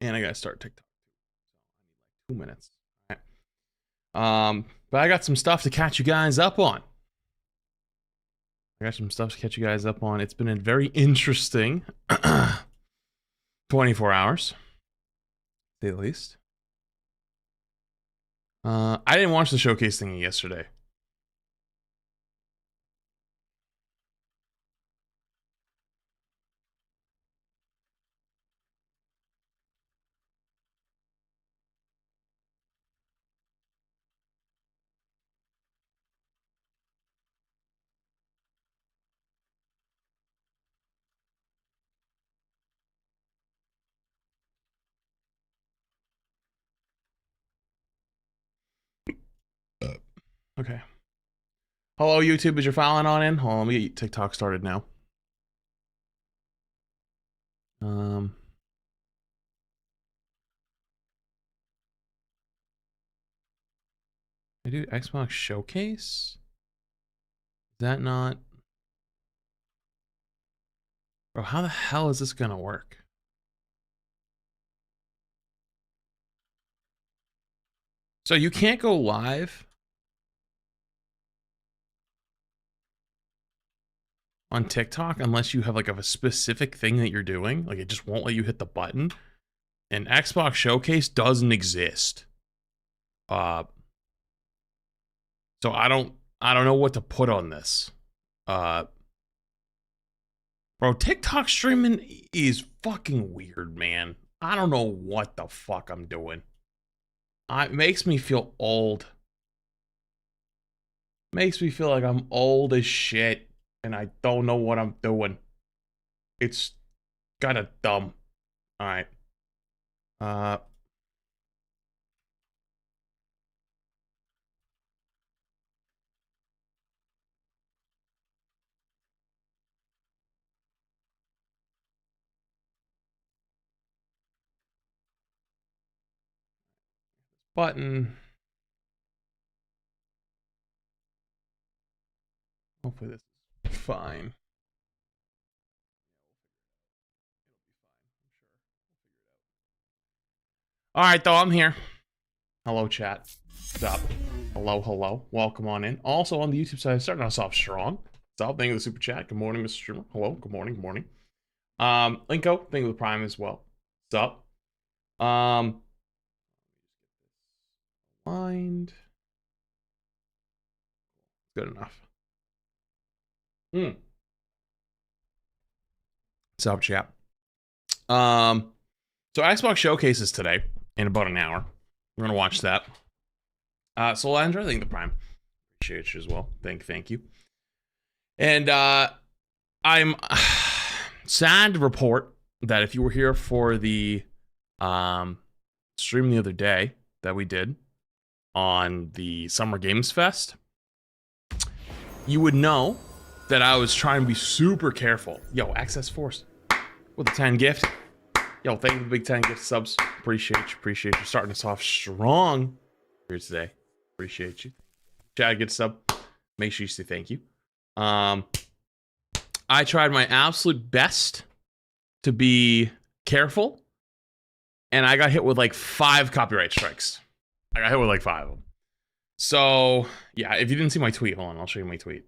And I gotta start TikTok. 2 minutes. All right. But I got some stuff to catch you guys up on. It's been a very interesting 24 hours, to say the least. I didn't watch the showcase thingy yesterday. Okay. Hello, YouTube. Is your filing on in? Hold on, let me get TikTok started now. I do Xbox Showcase? Is that not... Bro, how the hell is this gonna work? So you can't go live on TikTok unless you have like a specific thing that you're doing. Like it just won't let you hit the button. And Xbox Showcase doesn't exist. So I don't know what to put on this. Bro, TikTok streaming is fucking weird, man. I don't know what the fuck I'm doing. It makes me feel old. Makes me feel like I'm old as shit and I don't know what I'm doing. It's kind of dumb. All right. Button. Hopefully this is fine. All right, though, I'm here. Hello, chat. What's up? Hello, hello. Welcome on in. Also on the YouTube side, starting us off strong. What's up? Thank you for the super chat. Good morning, Mr. Streamer. Hello. Good morning. Good morning. Linko, thank you for the prime as well. What's up? Mind. Good enough. What's up, chat? So Xbox Showcases today in about an hour. We're gonna watch that. Solandra, thank you the prime. Appreciate you as well. Thank you. And I'm sad to report that if you were here for the stream the other day that we did on the Summer Games Fest, you would know that I was trying to be super careful. Yo, Access Force with a 10 gift. Yo, thank you for the big 10 gift subs. Appreciate you. Starting us off strong here today. Appreciate you. Chad, get a sub. Make sure you say thank you. I tried my absolute best to be careful, and I got hit with like 5 copyright strikes. I got hit with like 5 of them. So, yeah, if you didn't see my tweet, hold on, I'll show you my tweet.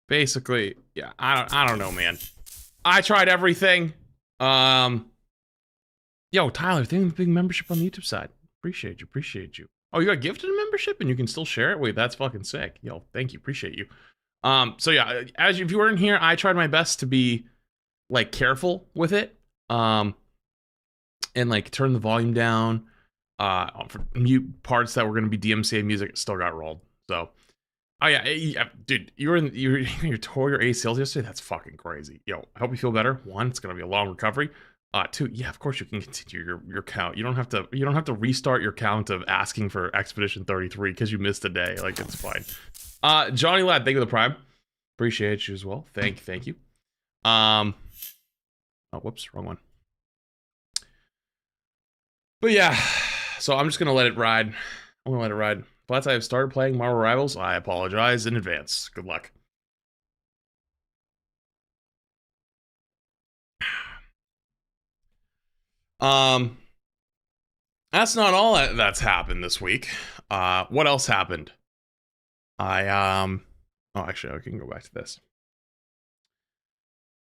Basically, yeah, I don't know, man. I tried everything. Yo, Tyler, thank you for the big membership on the YouTube side. Appreciate you. Oh, you got gifted a membership and you can still share it? Wait, that's fucking sick. Yo, thank you, appreciate you. So yeah, if you weren't here, I tried my best to be like careful with it. And like turn the volume down. For mute parts that were gonna be DMCA music, it still got rolled. So oh yeah, dude, you tore your ACLs yesterday. That's fucking crazy. Yo, I hope you feel better. 1, it's gonna be a long recovery. 2, yeah, of course you can continue your count. You don't have to restart your count of asking for Expedition 33 because you missed a day. Like it's fine. Johnny Lad, thank you for the prime. Appreciate you as well. Thank you. Oh, whoops, wrong one. But yeah, So I'm just gonna let it ride. I'm gonna let it ride. But I have started playing Marvel Rivals. I apologize in advance. Good luck. That's not all that's happened this week. What else happened? Oh, actually, I can go back to this.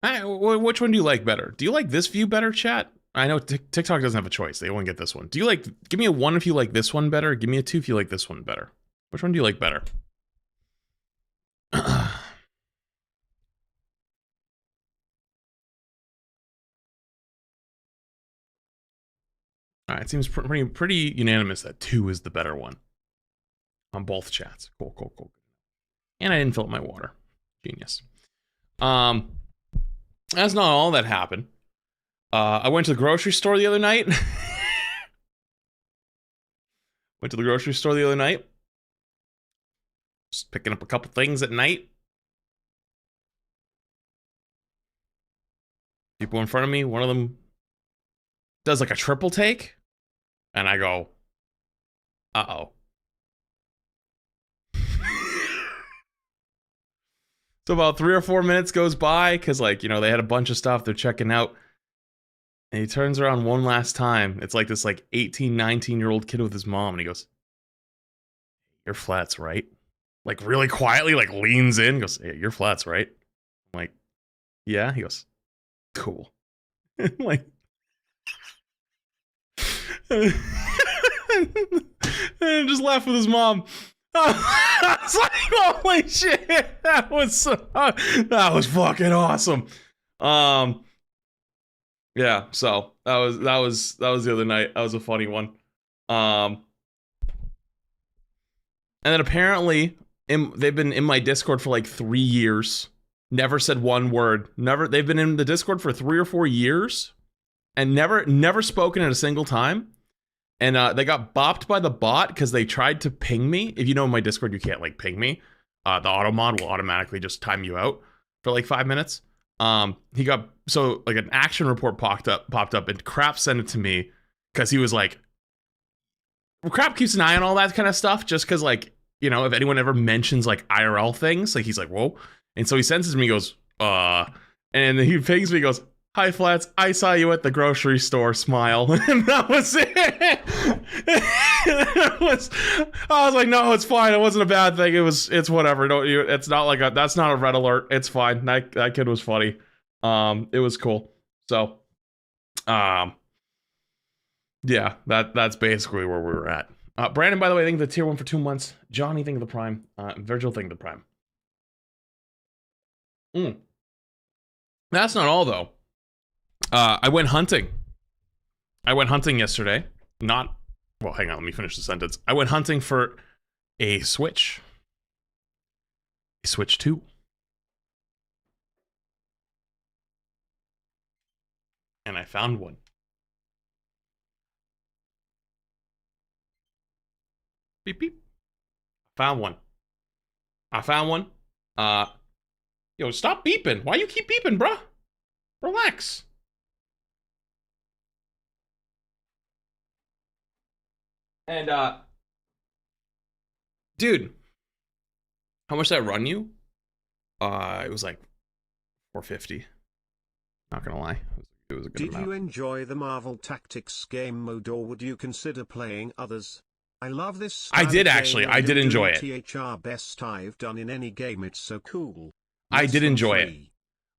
Which one do you like better? Do you like this view better, chat? I know TikTok doesn't have a choice. They only get this one. Do you like, give me a 1 if you like this one better. Give me a 2 if you like this one better. Which one do you like better? All right, it seems pretty unanimous that 2 is the better one on both chats. Cool. And I didn't fill up my water. Genius. That's not all that happened. I went to the grocery store the other night. Just picking up a couple things at night. People in front of me, one of them does like a triple take. And I go, uh-oh. So about 3 or 4 minutes goes by because, like, you know, they had a bunch of stuff they're checking out. And he turns around one last time. It's like this like 18, 19-year-old kid with his mom. And he goes, "Your flat's right." Like really quietly, like leans in, goes, "Hey, your flat's right." I'm like, "Yeah." He goes, "Cool." Like, and just laughed with his mom. I was like, "Holy shit, that was fucking awesome." Yeah, so that was the other night. That was a funny one. And then apparently they've been in my Discord for like 3 years. Never said one word. They've been in the Discord for 3 or 4 years and never spoken at a single time. And they got bopped by the bot because they tried to ping me. If you know my Discord, you can't like ping me. The auto mod will automatically just time you out for like 5 minutes. He got, so like an action report popped up and Crap sent it to me because he was like, Crap keeps an eye on all that kind of stuff just because, like, you know, if anyone ever mentions like IRL things, like he's like, whoa. And so he sends it to me, he goes, and then he pings me, he goes, "Hi Flats, I saw you at the grocery store, smile." And that was it. I was like, "No, it's fine. It wasn't a bad thing. It's whatever. It's not like that's not a red alert. It's fine." That kid was funny. It was cool. So, yeah, that's basically where we were at. Brandon, by the way, thank you for the tier 1 for 2 months. Johnny, thank you for the prime. Virgil, thank you for the prime. That's not all though. I went hunting. Yesterday. Well, hang on, let me finish the sentence. I went hunting for a Switch. A Switch 2. And I found one. Beep, beep. I found one. Yo, stop beeping. Why you keep beeping, bruh? Relax. And, dude, how much did that run you? It was like $450. Not gonna lie. It was a good amount. Did you enjoy the Marvel Tactics game mode, or would you consider playing others? I love this. I did actually. I did enjoy it. THR best I've done in any game. It's so cool. I did enjoy it.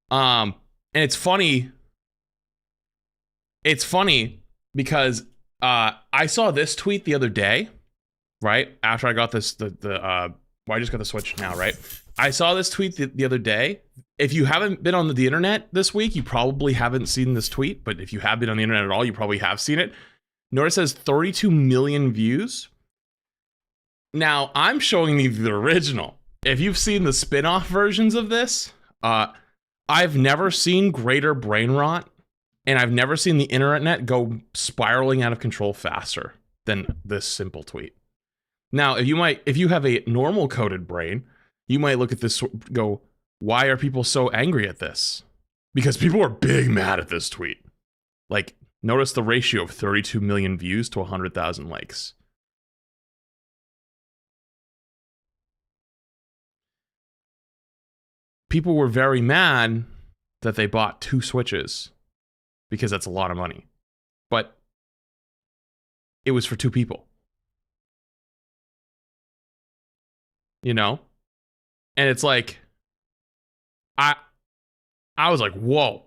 And it's funny. It's funny because I saw this tweet the other day, right? After I got this, I just got the Switch now, right? I saw this tweet the other day. If you haven't been on the internet this week, you probably haven't seen this tweet. But if you have been on the internet at all, you probably have seen it. Notice it says 32 million views. Now, I'm showing you the original. If you've seen the spin-off versions of this, I've never seen greater brain rot, and I've never seen the internet go spiraling out of control faster than this simple tweet. Now, if you have a normal coded brain, you might look at this, go, why are people so angry at this? Because people are big mad at this tweet. Like, Notice the ratio of 32 million views to 100,000 likes. People were very mad that they bought 2 Switches because that's a lot of money. But it was for 2 people. You know? And it's like, I was like, whoa,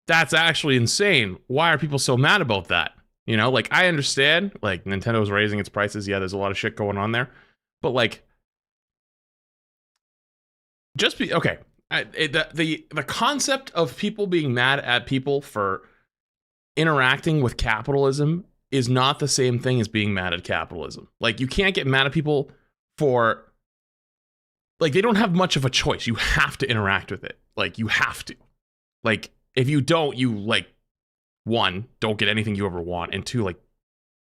that's actually insane. Why are people so mad about that? You know, like, I understand, like, Nintendo's raising its prices. Yeah, there's a lot of shit going on there. But, like, just be, okay. The concept of people being mad at people for interacting with capitalism is not the same thing as being mad at capitalism. Like, you can't get mad at people for, like, they don't have much of a choice. You have to interact with it. Like, you have to. Like, if you don't, you, like, 1, don't get anything you ever want, and 2, like,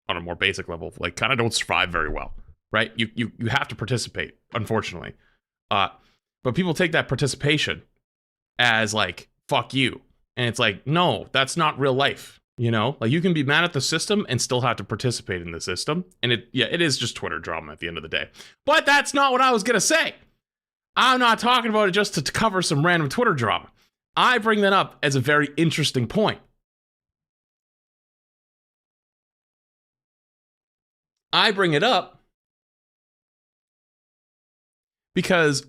on a more basic level, like, kind of don't survive very well, right? You have to participate, unfortunately. But people take that participation as, like, fuck you. And it's like, no, that's not real life, you know? Like, you can be mad at the system and still have to participate in the system. And it is just Twitter drama at the end of the day. But that's not what I was going to say. I'm not talking about it just to cover some random Twitter drama. I bring that up as a very interesting point. I bring it up because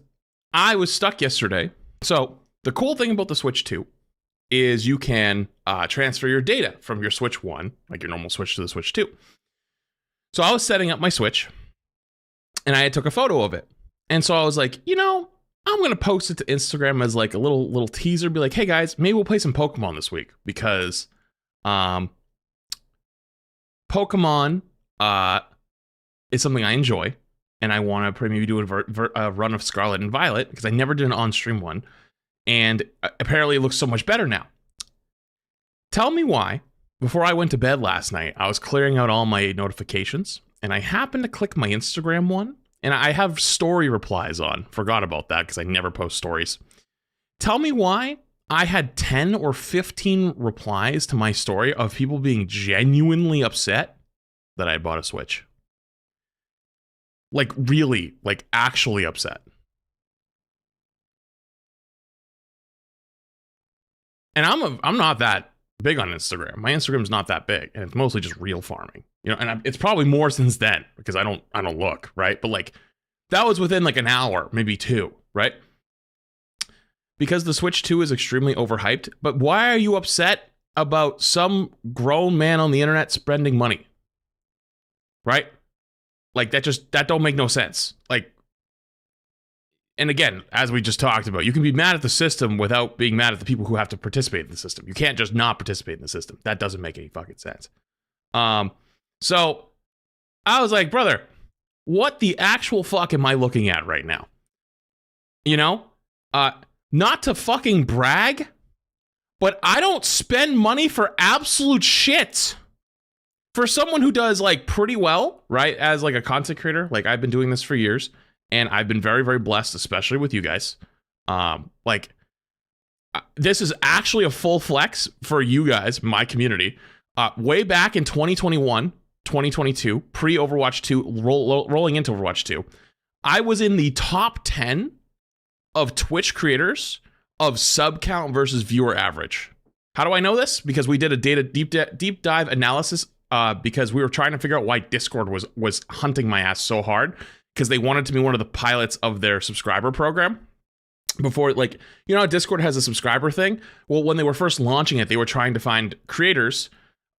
I was stuck yesterday. So the cool thing about the Switch 2 is you can transfer your data from your Switch 1, like your normal Switch, to the Switch 2. So I was setting up my Switch, and I took a photo of it. And so I was like, you know, I'm going to post it to Instagram as like a little teaser, be like, hey guys, maybe we'll play some Pokemon this week, because Pokemon is something I enjoy. And I want to maybe do a run of Scarlet and Violet, because I never did an on-stream one. And apparently it looks so much better now. Tell me why, before I went to bed last night, I was clearing out all my notifications, and I happened to click my Instagram one, and I have story replies on. Forgot about that, because I never post stories. Tell me why I had 10 or 15 replies to my story of people being genuinely upset that I bought a Switch. Like, really, like, actually upset. And I'm not that big on Instagram. My Instagram's not that big, and it's mostly just real farming. You know, and it's probably more since then, because I don't look, right? But like, that was within like an hour, maybe 2, right? Because the Switch 2 is extremely overhyped. But why are you upset about some grown man on the internet spending money? Right? Like, that don't make no sense. Like, and again, as we just talked about, you can be mad at the system without being mad at the people who have to participate in the system. You can't just not participate in the system. That doesn't make any fucking sense. So I was like, brother, what the actual fuck am I looking at right now? You know? Not to fucking brag, but I don't spend money for absolute shit. For someone who does, like, pretty well, right, as, like, a content creator, like, I've been doing this for years, and I've been very, very blessed, especially with you guys. Like, this is actually a full flex for you guys, my community. Way back in 2021, 2022, pre-Overwatch 2, rolling into Overwatch 2, I was in the top 10 of Twitch creators of sub count versus viewer average. How do I know this? Because we did a data deep dive analysis, because we were trying to figure out why Discord was hunting my ass so hard, because they wanted to be one of the pilots of their subscriber program. Before, like, you know how Discord has a subscriber thing? Well, when they were first launching it, they were trying to find creators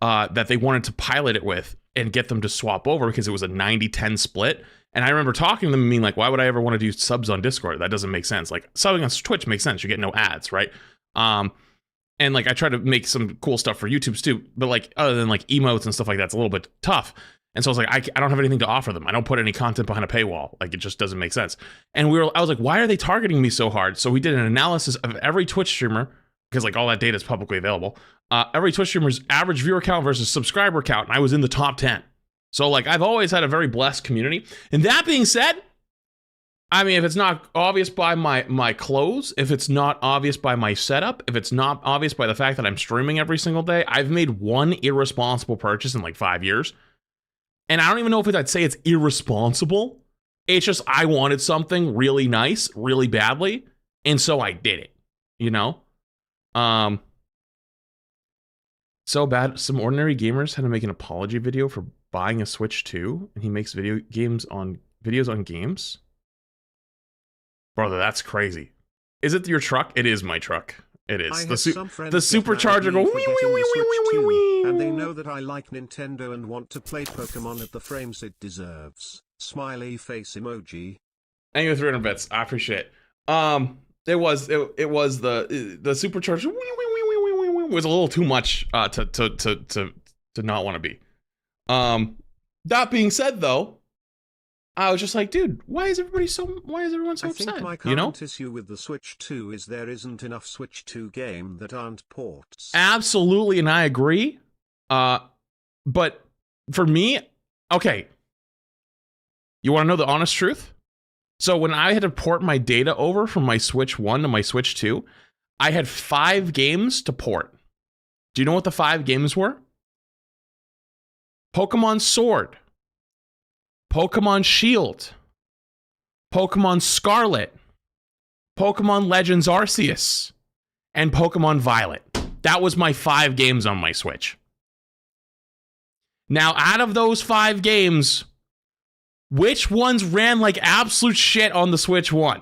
that they wanted to pilot it with and get them to swap over, because it was a 90-10 split. And I remember talking to them and being like, why would I ever want to do subs on Discord? That doesn't make sense. Like, subbing on Twitch makes sense. You get no ads, right? And like, I try to make some cool stuff for YouTube's too, but like, other than like emotes and stuff like that, it's a little bit tough. And so I was like, I don't have anything to offer them. I don't put any content behind a paywall. Like, it just doesn't make sense. And I was like, why are they targeting me so hard? So we did an analysis of every Twitch streamer, because like all that data is publicly available. Every Twitch streamer's average viewer count versus subscriber count, and I was in the top 10. So like, I've always had a very blessed community. And that being said, I mean, if it's not obvious by my clothes, if it's not obvious by my setup, if it's not obvious by the fact that I'm streaming every single day, I've made one irresponsible purchase in like 5 years. And I don't even know if I'd say it's irresponsible. It's just I wanted something really nice, really badly, and so I did it. You know? So bad, some ordinary gamers had to make an apology video for buying a Switch 2, and he makes videos on games. Brother, that's crazy. Is it your truck? It is my truck. It is. The supercharger go wee. And they know that I like Nintendo and want to play Pokemon at the frames it deserves. Smiley face emoji. Thank you for 300 bits. I appreciate it. It was the supercharger was a little too much to not want to be. That being said, though, I was just like, dude, why is everyone so upset? I think my current issue with the Switch 2 is there isn't enough Switch 2 game that aren't ports. Absolutely, and I agree. But for me, okay. You want to know the honest truth? So when I had to port my data over from my Switch 1 to my Switch 2, I had 5 games to port. Do you know what the 5 games were? Pokemon Sword, Pokemon Shield, Pokemon Scarlet, Pokemon Legends Arceus, and Pokemon Violet. That was my 5 games on my Switch. Now, out of those 5 games, which ones ran like absolute shit on the Switch 1?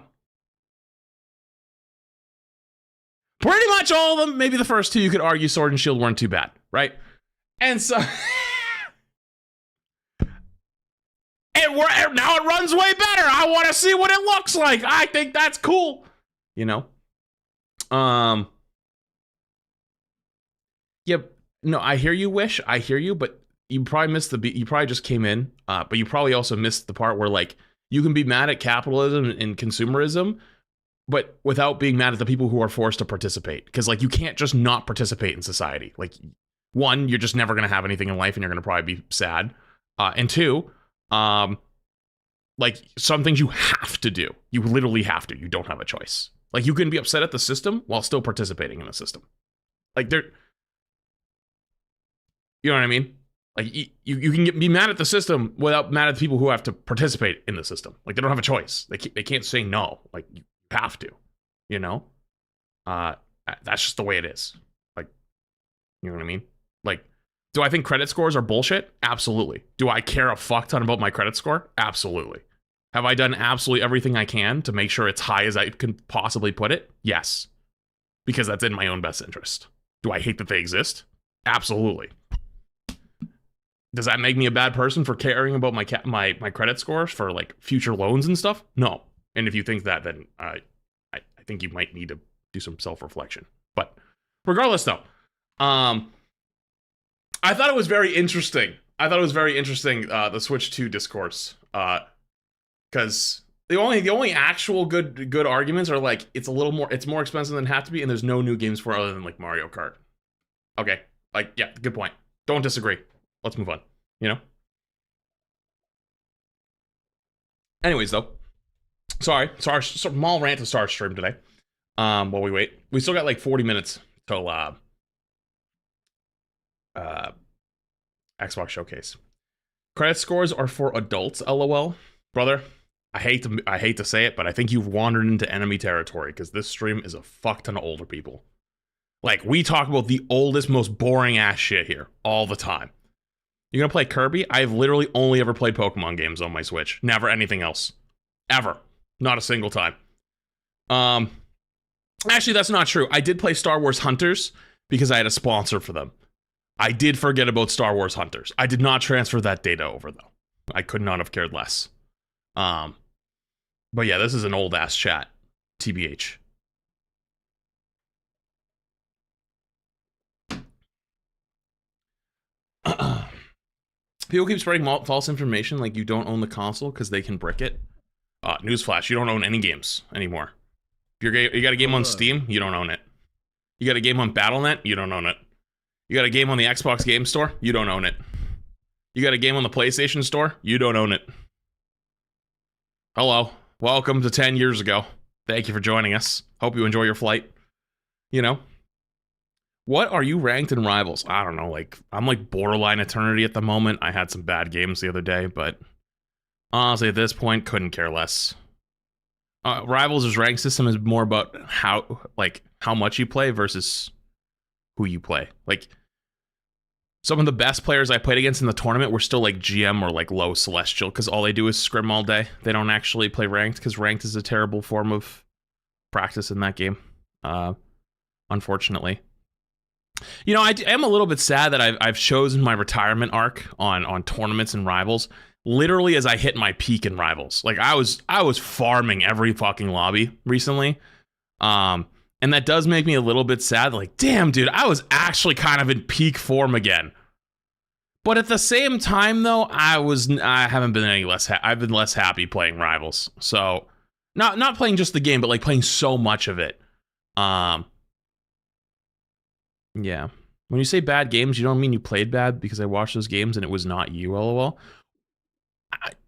Pretty much all of them. Maybe the first 2 you could argue Sword and Shield weren't too bad, right? And so now it runs way better. I want to see what it looks like. I think that's cool. You know? Yep. No, I hear you, Wish. I hear you, but you probably missed the beat. You probably just came in, but you probably also missed the part where, like, you can be mad at capitalism and consumerism, but without being mad at the people who are forced to participate. Because, like, you can't just not participate in society. Like, 1, you're just never going to have anything in life and you're going to probably be sad. And 2, like, some things you have to do. You literally have to. You don't have a choice. Like, you can be upset at the system while still participating in the system. Like, you know what I mean? Like, you can be mad at the system without mad at the people who have to participate in the system. Like, they don't have a choice. They can't say no. Like, you have to, you know? That's just the way it is. Like, you know what I mean? Like, do I think credit scores are bullshit? Absolutely. Do I care a fuck ton about my credit score? Absolutely. Have I done absolutely everything I can to make sure it's high as I can possibly put it? Yes. Because that's in my own best interest. Do I hate that they exist? Absolutely. Does that make me a bad person for caring about my credit scores for, like, future loans and stuff? No. And if you think that, then I think you might need to do some self-reflection. But regardless, though, I thought it was very interesting. The Switch 2 discourse, because the only actual good arguments are, like, it's more expensive than it have to be, and there's no new games for it other than, like, Mario Kart. Okay, like, yeah, good point. Don't disagree. Let's move on, you know? Anyways, though. Sorry, small rant to start stream today. While we wait. We still got like 40 minutes till Xbox Showcase. Credit scores are for adults, LOL. Brother, I hate to say it, but I think you've wandered into enemy territory, because this stream is a fuck ton of older people. Like, we talk about the oldest, most boring ass shit here all the time. You're gonna play Kirby? I've literally only ever played Pokemon games on my Switch. Never anything else. Ever. Not a single time. Actually, that's not true. I did play Star Wars Hunters because I had a sponsor for them. I did forget about Star Wars Hunters. I did not transfer that data over, though. I could not have cared less. But yeah, this is an old ass chat. TBH. People keep spreading false information like you don't own the console because they can brick it. Newsflash, you don't own any games anymore. If you got a game on Steam, you don't own it. You got a game on Battle.net, you don't own it. You got a game on the Xbox Game Store, you don't own it. You got a game on the PlayStation Store, you don't own it. Hello. welcome to 10 years ago. Thank you for joining us. Hope you enjoy your flight. You know, what are you ranked in Rivals? I don't know. Like, I'm like borderline Eternity at the moment. I had some bad games the other day, but honestly, at this point, couldn't care less. Rivals' rank system is more about how much you play versus who you play. Like, some of the best players I played against in the tournament were still like GM or like low Celestial because all they do is scrim all day. They don't actually play ranked because ranked is a terrible form of practice in that game. Unfortunately. You know, I am a little bit sad that I've chosen my retirement arc on tournaments and Rivals literally as I hit my peak in Rivals. Like I was farming every fucking lobby recently. And that does make me a little bit sad. Like, damn, dude, I was actually kind of in peak form again. But at the same time, though, I haven't been any less. I've been less happy playing Rivals. So, not playing just the game, but like playing so much of it. Yeah. When you say bad games, you don't mean you played bad because I watched those games and it was not you. LOL.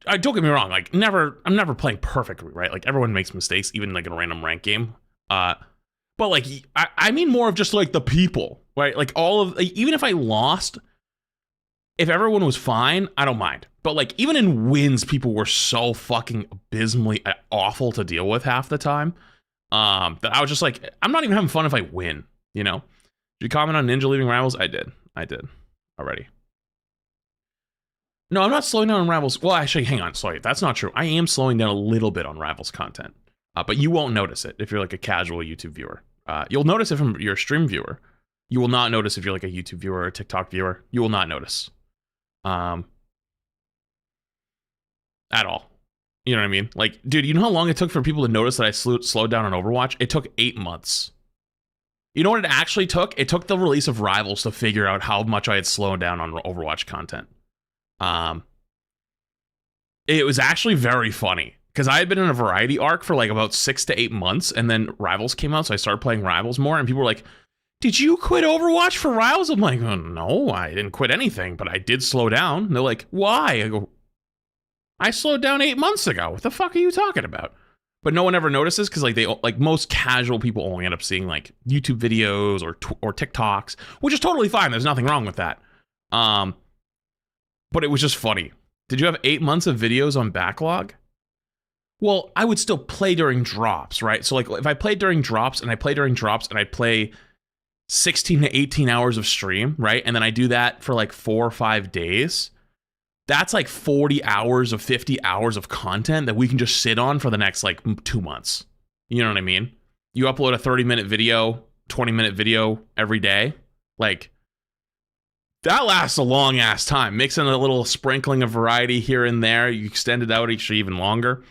I don't get me wrong. Like, I'm never playing perfectly, right? Like everyone makes mistakes, even like in a random rank game. But like, I mean more of just like the people, right? Like even if I lost, if everyone was fine, I don't mind. But like, even in wins, people were so fucking abysmally awful to deal with half the time. That I was just like, I'm not even having fun if I win, you know? Did you comment on Ninja leaving Rivals? I did already. No, I'm not slowing down on Rivals. Well, actually, hang on. Sorry, that's not true. I am slowing down a little bit on Rivals content. But you won't notice it if you're like a casual YouTube viewer. You'll notice it from your stream viewer. You will not notice if you're like a YouTube viewer or a TikTok viewer. You will not notice. At all. You know what I mean? Like, dude, you know how long it took for people to notice that I slowed down on Overwatch? It took 8 months. You know what it actually took? It took the release of Rivals to figure out how much I had slowed down on Overwatch content. It was actually very funny. Because I had been in a variety arc for like about 6 to 8 months, and then Rivals came out, so I started playing Rivals more, and people were like, did you quit Overwatch for Rivals? I'm like, oh, no, I didn't quit anything, but I did slow down. And they're like, why? I go, I slowed down 8 months ago. What the fuck are you talking about? But no one ever notices, because like most casual people only end up seeing like YouTube videos or TikToks, which is totally fine. There's nothing wrong with that. But it was just funny. Did you have 8 months of videos on backlog? Well, I would still play during drops, right? So like if I played during drops and I play 16 to 18 hours of stream, right? And then I do that for like 4 or 5 days. That's like 40 hours of 50 hours of content that we can just sit on for the next like 2 months. You know what I mean? You upload a 30-minute video, 20-minute video every day. Like, that lasts a long ass time. Mix in a little sprinkling of variety here and there. You extend it out actually even longer.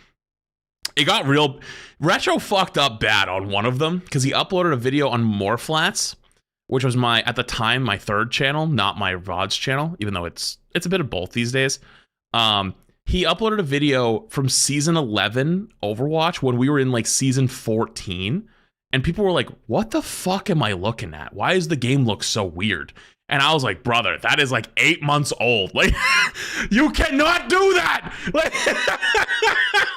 It got real. Retro fucked up bad on one of them because he uploaded a video on Morflats, which was at the time, my third channel, not my VODs channel, even though it's a bit of both these days. He uploaded a video from season 11 Overwatch when we were in like season 14, and people were like, what the fuck am I looking at? Why does the game look so weird? And I was like, brother, that is like 8 months old. Like, you cannot do that.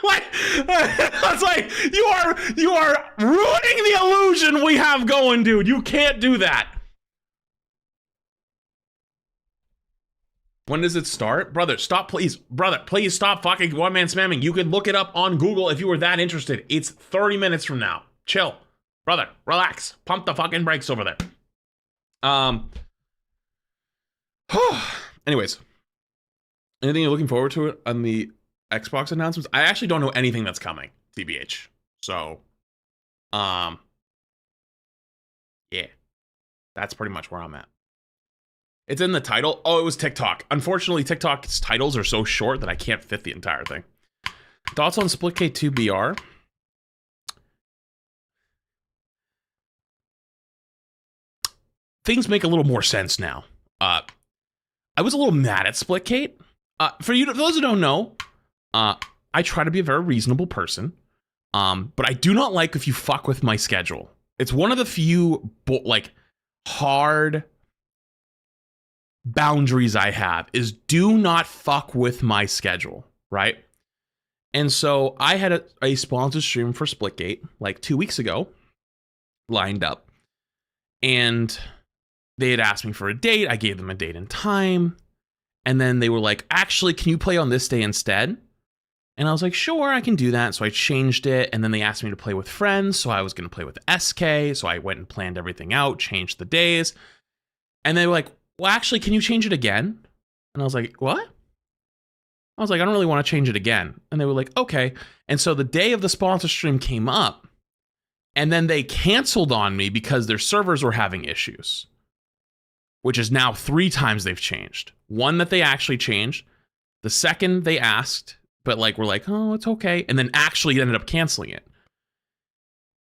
Like, it's like you are ruining the illusion we have going, dude. You can't do that. When does it start? Brother, stop, please. Brother, please stop fucking one-man spamming. You could look it up on Google if you were that interested. It's 30 minutes from now. Chill. Brother, relax. Pump the fucking brakes over there. Anyways, anything you're looking forward to on the Xbox announcements? I actually don't know anything that's coming, TBH. So, yeah, that's pretty much where I'm at. It's in the title. Oh, it was TikTok. Unfortunately, TikTok's titles are so short that I can't fit the entire thing. Thoughts on Splitgate 2 BR? Things make a little more sense now. I was a little mad at Splitgate. For those who don't know, I try to be a very reasonable person, but I do not like if you fuck with my schedule. It's one of the few like hard boundaries I have is do not fuck with my schedule, right? And so I had a sponsored stream for Splitgate like 2 weeks ago lined up. And they had asked me for a date. I gave them a date and time. And then they were like, actually, can you play on this day instead? And I was like, sure, I can do that. So I changed it. And then they asked me to play with friends. So I was going to play with SK. So I went and planned everything out, changed the days. And they were like, well, actually, can you change it again? And I was like, what? I was like, I don't really want to change it again. And they were like, okay. And so the day of the sponsor stream came up. And then they canceled on me because their servers were having issues. Which is now 3 times they've changed. One that they actually changed. The second they asked, but like we're like, oh, it's okay. And then actually ended up canceling it.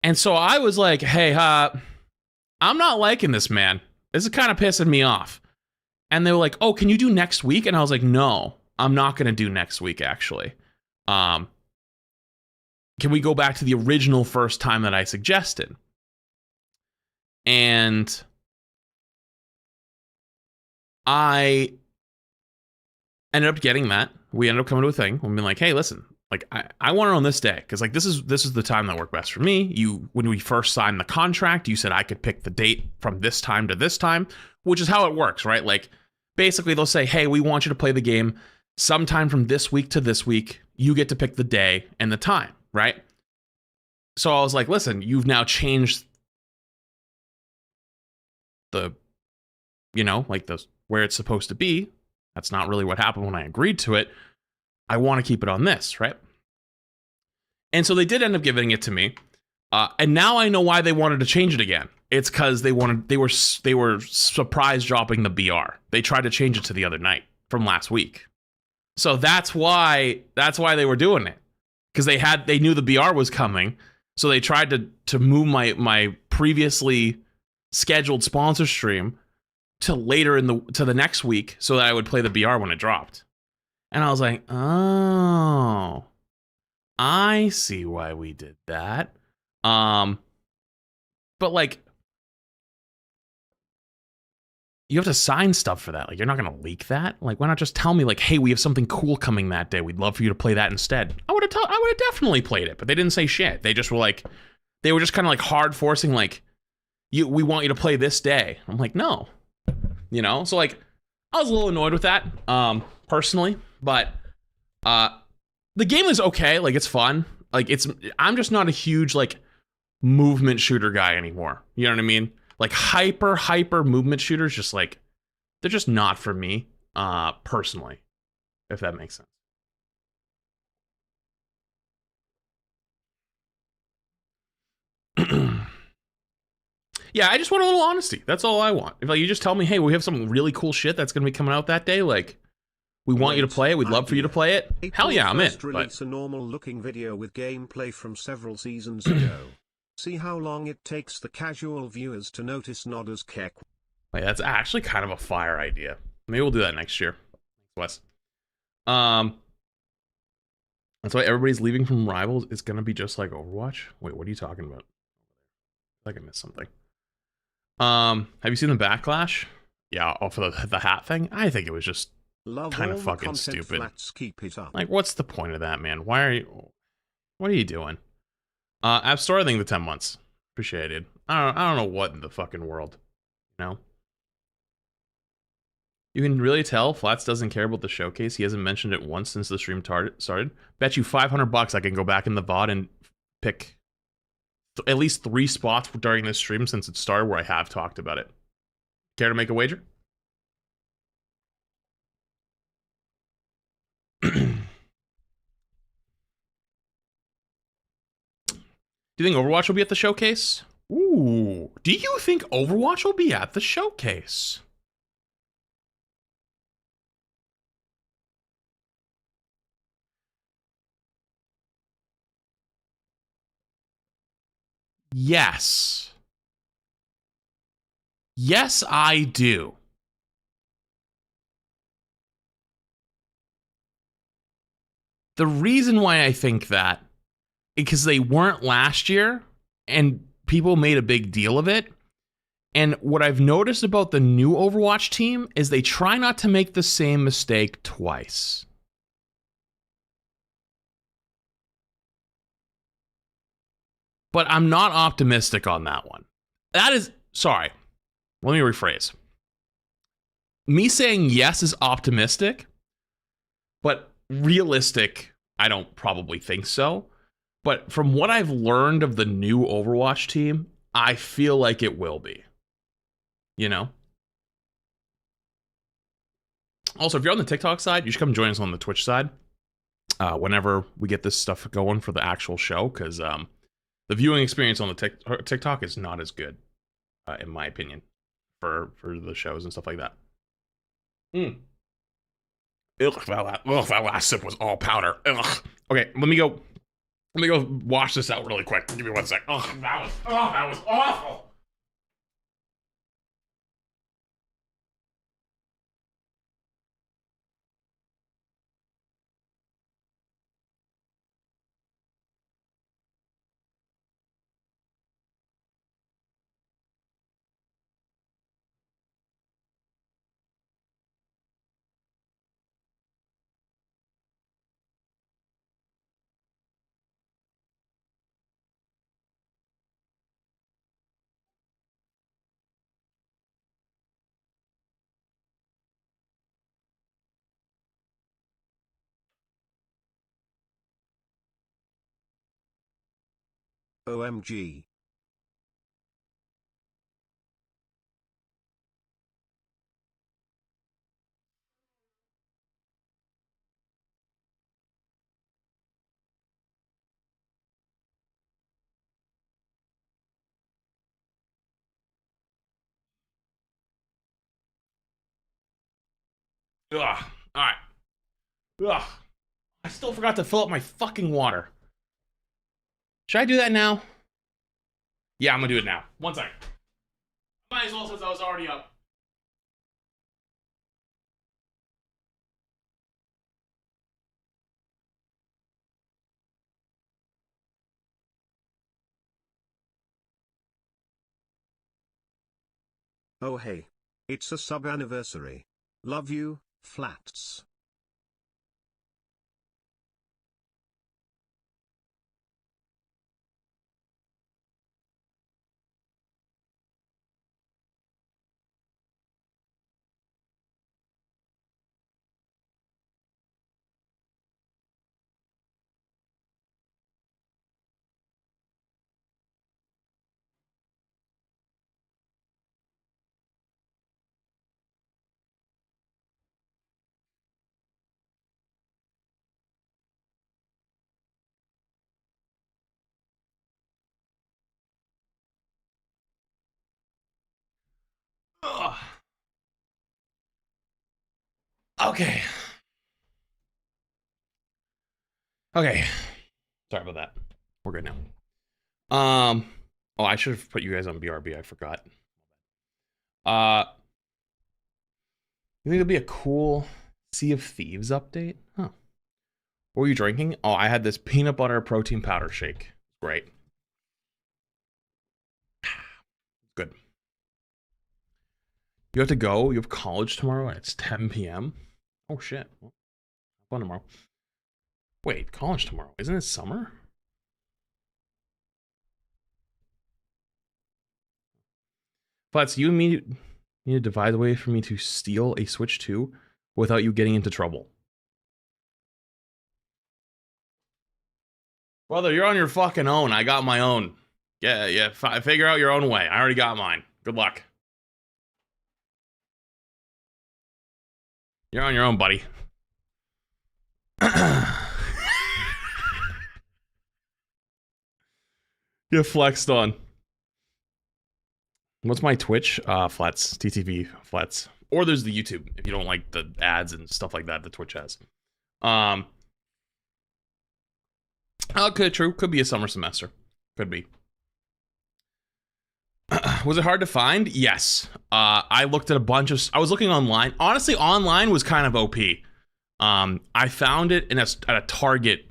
And so I was like, hey, I'm not liking this, man. This is kind of pissing me off. And they were like, oh, can you do next week? And I was like, no, I'm not going to do next week, actually. Can we go back to the original first time that I suggested? And I ended up getting that. We ended up coming to a thing. We've been like, hey, listen, like I want it on this day because like this is the time that worked best for me. When we first signed the contract, you said I could pick the date from this time to this time, which is how it works, right? Like basically they'll say, hey, we want you to play the game sometime from this week to this week. You get to pick the day and the time, right? So I was like, listen, you've now changed the, like the where it's supposed to be. That's not really what happened when I agreed to it. I want to keep it on this, right? And so they did end up giving it to me. And now I know why they wanted to change it again. It's because they were surprise dropping the BR. They tried to change it to the other night from last week. So that's why they were doing it. Because they knew the BR was coming. So they tried to move my previously scheduled sponsor stream to later to the next week so that I would play the BR when it dropped. And I was like, oh, I see why we did that. But like, you have to sign stuff for that. Like, you're not going to leak that. Like, why not just tell me like, hey, we have something cool coming that day. We'd love for you to play that instead. I would have definitely played it, but they didn't say shit. They just were like, they were just kind of like hard forcing like, we want you to play this day. I'm like, no. So like I was a little annoyed with that personally, but the game is okay. Like it's fun. Like I'm just not a huge like movement shooter guy anymore. You know what I mean? Like hyper movement shooters, just like they're just not for me personally, if that makes sense. Yeah, I just want a little honesty. That's all I want. If like you just tell me, hey, we have some really cool shit that's gonna be coming out that day, like we want you to play it, we'd love for you to play it. Hell yeah, I'm in. Release a normal-looking video with gameplay from several seasons ago. See how long it takes the casual viewers to notice Nodder's Keck. Like, that's actually kind of a fire idea. Maybe we'll do that next year. Wes. That's why everybody's leaving from Rivals. It's gonna be just like Overwatch. Wait, what are you talking about? I think I missed something. Have you seen the backlash? Yeah, for the hat thing. I think it was just kind of fucking stupid. Flats, keep it up. Like, what's the point of that, man? What are you doing? App Store, I think the 10 months. Appreciated. I don't know what in the fucking world. You can really tell Flats doesn't care about the showcase. He hasn't mentioned it once since the stream started. Bet you $500 I can go back in the VOD and pick at least 3 spots during this stream since it started where I have talked about it. Care to make a wager? Do you think Overwatch will be at the showcase? Ooh. Do you think Overwatch will be at the showcase? Yes. Yes, I do. The reason why I think that, because they weren't last year and people made a big deal of it. And what I've noticed about the new Overwatch team is they try not to make the same mistake twice. but I'm not optimistic on that one. That is, sorry, let me rephrase. Me saying yes is optimistic, but realistic, I don't probably think so. But from what I've learned of the new Overwatch team, I feel like it will be. You know? Also, if you're on the TikTok side, you should come join us on the Twitch side whenever we get this stuff going for the actual show, because the viewing experience on the TikTok is not as good, in my opinion, for the shows and stuff like that. Ugh, that last sip was all powder. Ugh. Okay, let me go wash this out really quick. Give me 1 sec. Ugh, that was awful. OMG. Ugh. All right. Ugh. I still forgot to fill up my fucking water. Should I do that now? Yeah, I'm gonna do it now. 1 second. Might as well, since I was already up. Oh hey. It's a sub anniversary. Love you, Flats. Ugh. Okay. Okay. Sorry about that. We're good now. Oh, I should have put you guys on BRB. I forgot. You think it'll be a cool Sea of Thieves update? Huh. What were you drinking? Oh, I had this peanut butter protein powder shake. Great. Good. You have to go. You have college tomorrow and it's 10 p.m. Oh shit. Well, fun tomorrow. Wait, college tomorrow. Isn't it summer? Flats, you and me need to devise a way for me to steal a Switch 2 without you getting into trouble. Brother, you're on your fucking own. I got my own. Yeah. Figure out your own way. I already got mine. Good luck. You're on your own, buddy. Get flexed on. What's my Twitch? Flats. TTV Flats. Or there's the YouTube if you don't like the ads and stuff like that the Twitch has. True. Could be a summer semester. Could be. Was it hard to find? Yes. I looked at a bunch of... I was looking online. Honestly, online was kind of OP. I found it at a Target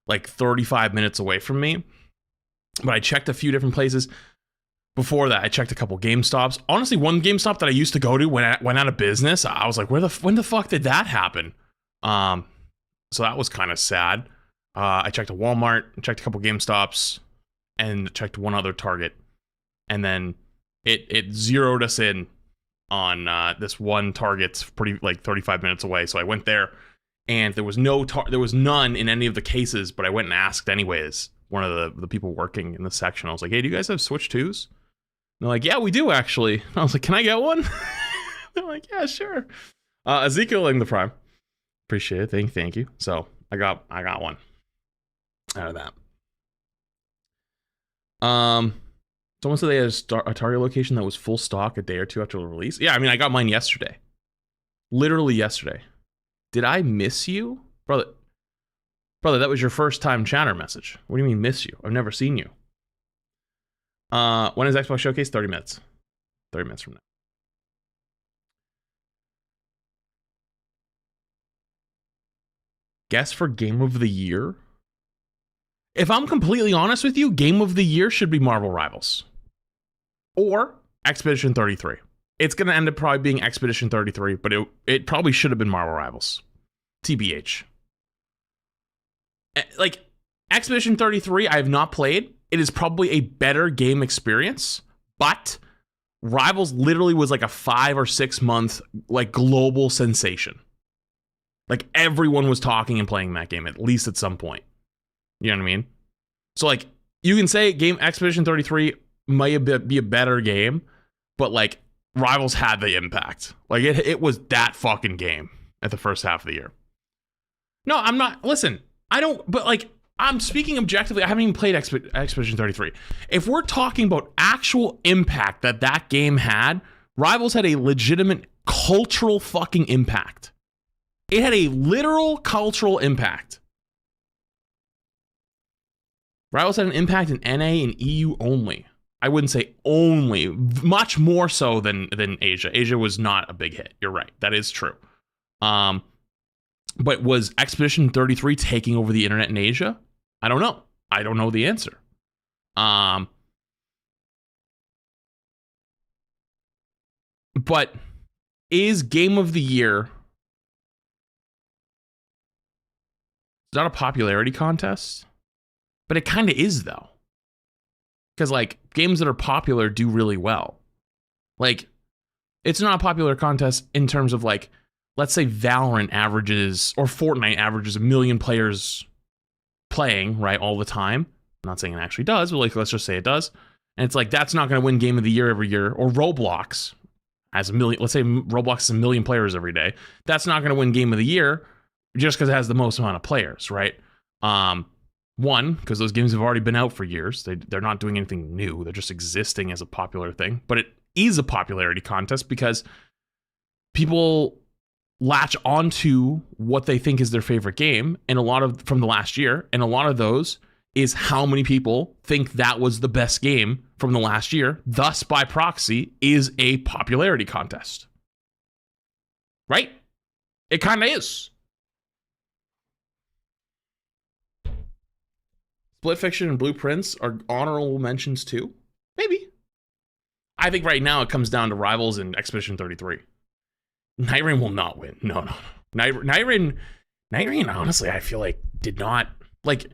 like 35 minutes away from me. But I checked a few different places. Before that, I checked a couple Gamesupps. Honestly, one Gamestop that I used to go to went out of business. I was like, when the fuck did that happen? So that was kind of sad. I checked a Walmart, checked a couple Gamestopps. and checked one other target, and then it zeroed us in on this one target pretty like 35 minutes away. So I went there, and there was none in any of the cases, but I went and asked anyways. One of the people working in the section, I was like, "Hey, do you guys have Switch 2s?" And they're like, "Yeah, we do actually." And I was like, "Can I get one?" They're like, "Yeah, sure." Ezekiel in the Prime, appreciate it. Thank you. So I got one out of that. Someone said they had a Target location that was full stock a day or two after the release. Yeah, I mean, I got mine yesterday. Literally yesterday. Did I miss you? Brother, that was your first time chatter message. What do you mean miss you? I've never seen you. When is Xbox Showcase? 30 minutes. 30 minutes from now. Guess for Game of the Year? If I'm completely honest with you, Game of the Year should be Marvel Rivals. Or Expedition 33. It's going to end up probably being Expedition 33, but it probably should have been Marvel Rivals. TBH. Like, Expedition 33, I have not played. It is probably a better game experience, but Rivals literally was like a 5 or 6 month like global sensation. Like, everyone was talking and playing that game, at least at some point. You know what I mean? So, like, you can say Expedition 33 might be a better game, but, like, Rivals had the impact. Like, it was that fucking game at the first half of the year. No, I'm not. Listen, I don't, but, like, I'm speaking objectively. I haven't even played Expedition 33. If we're talking about actual impact that game had, Rivals had a legitimate cultural fucking impact. It had a literal cultural impact. Rivals had an impact in NA and EU only. I wouldn't say only, much more so than Asia. Asia was not a big hit. You're right. That is true. But was Expedition 33 taking over the internet in Asia? I don't know. I don't know the answer. But is Game of the Year... It's not a popularity contest, but it kind of is, though. Because, like, games that are popular do really well. Like, it's not a popular contest in terms of, like, let's say Valorant averages, or Fortnite averages 1 million players playing, right, all the time. I'm not saying it actually does, but, like, let's just say it does. And it's like, that's not going to win Game of the Year every year. Or Roblox has 1 million, let's say Roblox has 1 million players every day. That's not going to win Game of the Year just because it has the most amount of players, right? One, because those games have already been out for years. They're not doing anything new. They're just existing as a popular thing. But it is a popularity contest because people latch onto what they think is their favorite game, and a lot of from the last year, and a lot of those is how many people think that was the best game from the last year. Thus, by proxy, is a popularity contest. Right? It kind of is. Split Fiction and Blueprints are honorable mentions too? Maybe. I think right now it comes down to Rivals and Expedition 33. Night Rain will not win. No. Night Rain, honestly, I feel like did not, like,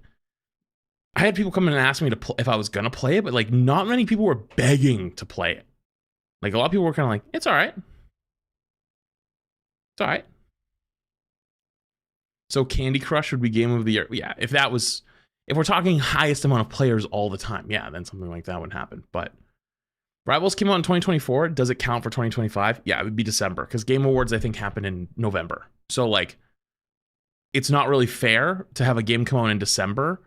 I had people come in and ask me to if I was going to play it, but, like, not many people were begging to play it. Like, a lot of people were kind of like, it's all right. It's all right. So Candy Crush would be Game of the Year. Yeah, if we're talking highest amount of players all the time, yeah, then something like that would happen. But Rivals came out in 2024. Does it count for 2025? Yeah, it would be December because Game Awards, I think, happen in November. So, like, it's not really fair to have a game come out in December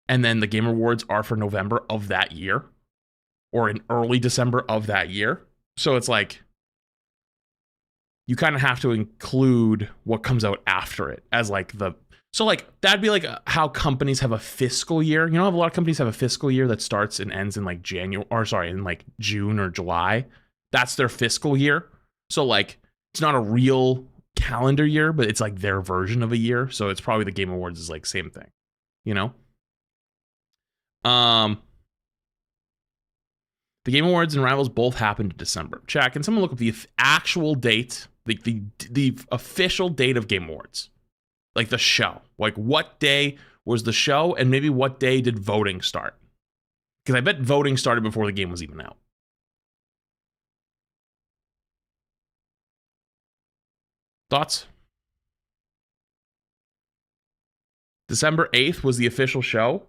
and then the Game Awards are for November of that year or in early December of that year. So it's like you kind of have to include what comes out after it as like the... So, like, that'd be like how companies have a fiscal year. You know, a lot of companies have a fiscal year that starts and ends in like in like June or July. That's their fiscal year. So, like, it's not a real calendar year, but it's like their version of a year. So it's probably the Game Awards is like same thing, you know? The Game Awards and Rivals both happened in December. Check. Can someone look up the actual date, the official date of Game Awards? Like the show. Like what day was the show and maybe what day did voting start? Because I bet voting started before the game was even out. Thoughts? December 8th was the official show.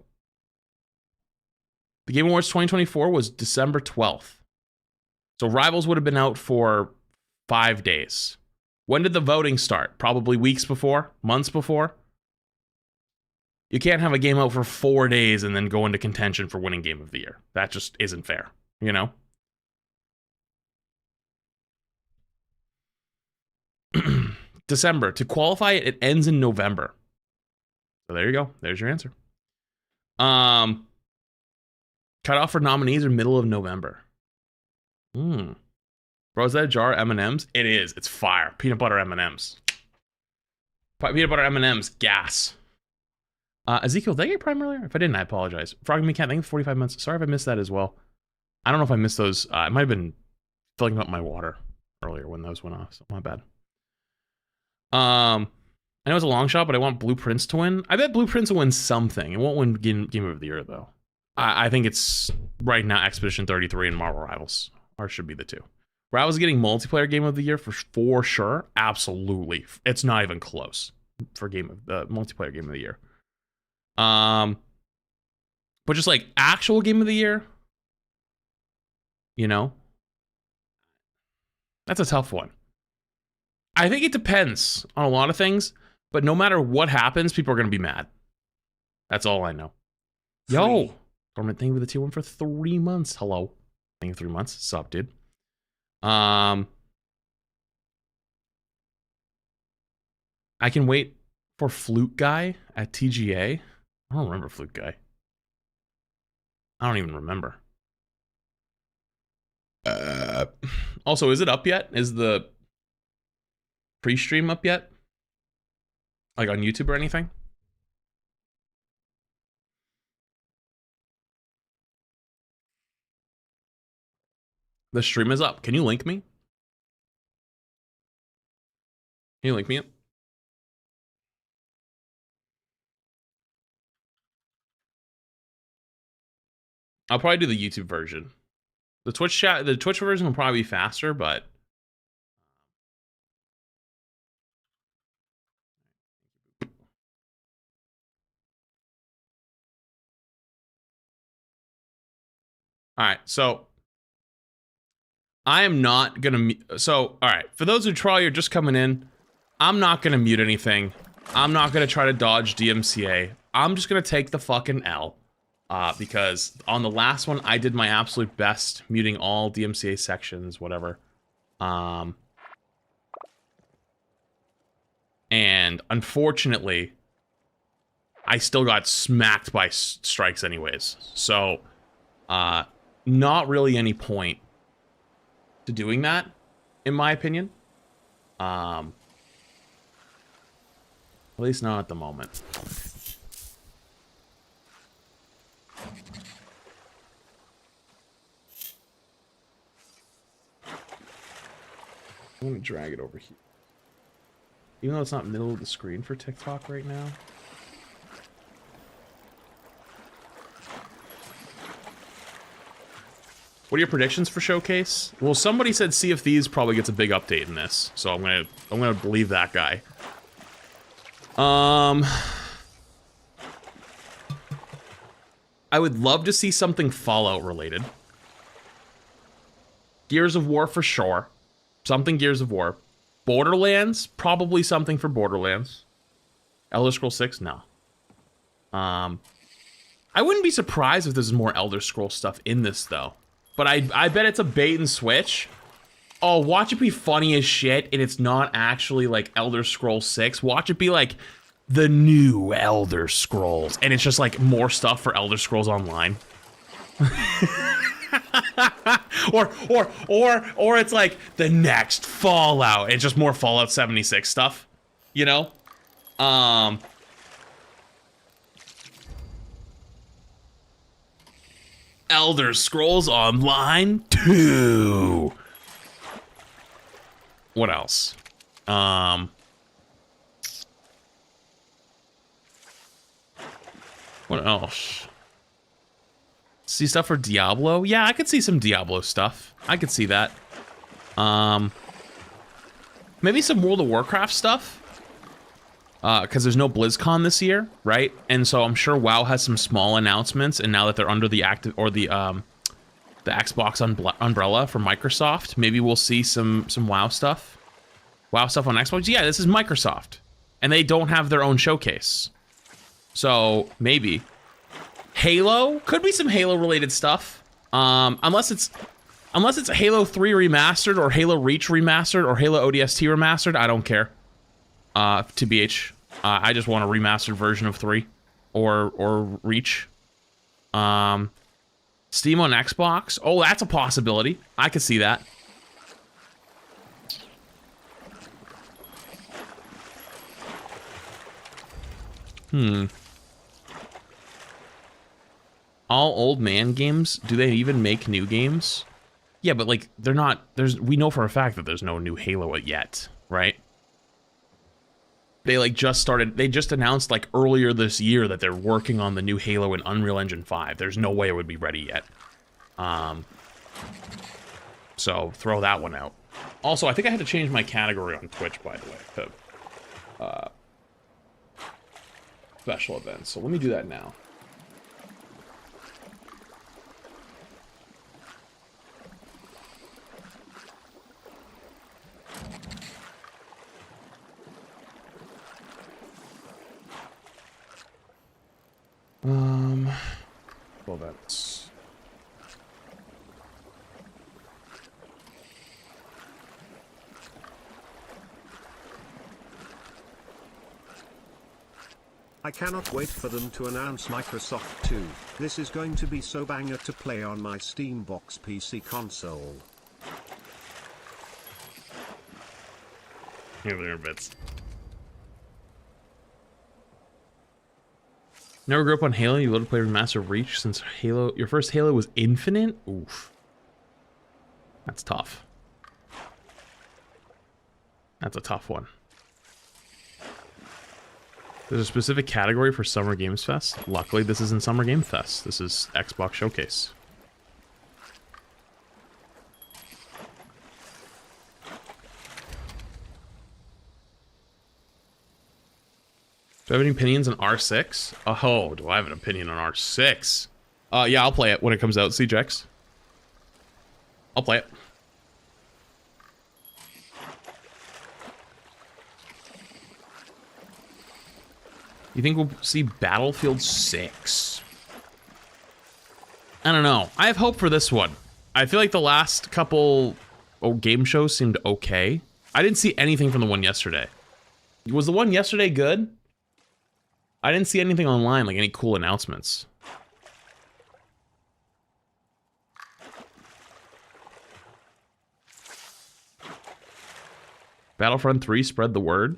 The Game Awards 2024 was December 12th. So Rivals would have been out for 5 days. When did the voting start? Probably weeks before? Months before? You can't have a game out for 4 days and then go into contention for winning Game of the Year. That just isn't fair, you know? December. To qualify it, it ends in November. So there you go. There's your answer. Cutoff for nominees are middle of November. Bro, is that a jar of M&Ms? It is. It's fire. Peanut butter M&Ms. Peanut butter M&Ms. Gas. Ezekiel, did I get Prime earlier? If I didn't, I apologize. Frogging Me Cat, thank you for 45 minutes. Sorry if I missed that as well. I don't know if I missed those. I might have been filling up my water earlier when those went off, so my bad. I know it's a long shot, but I want Blueprints to win. I bet Blueprints will win something. It won't win Game of the Year, though. I think it's, right now, Expedition 33 and Marvel Rivals. Or should be the two. Rivals getting multiplayer Game of the Year for sure. Absolutely. It's not even close for multiplayer Game of the Year. But just like actual Game of the Year, you know, that's a tough one. I think it depends on a lot of things, but no matter what happens, people are going to be mad. That's all I know. Yo, Dormant, thank you for the tier 1 for 3 months. Hello. Thank you for 3 months. Sup, dude. I can wait for Flute Guy at TGA. I don't remember Flute Guy. I don't even remember. Also, is it up yet? Is the pre-stream up yet? Like on YouTube or anything? The stream is up. Can you link me? Can you link me up? I'll probably do the YouTube version. The Twitch version will probably be faster, but all right. So I am not gonna. So all right, for those who are just coming in, I'm not gonna mute anything. I'm not gonna try to dodge DMCA. I'm just gonna take the fucking L. Because on the last one, I did my absolute best, muting all DMCA sections, whatever. And unfortunately, I still got smacked by strikes anyways. So, not really any point to doing that, in my opinion. At least not at the moment. I'm gonna drag it over here. Even though it's not middle of the screen for TikTok right now. What are your predictions for Showcase? Well, somebody said Sea of Thieves probably gets a big update in this, so I'm gonna believe that guy. I would love to see something Fallout related. Gears of War for sure. Something Gears of War. Borderlands, probably something for Borderlands. Elder Scrolls 6, no. I wouldn't be surprised if there's more Elder Scrolls stuff in this, though. But I bet it's a bait and switch. Oh, watch it be funny as shit, and it's not actually, like, Elder Scrolls 6. Watch it be, like, the new Elder Scrolls. And it's just, like, more stuff for Elder Scrolls Online. or it's like the next Fallout. It's just more Fallout 76 stuff, you know? Elder Scrolls Online 2. What else? What else? See stuff for Diablo? Yeah, I could see some Diablo stuff. I could see that. Maybe some World of Warcraft stuff. Because there's no BlizzCon this year, right? And so I'm sure WoW has some small announcements, and now that they're under the the Xbox umbrella for Microsoft, maybe we'll see some WoW stuff. WoW stuff on Xbox? Yeah, this is Microsoft. And they don't have their own showcase. So, maybe. Halo? Could be some Halo-related stuff. Unless it's Halo 3 Remastered, or Halo Reach Remastered, or Halo ODST Remastered, I don't care. TBH. I just want a remastered version of 3. Or Reach. Steam on Xbox? Oh, that's a possibility. I could see that. All old man games? Do they even make new games? Yeah, but like, they're not, we know for a fact that there's no new Halo yet, right? They like they just announced like earlier this year that they're working on the new Halo in Unreal Engine 5. There's no way it would be ready yet. So throw that one out. Also, I think I had to change my category on Twitch, by the way, to special events. So let me do that now. Well, that's... I cannot wait for them to announce Microsoft 2. This is going to be so banger to play on my Steambox PC console. Here there, bits. Never grew up on Halo. You love to play Remastered Reach since Halo. Your first Halo was Infinite? Oof. That's tough. That's a tough one. There's a specific category for Summer Games Fest. Luckily, this isn't Summer Game Fest. This is Xbox Showcase. Do I have any opinions on R6? Oh, do I have an opinion on R6? Yeah, I'll play it when it comes out, CJX. I'll play it. You think we'll see Battlefield 6? I don't know. I have hope for this one. I feel like the last couple game shows seemed okay. I didn't see anything from the one yesterday. Was the one yesterday good? I didn't see anything online, like any cool announcements. Battlefront 3 spread the word.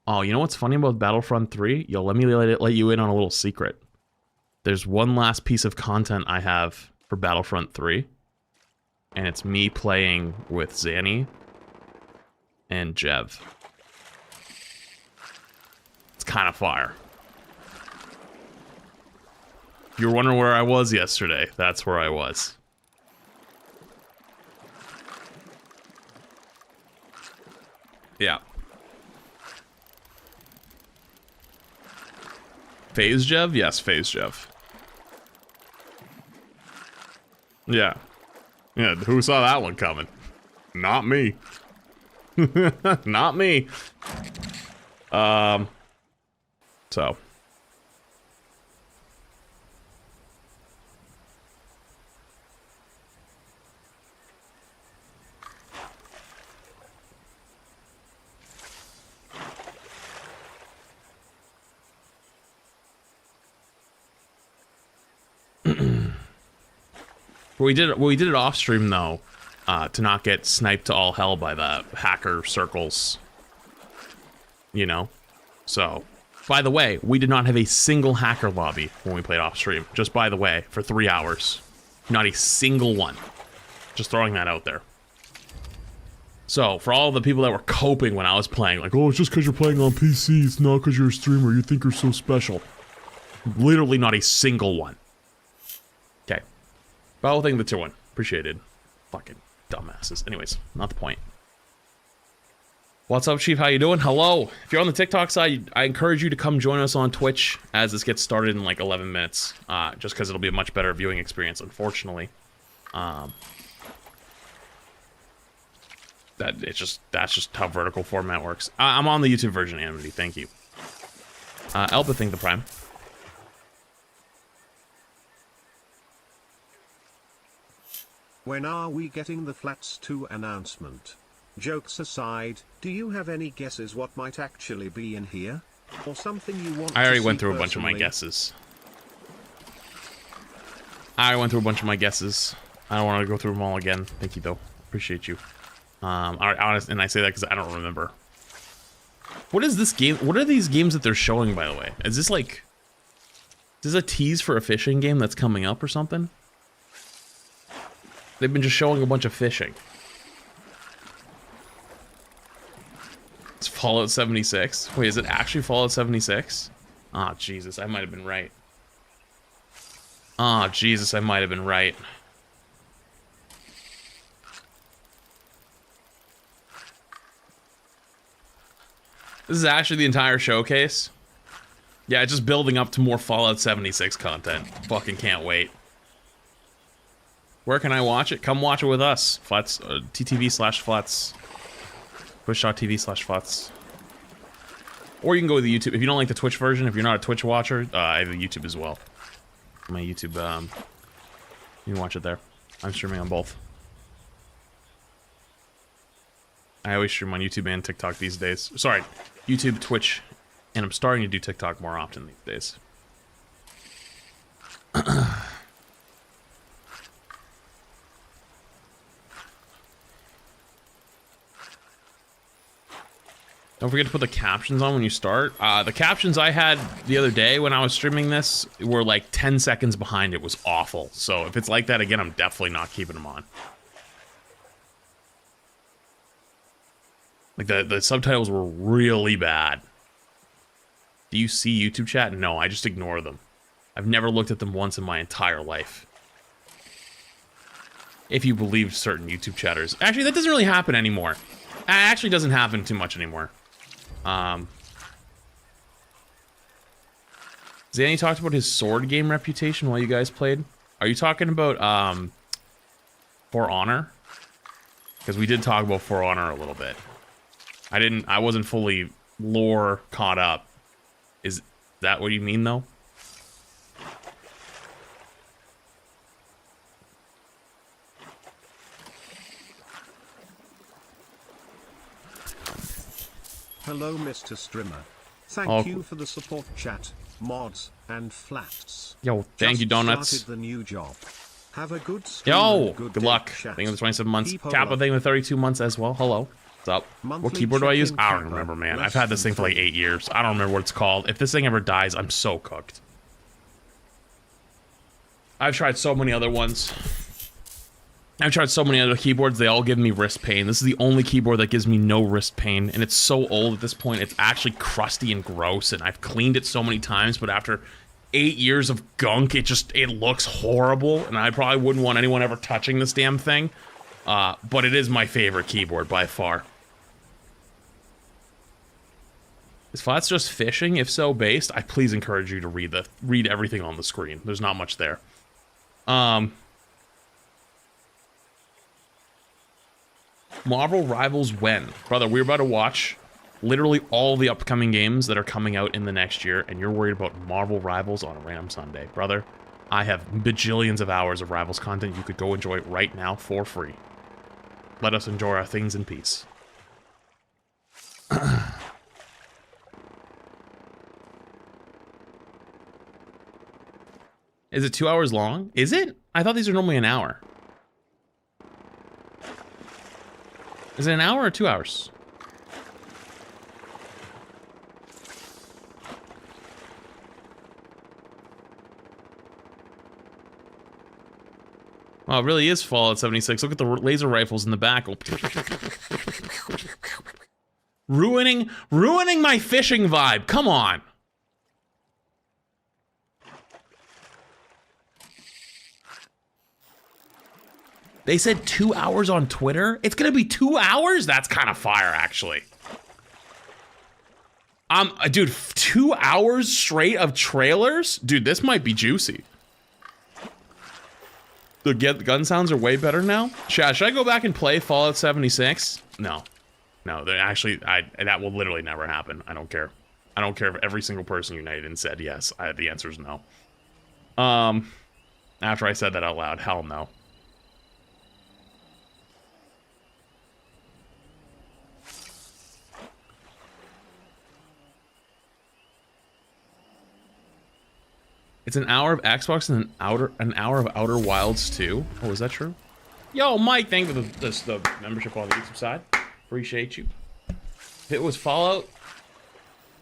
Oh, you know what's funny about Battlefront 3? Yo, let me let you in on a little secret. There's one last piece of content I have for Battlefront 3. And it's me playing with Zanny and Jev. It's kind of fire. If you were wondering where I was yesterday, that's where I was. Yeah. Phase Jev? Yes, Phase Jev. Yeah. Yeah, who saw that one coming? Not me. Not me. So. We did it off stream though, to not get sniped to all hell by the hacker circles. You know? So, by the way, we did not have a single hacker lobby when we played off stream. Just by the way, for 3 hours. Not a single one. Just throwing that out there. So, for all the people that were coping when I was playing, like, oh, it's just because you're playing on PC, it's not because you're a streamer, you think you're so special. Literally not a single one. Okay. But thank you for the tier 1. Appreciated. Fucking dumbasses. Anyways, not the point. What's up, Chief? How you doing? Hello. If you're on the TikTok side, I encourage you to come join us on Twitch as this gets started in like 11 minutes. Just because it'll be a much better viewing experience, unfortunately. That's just how vertical format works. I'm on the YouTube version, Amity. Thank you. Elba, thank the Prime. When are we getting the Flats 2 announcement? Jokes aside, do you have any guesses what might actually be in here? Or something you want I already to went see through a bunch of my personally? guesses. I don't want to go through them all again. Thank you, though. Appreciate you. Honest, and I say that because I don't remember. What is this game? What are these games that they're showing, by the way? Is this like... Is this a tease for a fishing game that's coming up or something? They've been just showing a bunch of fishing. It's Fallout 76. Wait, is it actually Fallout 76? Oh, Jesus, I might have been right. Oh, Jesus, I might have been right. This is actually the entire showcase? Yeah, it's just building up to more Fallout 76 content. Fucking can't wait. Where can I watch it? Come watch it with us. Flats, TTV/Flats. Twitch.tv/Flats. Or you can go with the YouTube. If you don't like the Twitch version, if you're not a Twitch watcher, I have a YouTube as well. My YouTube, you can watch it there. I'm streaming on both. I always stream on YouTube and TikTok these days. Sorry, YouTube, Twitch, and I'm starting to do TikTok more often these days. Don't forget to put the captions on when you start. The captions I had the other day when I was streaming this were like 10 seconds behind. It was awful. So if it's like that again, I'm definitely not keeping them on. Like the subtitles were really bad. Do you see YouTube chat? No, I just ignore them. I've never looked at them once in my entire life. If you believe certain YouTube chatters. Actually, that doesn't really happen anymore. It actually doesn't happen too much anymore. Zanny talked about his sword game reputation while you guys played. Are you talking about, For Honor? Because we did talk about For Honor a little bit. I wasn't fully lore caught up. Is that what you mean, though? Hello, Mr. Strimmer. Thank you for the support chat, mods, and flats. Yo, thank you, Donuts. Started the new job. Have a good Yo, good good luck. Chat. Thank you for the 27 months. Keep Kappa, thank you for the 32 months as well. Hello. What's up? Monthly What keyboard do I use? check-in I don't Kappa, remember, man. less I've had this than thing for like 8 years. I don't remember what it's called. If this thing ever dies, I'm so cooked. I've tried so many other ones. I've tried so many other keyboards. They all give me wrist pain. This is the only keyboard that gives me no wrist pain. And it's so old at this point. It's actually crusty and gross. And I've cleaned it so many times. But after 8 years of gunk, it looks horrible. And I probably wouldn't want anyone ever touching this damn thing. But it is my favorite keyboard by far. Is Flats just fishing? If so, based, I please encourage you to read everything on the screen. There's not much there. Marvel Rivals when? Brother, we're about to watch literally all the upcoming games that are coming out in the next year, and you're worried about Marvel Rivals on a random Sunday. Brother, I have bajillions of hours of Rivals content you could go enjoy right now for free. Let us enjoy our things in peace. Is it 2 hours long? Is it? I thought these are normally an hour. Is it an hour or 2 hours? Well, it really is Fallout 76. Look at the laser rifles in the back. Ruining my fishing vibe. Come on. They said 2 hours on Twitter. It's gonna be 2 hours? That's kind of fire, actually. Dude, 2 hours straight of trailers? Dude, this might be juicy. The gun sounds are way better now. Should I go back and play Fallout 76? No. No, actually, that will literally never happen. I don't care. I don't care if every single person united and said yes. The answer is no. After I said that out loud, hell no. It's an hour of Xbox and an hour of Outer Wilds 2. Oh, is that true? Yo, Mike, thank you for the membership on the YouTube side. Appreciate you. If it was Fallout,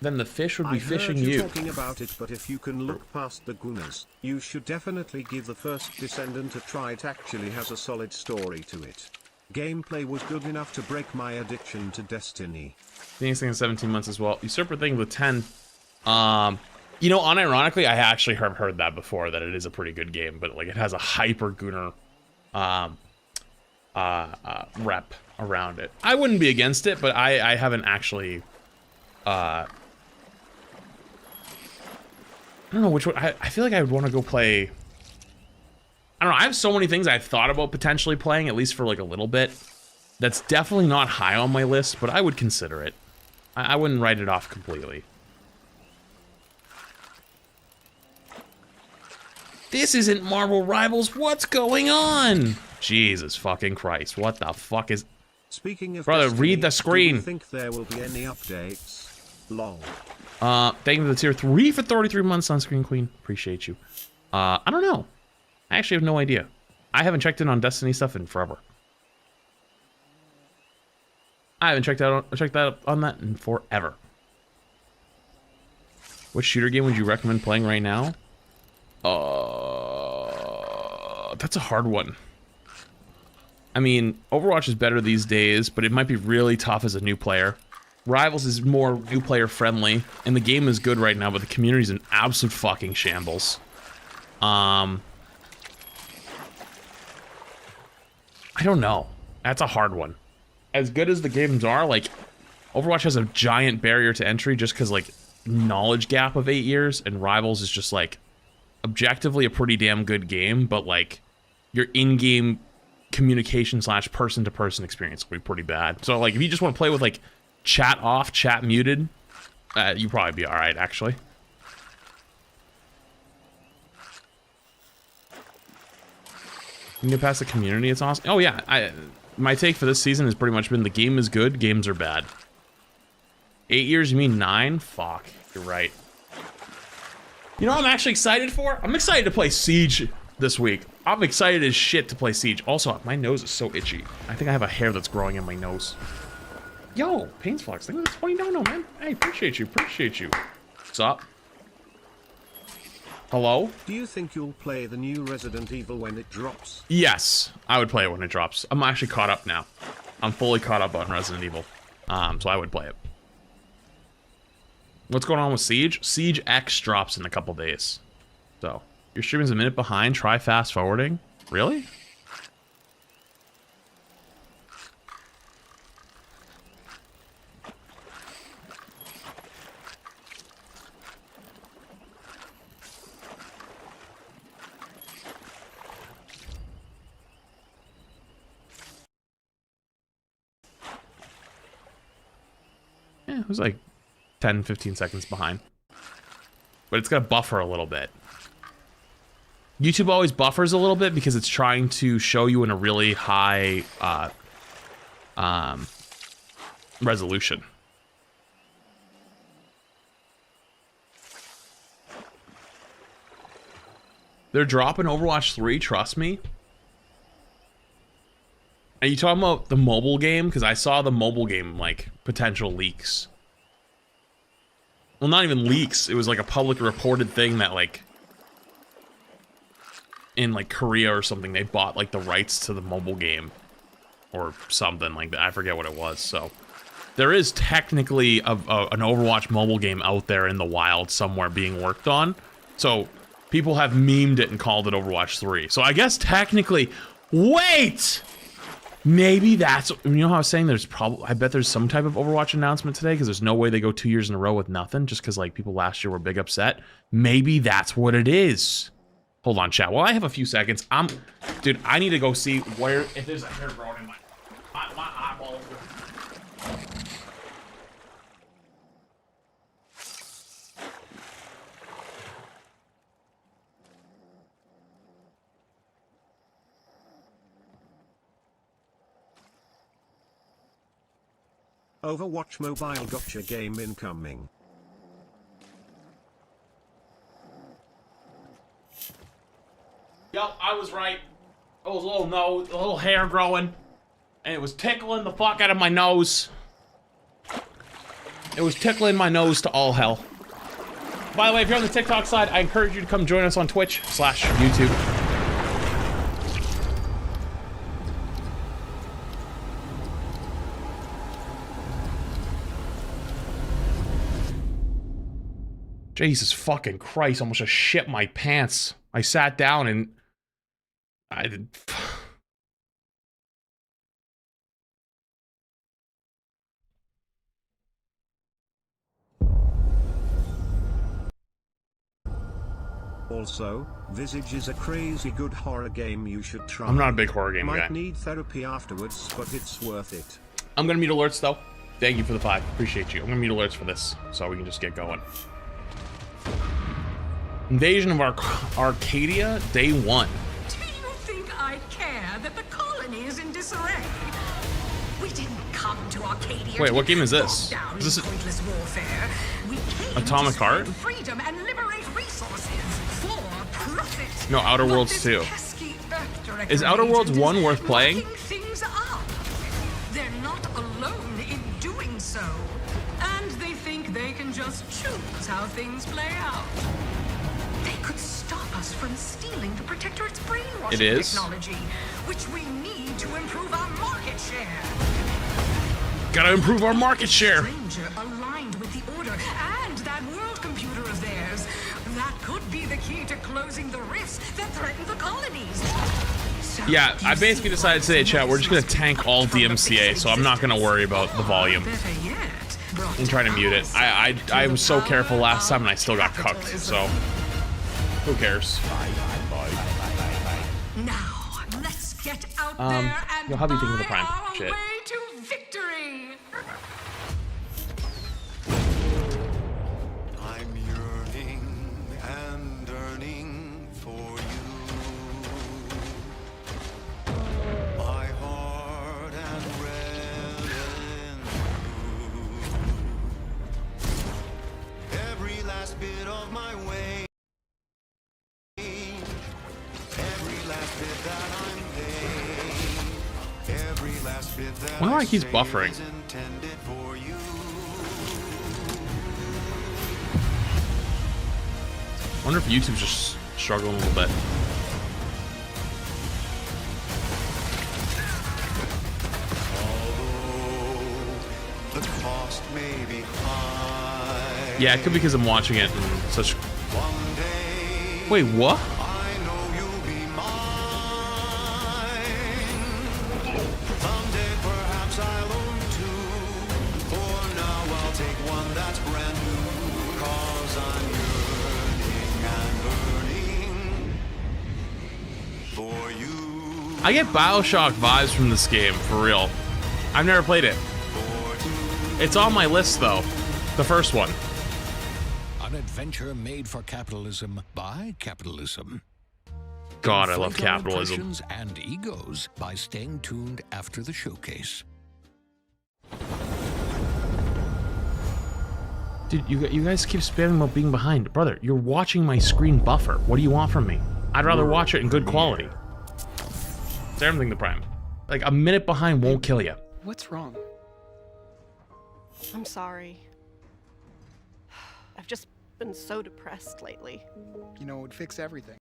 then the fish would be fishing you. Talking about it, but if you can look past the gooners, you should definitely give the first Descendant a try. It actually has a solid story to it. Gameplay was good enough to break my addiction to Destiny. Phoenix thing in 17 months as well. Usurper thing with 10. You know, unironically, I actually have heard that before, that it is a pretty good game, but like it has a hyper gooner rep around it. I wouldn't be against it, but I haven't actually I don't know which one. I feel like I would want to go play. I don't know. I have so many things I've thought about potentially playing, at least for like a little bit. That's definitely not high on my list, but I would consider it. I wouldn't write it off completely. This isn't Marvel Rivals. What's going on? Jesus fucking Christ. What the fuck is... Speaking of Brother, Destiny, read the screen. Do you think there will be any updates? Lol. Thank you for the tier 3 for 33 months, Sunscreen Queen. Appreciate you. I don't know. I actually have no idea. I haven't checked in on Destiny stuff in forever. I haven't checked that on that in forever. What shooter game would you recommend playing right now? That's a hard one. I mean, Overwatch is better these days, but it might be really tough as a new player. Rivals is more new player friendly, and the game is good right now, but the community's an absolute fucking shambles. I don't know. That's a hard one. As good as the games are, like, Overwatch has a giant barrier to entry just because, like, knowledge gap of 8 years, and Rivals is just, like, objectively a pretty damn good game, but, like, your in-game communication / person-to-person experience will be pretty bad. So, like, if you just want to play with, like, chat off, chat muted, you'll probably be alright, actually. You get past the community, it's awesome. Oh, yeah, my take for this season has pretty much been the game is good, games are bad. 8 years, you mean 9? Fuck, you're right. You know what I'm actually excited for? I'm excited to play Siege this week. I'm excited as shit to play Siege. Also, my nose is so itchy. I think I have a hair that's growing in my nose. Yo, Painsflux, thank you for 20 dono, man. Hey, appreciate you, appreciate you. What's up? Hello? Do you think you'll play the new Resident Evil when it drops? Yes, I would play it when it drops. I'm actually caught up now. I'm fully caught up on Resident Evil. So I would play it. What's going on with Siege? Siege X drops in a couple days. So, your streaming's a minute behind. Try fast forwarding. Really? Yeah, it was like 10, 15 seconds behind. But it's gonna buffer a little bit. YouTube always buffers a little bit because it's trying to show you in a really high resolution. They're dropping Overwatch 3, trust me. Are you talking about the mobile game? Because I saw the mobile game, like, potential leaks. Well, not even leaks. It was like a public reported thing that, like, in, like, Korea or something, they bought, like, the rights to the mobile game. Or something like that. I forget what it was, so. There is technically an Overwatch mobile game out there in the wild somewhere being worked on. So, people have memed it and called it Overwatch 3. So, I guess technically, Wait! Maybe that's, you know how I was saying there's probably, I bet there's some type of Overwatch announcement today because there's no way they go 2 years in a row with nothing just because like people last year were big upset. Maybe that's what it is. Hold on, chat. Well, I have a few seconds. Dude, I need to go see where, if there's a hair growing in my eyeball. Overwatch mobile gotcha game incoming. Yep, I was right. It was a little hair growing, and it was tickling the fuck out of my nose. It was tickling my nose to all hell. By the way, if you're on the TikTok side, I encourage you to come join us on Twitch/YouTube. Jesus fucking Christ, almost just shit my pants. I sat down and I did. Also, Visage is a crazy good horror game you should try. I'm not a big horror game guy. Might need therapy afterwards, but it's worth it. I'm gonna mute alerts though. Thank you for the 5. Appreciate you. I'm gonna mute alerts for this so we can just get going. Invasion of Arcadia, day 1. Do you think I care that the colony is in disarray? We didn't come to Arcadia. Wait, what game is this? Is this pointless warfare? We came Atomic to Heart? spread freedom and liberate resources for profit. No, Outer But Worlds this 2. pesky Earth Director Is Outer Worlds agent 1 worth playing? mucking things up. They're not alone in doing so, and they think they can just choose how things play out. They could stop us from stealing the Protectorate's brainwashing technology, which we need to improve our market share. Gotta improve our market share. Stranger aligned with the Order and that world computer of theirs. That could be the key to closing the rifts that threaten the colonies. So, Yeah, I basically decided today, chat, we're just gonna tank all DMCA, so I'm not gonna worry about the volume. Better yet, And trying to mute it. I was so careful last time and I still got cucked, so who cares? Now, let's get out there and yo, how do you think of the Prime? our Shit. way to victory. I'm yearning and yearning for you. My heart and red and blue. Every last bit of my way. Every last bit that I'm paid. Every last bit that Wonder why it keeps I say buffering. is intended for you. Wonder if YouTube's just struggling a little bit. Although the cost may be high. Yeah, it could be because I'm watching it in such. One day Wait, what? I know you'll be mine. Someday perhaps I'll own two. For now I'll take one that's brand new. 'Cause I'm yearning and burning for you. I get Bioshock vibes from this game, for real. I've never played it. It's on my list, though. The first one. An adventure made for capitalism by capitalism. God, I love Inflate our capitalism. impressions and egos by staying tuned after the showcase. Dude, you guys keep spamming about being behind. Brother, you're watching my screen buffer. What do you want from me? I'd rather watch it in good quality. It's everything the Prime. Like, a minute behind won't kill you. What's wrong? I'm sorry. I've just been so depressed lately. You know, it would fix everything.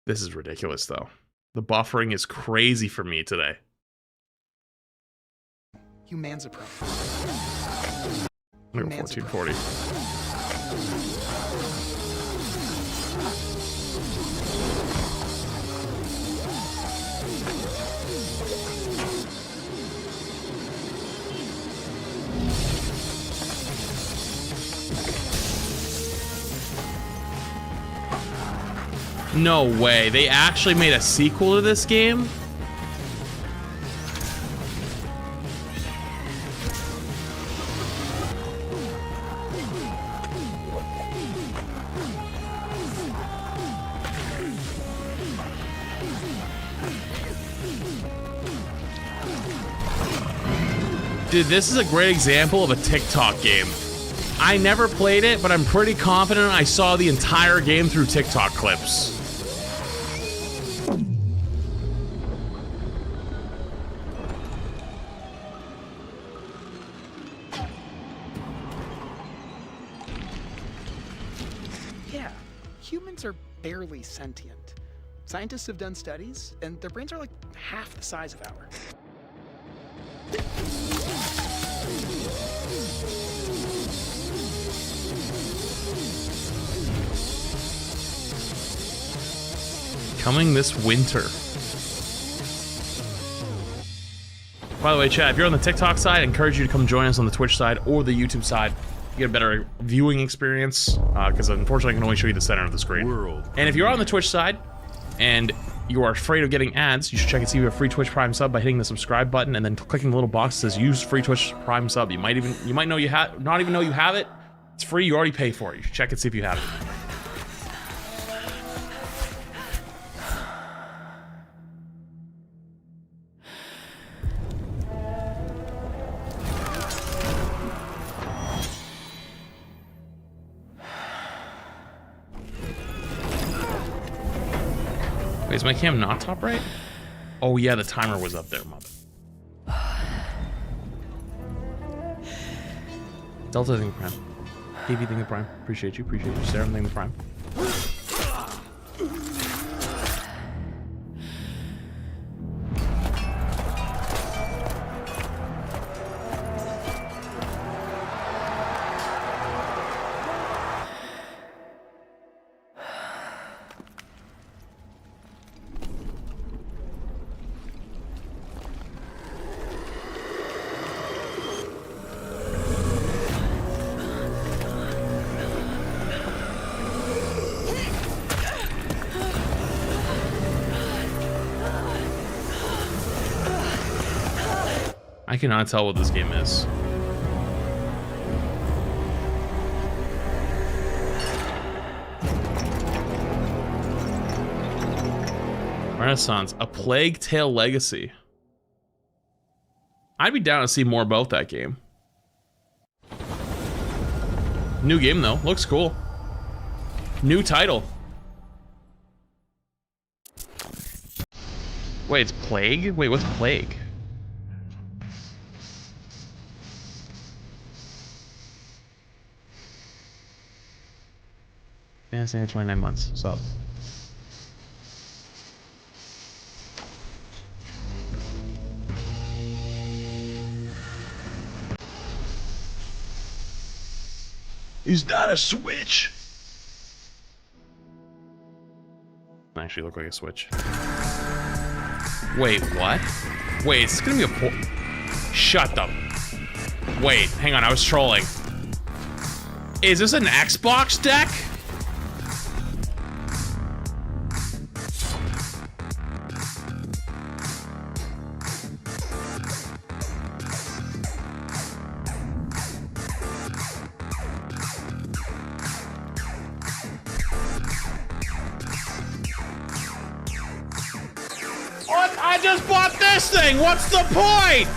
This is ridiculous, though. The buffering is crazy for me today. Humans a problem. I'm gonna go 1440. No way. They actually made a sequel to this game? Dude, this is a great example of a TikTok game. I never played it, but I'm pretty confident I saw the entire game through TikTok clips. Yeah, humans are barely sentient. Scientists have done studies, and their brains are like half the size of ours. Coming this winter. By the way, chat, if you're on the TikTok side, I encourage you to come join us on the Twitch side or the YouTube side. You get a better viewing experience, because unfortunately I can only show you the center of the screen. And if you're on the Twitch side, and you are afraid of getting ads, you should check and see if you have a free Twitch Prime sub by hitting the subscribe button and then clicking the little box that says use free Twitch Prime sub. You might know you have, not even know you have it. It's free, you already pay for it. You should check and see if you have it. Wait, is my cam not top right? Oh yeah, the timer was up there, mother. Delta thing prime. KV thing prime. Appreciate you, appreciate you. Sarah thing prime. I cannot tell what this game is. Renaissance, A Plague Tale Legacy. I'd be down to see more about that game. New game though, looks cool. New title. Wait, it's Plague? Wait, what's Plague? Yeah, saying 29 months, so. Is that a Switch? Actually look like a Switch. Wait, what? Wait, is this gonna be a port? Shut up. Wait, hang on, I was trolling. Is this an Xbox deck? What? I just bought this thing! What's the point?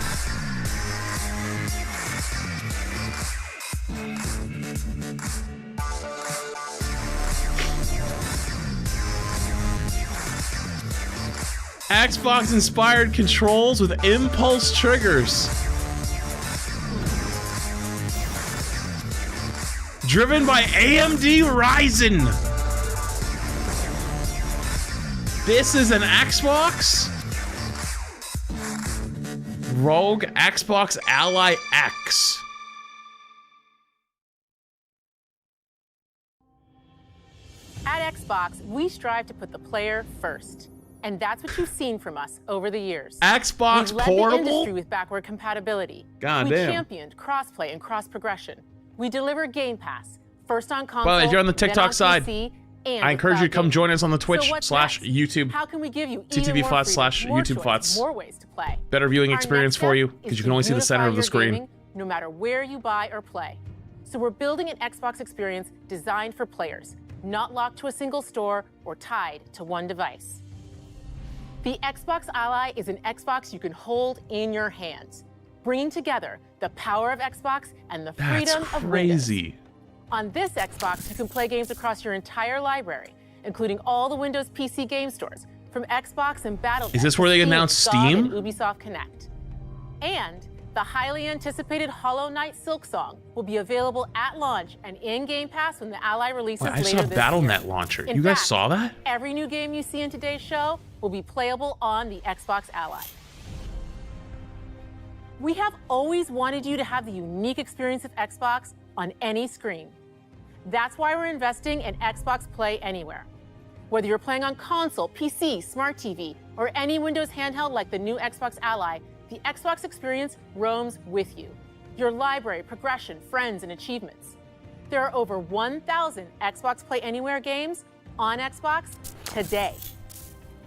Xbox-inspired controls with impulse triggers. Driven by AMD Ryzen. This is an Xbox? Rogue Xbox Ally X. At Xbox, we strive to put the player first. And that's what you've seen from us over the years. Xbox We've led Portable? the industry with backward compatibility. God we damn. championed crossplay and cross progression. We deliver Game Pass, first on console, Well, if you're on the TikTok then on side. PC, and I with encourage you to cloud come gaming. join us on the So Twitch what's slash next? YouTube. How can we give you even TTV more flat freedom, slash more YouTube choice, flats. more ways to play? Better viewing Our experience next for step you is because you to can only see the center unify of the your screen. gaming, no matter where you buy or play. So we're building an Xbox experience designed for players, not locked to a single store or tied to one device. The Xbox Ally is an Xbox you can hold in your hands, bringing together the power of Xbox and the That's freedom of Windows. crazy. On this Xbox, you can play games across your entire library, including all the Windows PC game stores, from Xbox and Battle.net. Is this where they announced GOG Steam? and Ubisoft Connect. And the highly anticipated Hollow Knight Silksong will be available at launch and in Game Pass when the Ally releases Wait, I later saw this Battle.net year. launcher. In You guys fact, saw that? Every new game you see in today's show will be playable on the Xbox Ally. We have always wanted you to have the unique experience of Xbox on any screen. That's why we're investing in Xbox Play Anywhere. Whether you're playing on console, PC, smart TV, or any Windows handheld like the new Xbox Ally, the Xbox experience roams with you. Your library, progression, friends, and achievements. There are over 1,000 Xbox Play Anywhere games on Xbox today.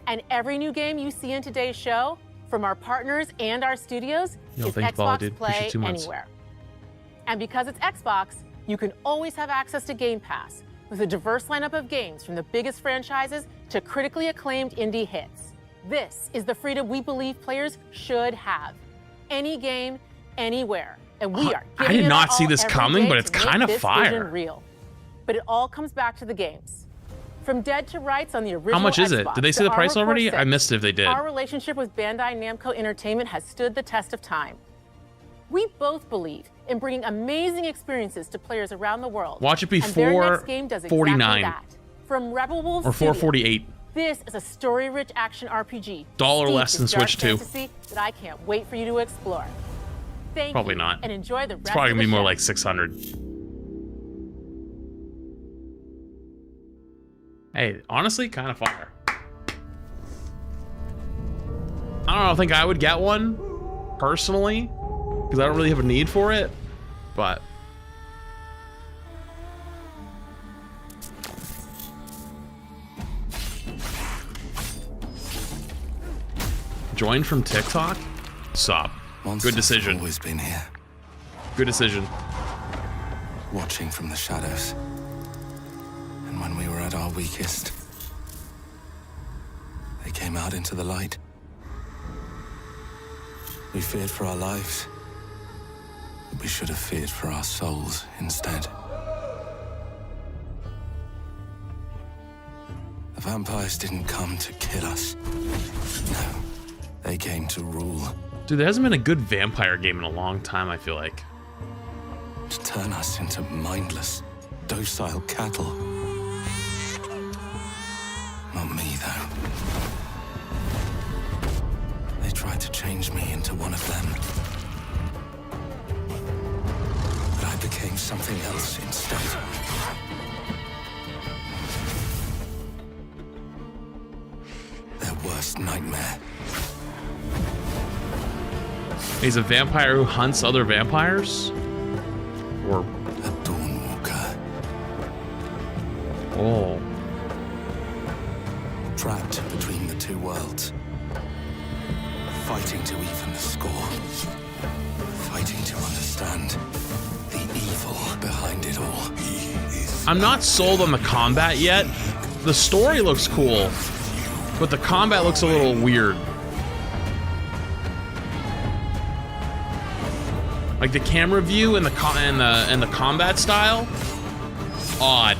And every new game you see in today's show, from our partners and our studios, Yo, is thank you, Paula, Xbox dude. Appreciate Play 2 months. Anywhere. And because it's Xbox, you can always have access to Game Pass with a diverse lineup of games from the biggest franchises to critically acclaimed indie hits. This is the freedom we believe players should have. Any game, anywhere. And we are I giving did it not our see all this every coming, day but it's to make kind of this fire. vision real. But it all comes back to the games. From Dead to Rights on the original How much is it? Xbox Did they say to the price Armored Core already? 6, I missed it if they did. Our relationship with Bandai Namco Entertainment has stood the test of time. We both believe in bringing amazing experiences to players around the world. Watch it be and their next game does exactly 449 that. From Rebel Wolves or Studios, 448. this is a story-rich action RPG. Dollar steeped less in than dark Switch 2. fantasy that I can't wait for you to explore. Thank Probably you, not. and enjoy the rest It's probably of gonna the be more show. like 600. Hey, honestly, kind of fire. I don't think I would get one personally because I don't really have a need for it, but join from TikTok? Sup. Good decision. Always been here, Good decision. watching from the shadows. And when we were at our weakest, they came out into the light. We feared for our lives, but we should have feared for our souls instead. The vampires didn't come to kill us. No, they came to rule, Dude, there hasn't been a good vampire game in a long time, I feel like. to turn us into mindless, docile cattle. Not me, though. They tried to change me into one of them. But I became something else instead. Their worst nightmare. He's a vampire who hunts other vampires? Or, A Dawnwalker. oh. Trapped between the two worlds. Fighting to even the score. Fighting to understand the evil behind it all. I'm not sold on the combat yet. The story looks cool, but the combat looks a little weird. Like the camera view and the combat style, odd.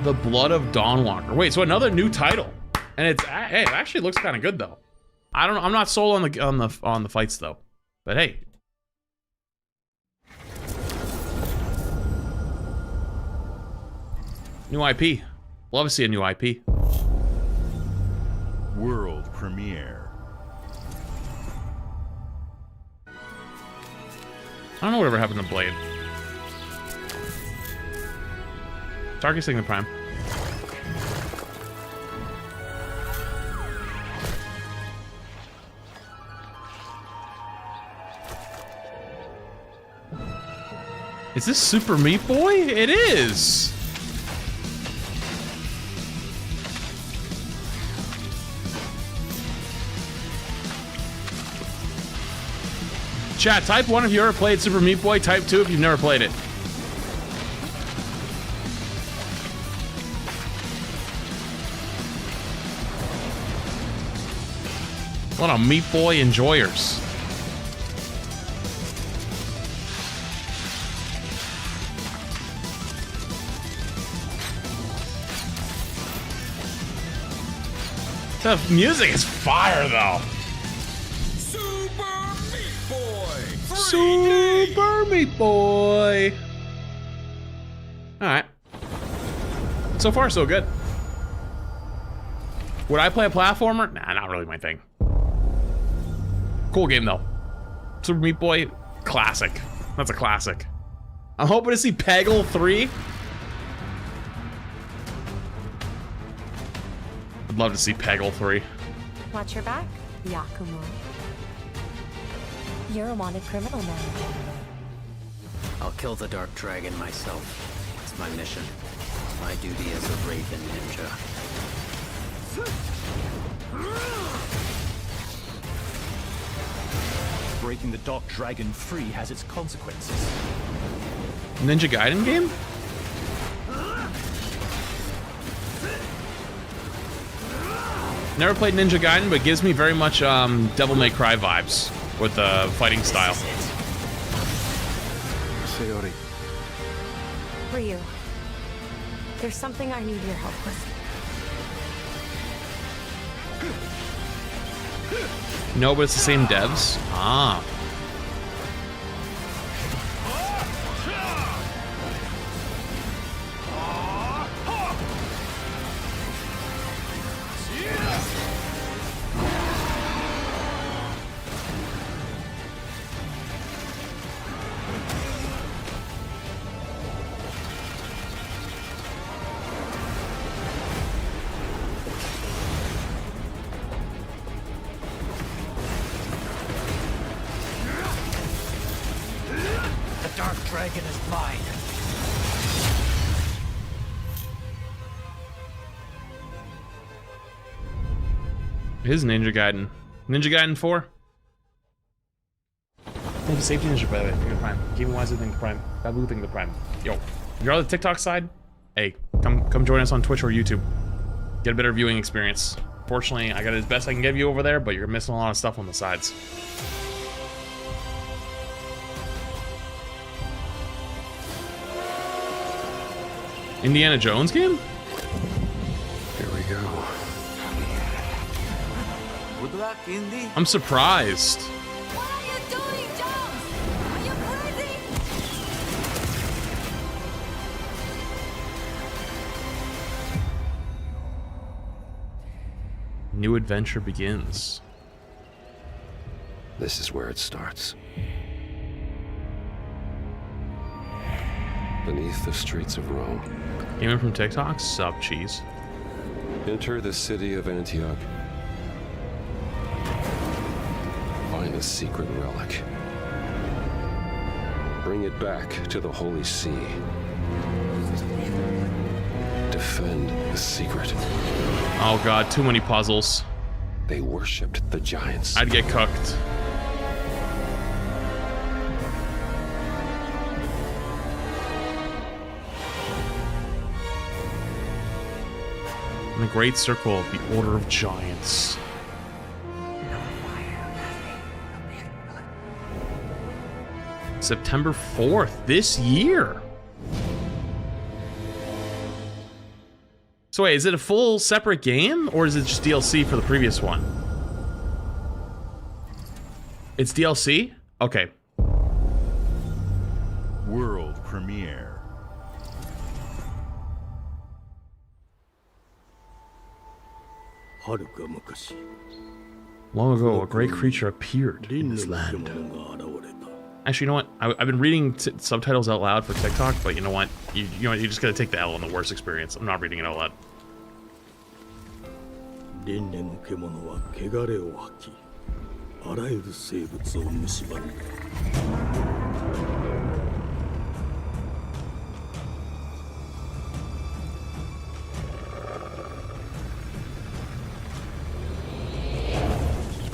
The Blood of Dawnwalker. Wait, so another new title, and hey, it actually looks kind of good though. I'm not sold on the fights though, but hey. New IP. Love to see a new IP. World premiere. I don't know whatever happened to Blade. Darkest Signet Prime. Is this Super Meat Boy? It is! Chat, type 1 if you ever played Super Meat Boy, type 2 if you've never played it. A lot of Meat Boy enjoyers. The music is fire, though. Super Meat Boy! Super Meat Boy. All right. So far, so good. Would I play a platformer? Nah, not really my thing. Cool game, though. Super Meat Boy, classic. That's a classic. I'm hoping to see Peggle 3. I'd love to see Peggle 3. Watch your back, Yakumo. You're a wanted criminal now. I'll kill the Dark Dragon myself. It's my mission. My duty as a Raven Ninja. Breaking the Dark Dragon free has its consequences. Ninja Gaiden game? Never played Ninja Gaiden, but gives me very much Devil May Cry vibes with the fighting style. Sayori. Ryu, there's something I need your help with. No, but it's the same devs? Ah. The Dark Dragon is mine. It is Ninja Gaiden. Ninja Gaiden 4? Thank you, Safety Ninja, by the way. Thank you, Prime. Game Wisely, thank you, Prime. Babu, thank you, Prime. Yo, if you're on the TikTok side, hey, come join us on Twitch or YouTube. Get a better viewing experience. Fortunately, I got it as best I can give you over there, but you're missing a lot of stuff on the sides. Indiana Jones game? Here we go. Good luck, Indy. I'm surprised. What are you doing, Jones? Are you crazy? New adventure begins. This is where it starts. Beneath the streets of Rome. Came in from TikTok? Sub cheese. Enter the city of Antioch. Find a secret relic. Bring it back to the Holy See. Defend the secret. Oh god, too many puzzles. They worshipped the giants. I'd get cooked. In the Great Circle of the Order of Giants. September 4th, this year. So wait, is it a full separate game, or is it just DLC for the previous one? It's DLC? Okay. World premiere. Long ago, a great creature appeared in this land. Actually, you know what? I've been reading subtitles out loud for TikTok, but you know what? You know what? You just gotta take the L on the worst experience. I'm not reading it out loud.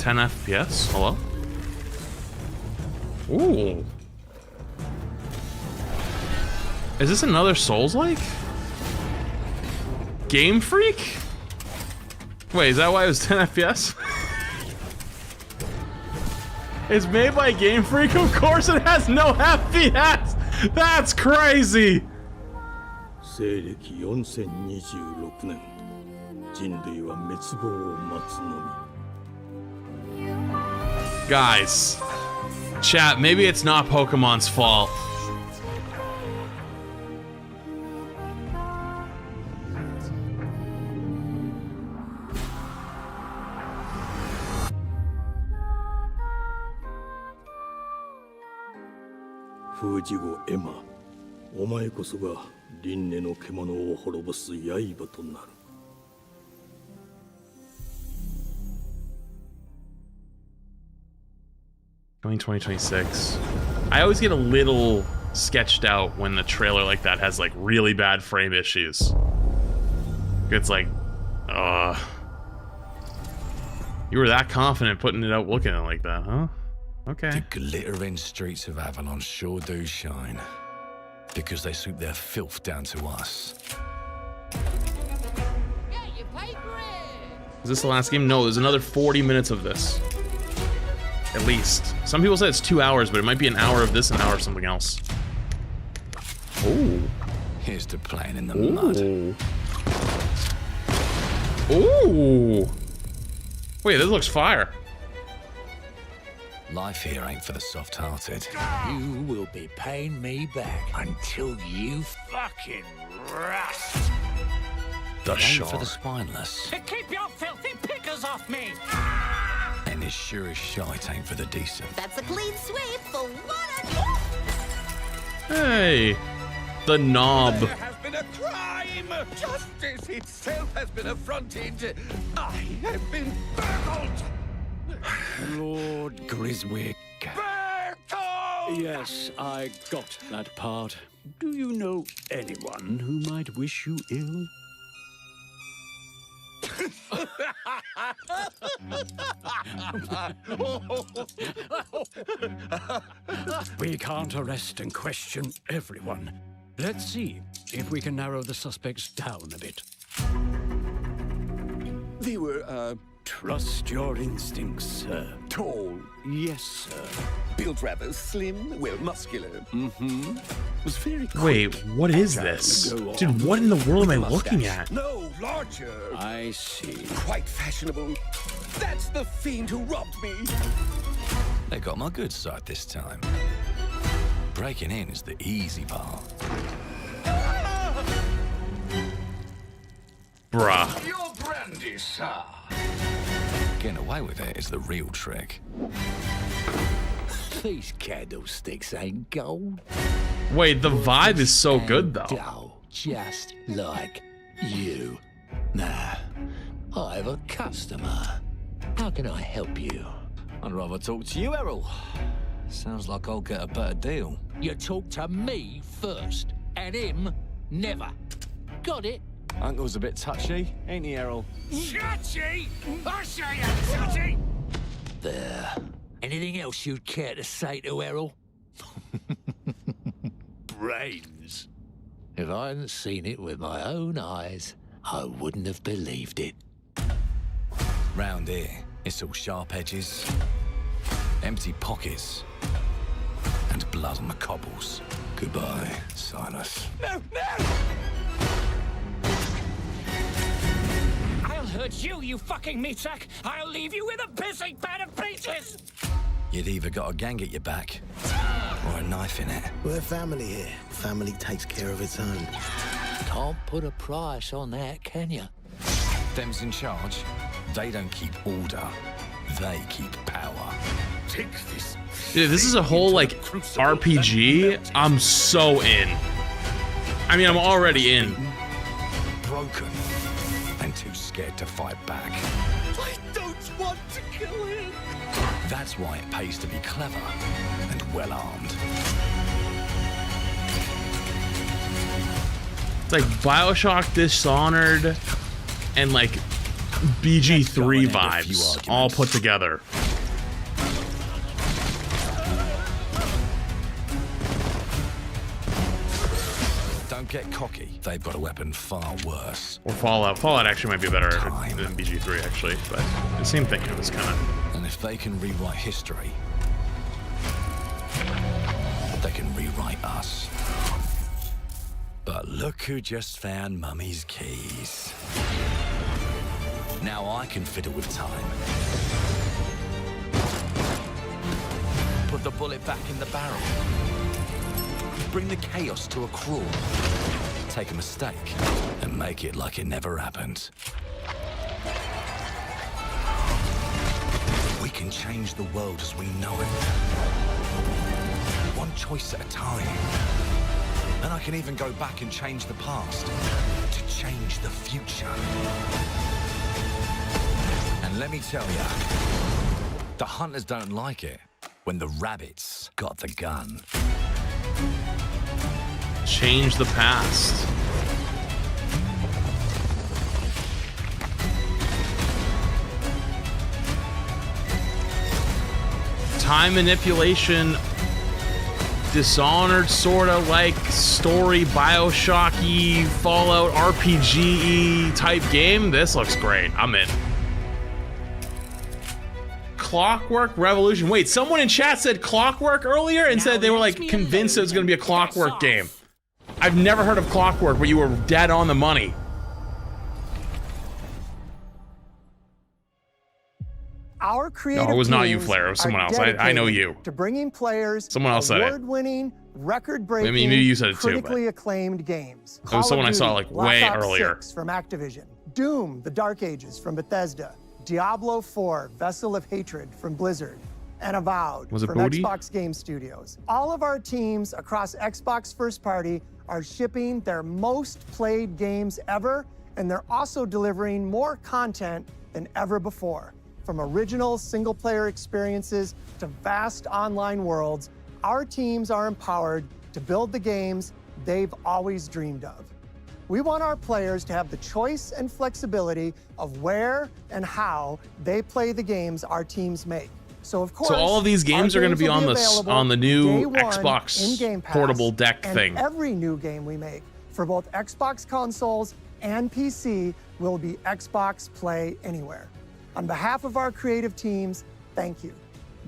10 FPS. Hello? Ooh. Is this another Souls-like? Game Freak? Wait, is that why it was 10 FPS? It's made by Game Freak? Of course it has no FPS! That's crazy! Guys, chat, maybe it's not Pokemon's fault. Fujigo Emma, お前こそが輪廻の獣を滅ぼす刃となる。Going 2026. I always get a little sketched out when the trailer like that has like really bad frame issues. It's like, you were that confident putting it out looking at it like that, huh? Okay. The glittering streets of Avalon sure do shine. Because they suit their filth down to us. Is this the last game? No, there's another 40 minutes of this. At least. Some people say it's 2 hours, but it might be an hour of this, an hour of something else. Ooh. Here's to playing in the mud. Ooh. Wait, this looks fire. Life here ain't for the soft-hearted. You will be paying me back until you fucking rust. The Shore. for the spineless. To keep your filthy pickers off me! And as sure as shite ain't for the decent. That's a clean sweep for one. Hey, the knob. There has been a crime! Justice itself has been affronted! I have been burgled! Lord Griswick. Bertolt! Yes, I got that part. Do you know anyone who might wish you ill? We can't arrest and question everyone. Let's see if we can narrow the suspects down a bit. They were, trust your instincts, sir. Tall. Yes, sir. Built rather slim, well, muscular. Mm-hmm. Was very quick. Wait, what is this? Dude, what in the world am I looking at? No, larger. I see. Quite fashionable. That's the fiend who robbed me. They got my good side this time. Breaking in is the easy part. Bruh. Your brandy, sir. Getting away with it is the real trick. These candlesticks ain't gold. Wait, the vibe is so good though. Dull, just like you. Nah, I have a customer. How can I help you? I'd rather talk to you, Errol. Sounds like I'll get a better deal. You talk to me first, and him never. Got it? Uncle's a bit touchy, ain't he, Errol? Touchy? I say I'm touchy! There. Anything else you'd care to say to Errol? Brains. If I hadn't seen it with my own eyes, I wouldn't have believed it. Round here, it's all sharp edges, empty pockets, and blood on the cobbles. Goodbye, Silas. No, no! I'll hurt you, you fucking meatsack! I'll leave you with a pissing bed of peaches! You'd either got a gang at your back, or a knife in it. We're family here. Family takes care of its own. Can't put a price on that, can you? Them's in charge. They don't keep order. They keep power. Take this. Dude, this is a whole like RPG. I'm so in. I mean, I'm already in. Broken and too scared to fight back. I don't want to kill him. That's why it pays to be clever and well armed. It's like BioShock Dishonored and like BG3 vibes all put together. Don't get cocky. They've got a weapon far worse. Or Fallout. Fallout actually might be better than BG3 actually, but the same thing. It was kind of. And if they can rewrite history, they can rewrite us. But look who just found Mummy's keys. Now I can fiddle with time. Put the bullet back in the barrel. Bring the chaos to a crawl. Take a mistake and make it like it never happened. We can change the world as we know it. One choice at a time. And I can even go back and change the past to change the future. And let me tell ya, the hunters don't like it when the rabbits got the gun. Change the past. Time manipulation, Dishonored sorta like story, Bioshock-y, Fallout RPG-y type game. This looks great. I'm in. Clockwork Revolution. Wait, someone in chat said Clockwork earlier and said they were like convinced it was gonna be a Clockwork game. I've never heard of Clockwork, but you were dead on the money. Our creative No, it was not you, teams Flair. It was someone are else. I know you. To bringing players Someone else said it. award-winning, record-breaking, Maybe you said it too, but- critically acclaimed games. It was someone I saw, Call of like, Duty, way Black Ops earlier. 6 from Activision, Doom: The Dark Ages from Bethesda, Diablo 4: Vessel of Hatred from Blizzard, and Avowed Was it from Bodhi? Xbox Game Studios. All of our teams across Xbox First Party are shipping their most played games ever, and they're also delivering more content than ever before. From original single-player experiences to vast online worlds, our teams are empowered to build the games they've always dreamed of. We want our players to have the choice and flexibility of where and how they play the games our teams make. So of course, So all of these games are going to be on available the day new one in Xbox Game Pass, portable deck and thing. every new game we make for both Xbox consoles and PC will be Xbox Play Anywhere. On behalf of our creative teams, thank you.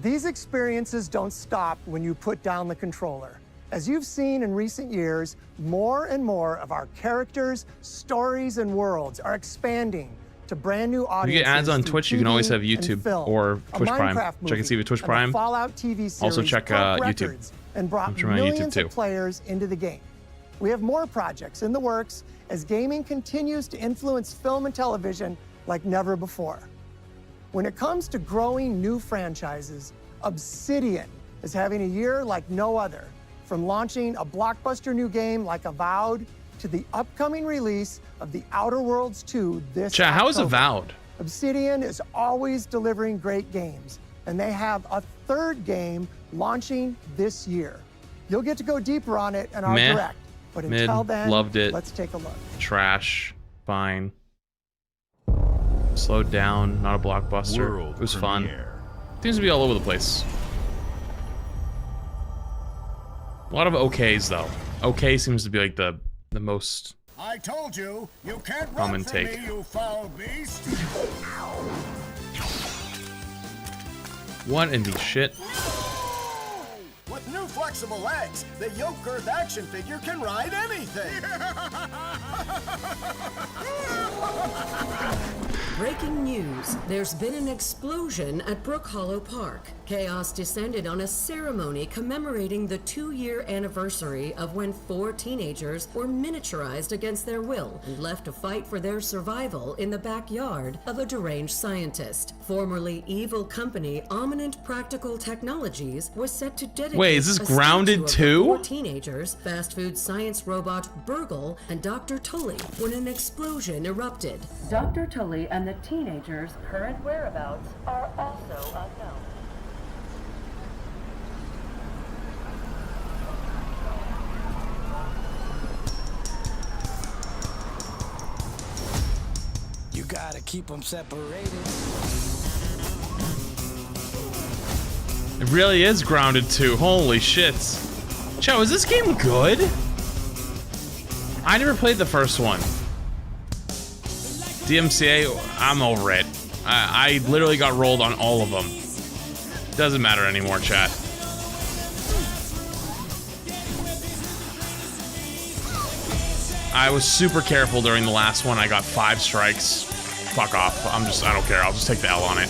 These experiences don't stop when you put down the controller. As you've seen in recent years, more and more of our characters, stories, and worlds are expanding to brand new If you audiences. get ads on through Twitch, you can always have TV and YouTube film. or A Twitch Prime. Minecraft Check and see if Twitch movie and Prime. the Fallout TV series Also check broke YouTube. records and brought I'm sure on YouTube millions too. of players into the game. We have more projects in the works as gaming continues to influence film and television like never before. When it comes to growing new franchises, Obsidian is having a year like no other. From launching a blockbuster new game like Avowed to the upcoming release of The Outer Worlds 2 this Chat, how is October. Avowed? Obsidian is always delivering great games, and they have a third game launching this year. You'll get to go deeper on it in our Meh. direct, but Mid. until then, Loved it. let's take a look. Trash. Fine. Slowed down. Not a blockbuster. World It was fun. premiere. Seems to be all over the place. A lot of OKs though. OK seems to be like the most. I told you, you can't Common run from take. me, you foul beast. What in the shit? With new flexible legs, the yoke girth action figure can ride anything. Breaking news. There's been an explosion at Brook Hollow Park. Chaos descended on a ceremony commemorating the 2-year anniversary of when 4 teenagers were miniaturized against their will and left to fight for their survival in the backyard of a deranged scientist. Formerly evil company Ominent Practical Technologies was set to dedicate Wait, is this a Grounded statue of the 2? 4 teenagers, fast food science robot Burgle, and Dr. Tully when an explosion erupted. Dr. Tully and the teenagers' current whereabouts are also unknown. You You gotta keep them separated. It really is Grounded 2. Holy shit. Joe, is this game good? I never played the first one. DMCA, I'm over it. I literally got rolled on all of them. Doesn't matter anymore, chat. I was super careful during the last one. I got 5 strikes. Fuck off. I don't care. I'll just take the L on it.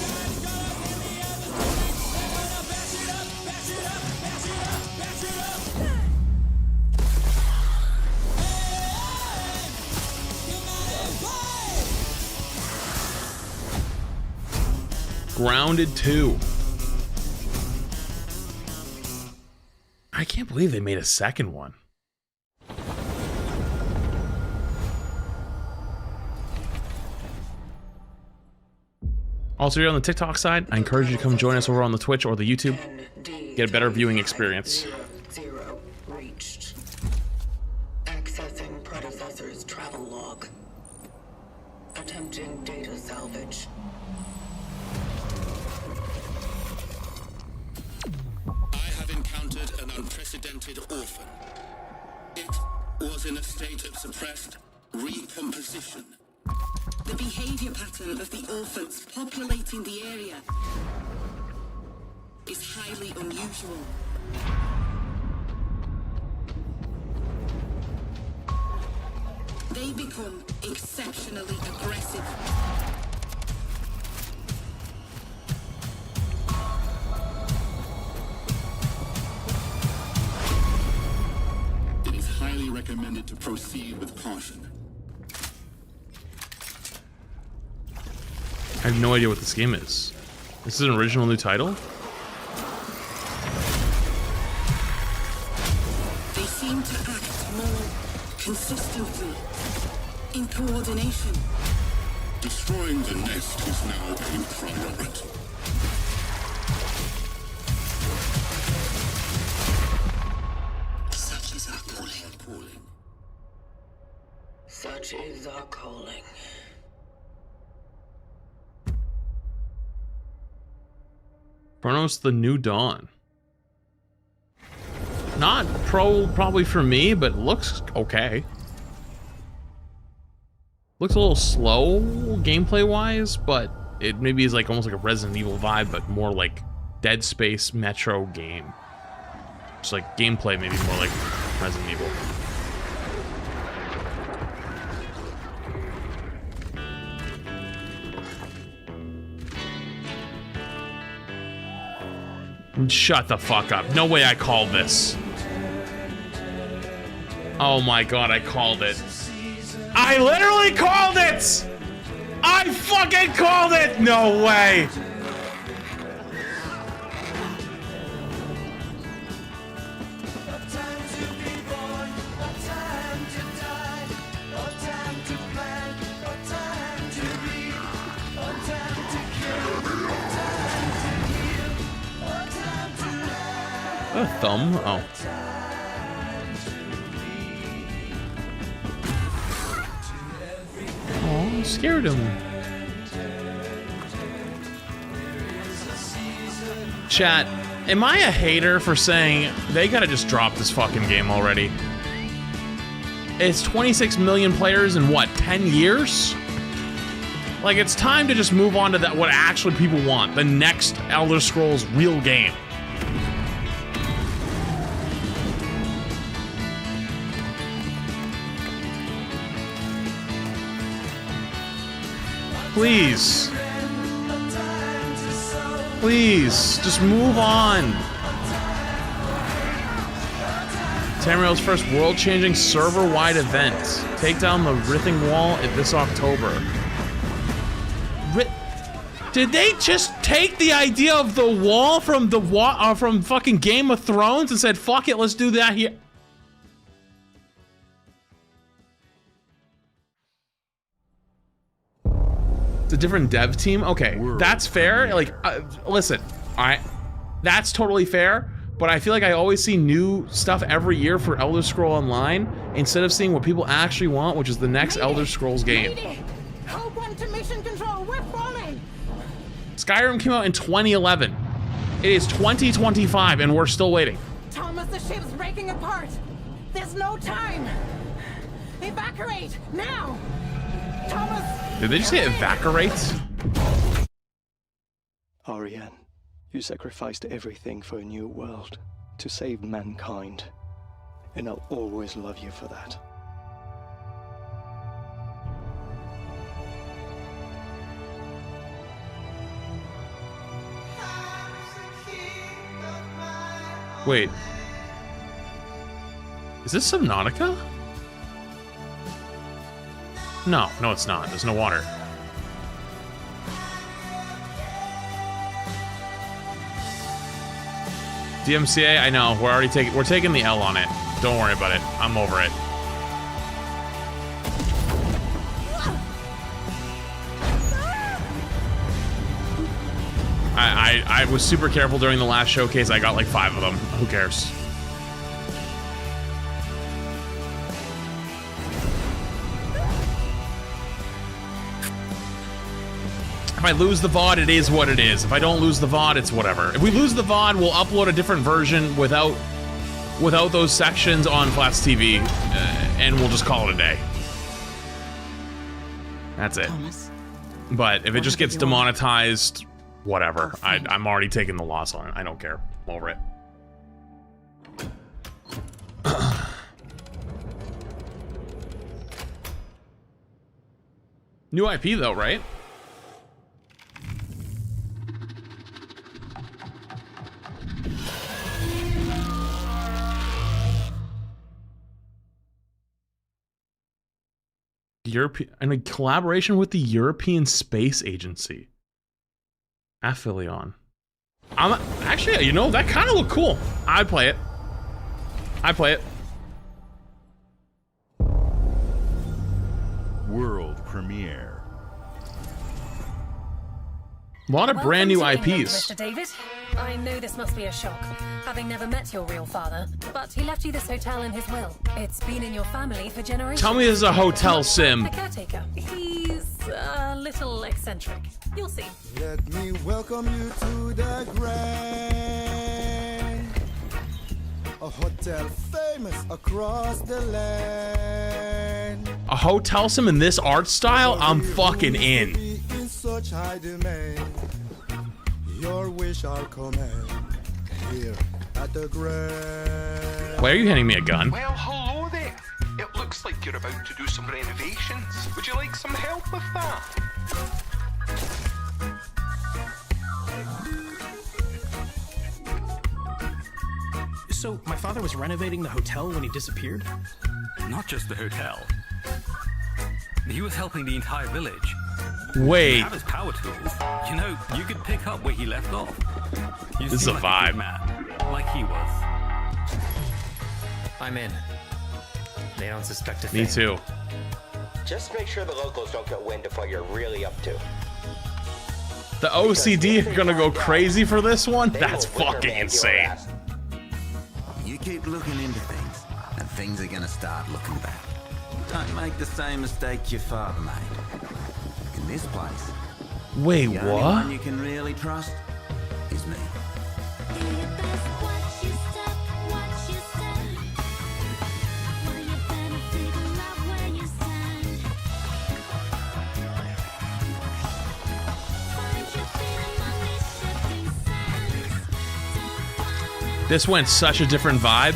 Grounded 2. I can't believe they made a second one. Also, if you're on the TikTok side, I encourage you to come join us over on the Twitch or the YouTube. Get a better viewing experience. 0 reached. Accessing predecessor's travel log. Attempting data salvage. I have encountered an unprecedented orphan. It was in a state of suppressed recomposition. The behavior pattern of the orphans populating the area is highly unusual. They become exceptionally aggressive. It is highly recommended to proceed with caution. I have no idea what this game is. This is an original new title? They seem to act more consistently, in coordination. Destroying the nest is now a priority. Such is our calling. Such is our calling. Chronos The New Dawn. Not probably for me, but looks okay. Looks a little slow gameplay-wise, but it maybe is like almost like a Resident Evil vibe, but more like Dead Space Metro game. Just like gameplay maybe more like Resident Evil. Shut the fuck up. No way I called this. Oh my god, I called it. I literally called it! I fucking called it! No way! A thumb? Oh. Oh, scared him. Chat, am I a hater for saying they gotta just drop this fucking game already? It's 26 million players in what, 10 years? Like, it's time to just move on to that, what actually people want. The next Elder Scrolls real game. Please. Please, just move on. Tamriel's first world-changing server-wide event. Take down the Writhing Wall this October. Did they just take the idea of the wall from from fucking Game of Thrones and said, fuck it, let's do that here? A different dev team? Okay, that's fair. Like, listen, that's totally fair, but I feel like I always see new stuff every year for Elder Scrolls Online instead of seeing what people actually want, which is the next Elder Scrolls game. to mission control. We're falling. Skyrim came out in 2011. It is 2025 and we're still waiting. Thomas, the ship's breaking apart. There's no time. Evacuate now. Thomas. Did they just say evaporate? Ariane, you sacrificed everything for a new world, to save mankind. And I'll always love you for that. Wait. Is this Subnautica? No, it's not. There's no water. DMCA, I know. We're taking the L on it. Don't worry about it. I'm over it. I was super careful during the last showcase. I got like 5 of them. Who cares? If I lose the VOD, it is what it is. If I don't lose the VOD, it's whatever. If we lose the VOD, we'll upload a different version without those sections on Flats TV, and we'll just call it a day. That's it. Thomas, but if it just gets demonetized, whatever. I'm already taking the loss on it. I don't care. I'm over it. New IP though, right? In a collaboration with the European Space Agency. Aphelion. I'm actually, you know, that kind of looked cool. I'd play it. World premiere. A lot of brand new Welcome to England, IPs. Mr. David. I know this must be a shock, having never met your real father, but he left you this hotel in his will. It's been in your family for generations. Tell me this is a hotel sim. The caretaker. He's a little eccentric. You'll see. Let me welcome you to the Grand, a hotel famous across the land. A hotel sim in this art style? I'm fucking in. In such high demand, your wish I'll command here at the Grand. Why are you handing me a gun? Well, hello there. It looks like you're about to do some renovations. Would you like some help with that? So, my father was renovating the hotel when he disappeared? Not just the hotel. He was helping the entire village. Wait. He have his power tools. You know, you could pick up where he left off. You This is seem a like vibe. good man, like he was. I'm in. They don't suspect a thing. Me too. Just make sure the locals don't get wind of what you're really up to. The OCD are gonna go crazy for this one? That's fucking insane. You keep looking into things, and things are gonna start looking bad. Don't make the same mistake your father made. In this place, Wait, the only what? one you can really trust is me. This went such a different vibe.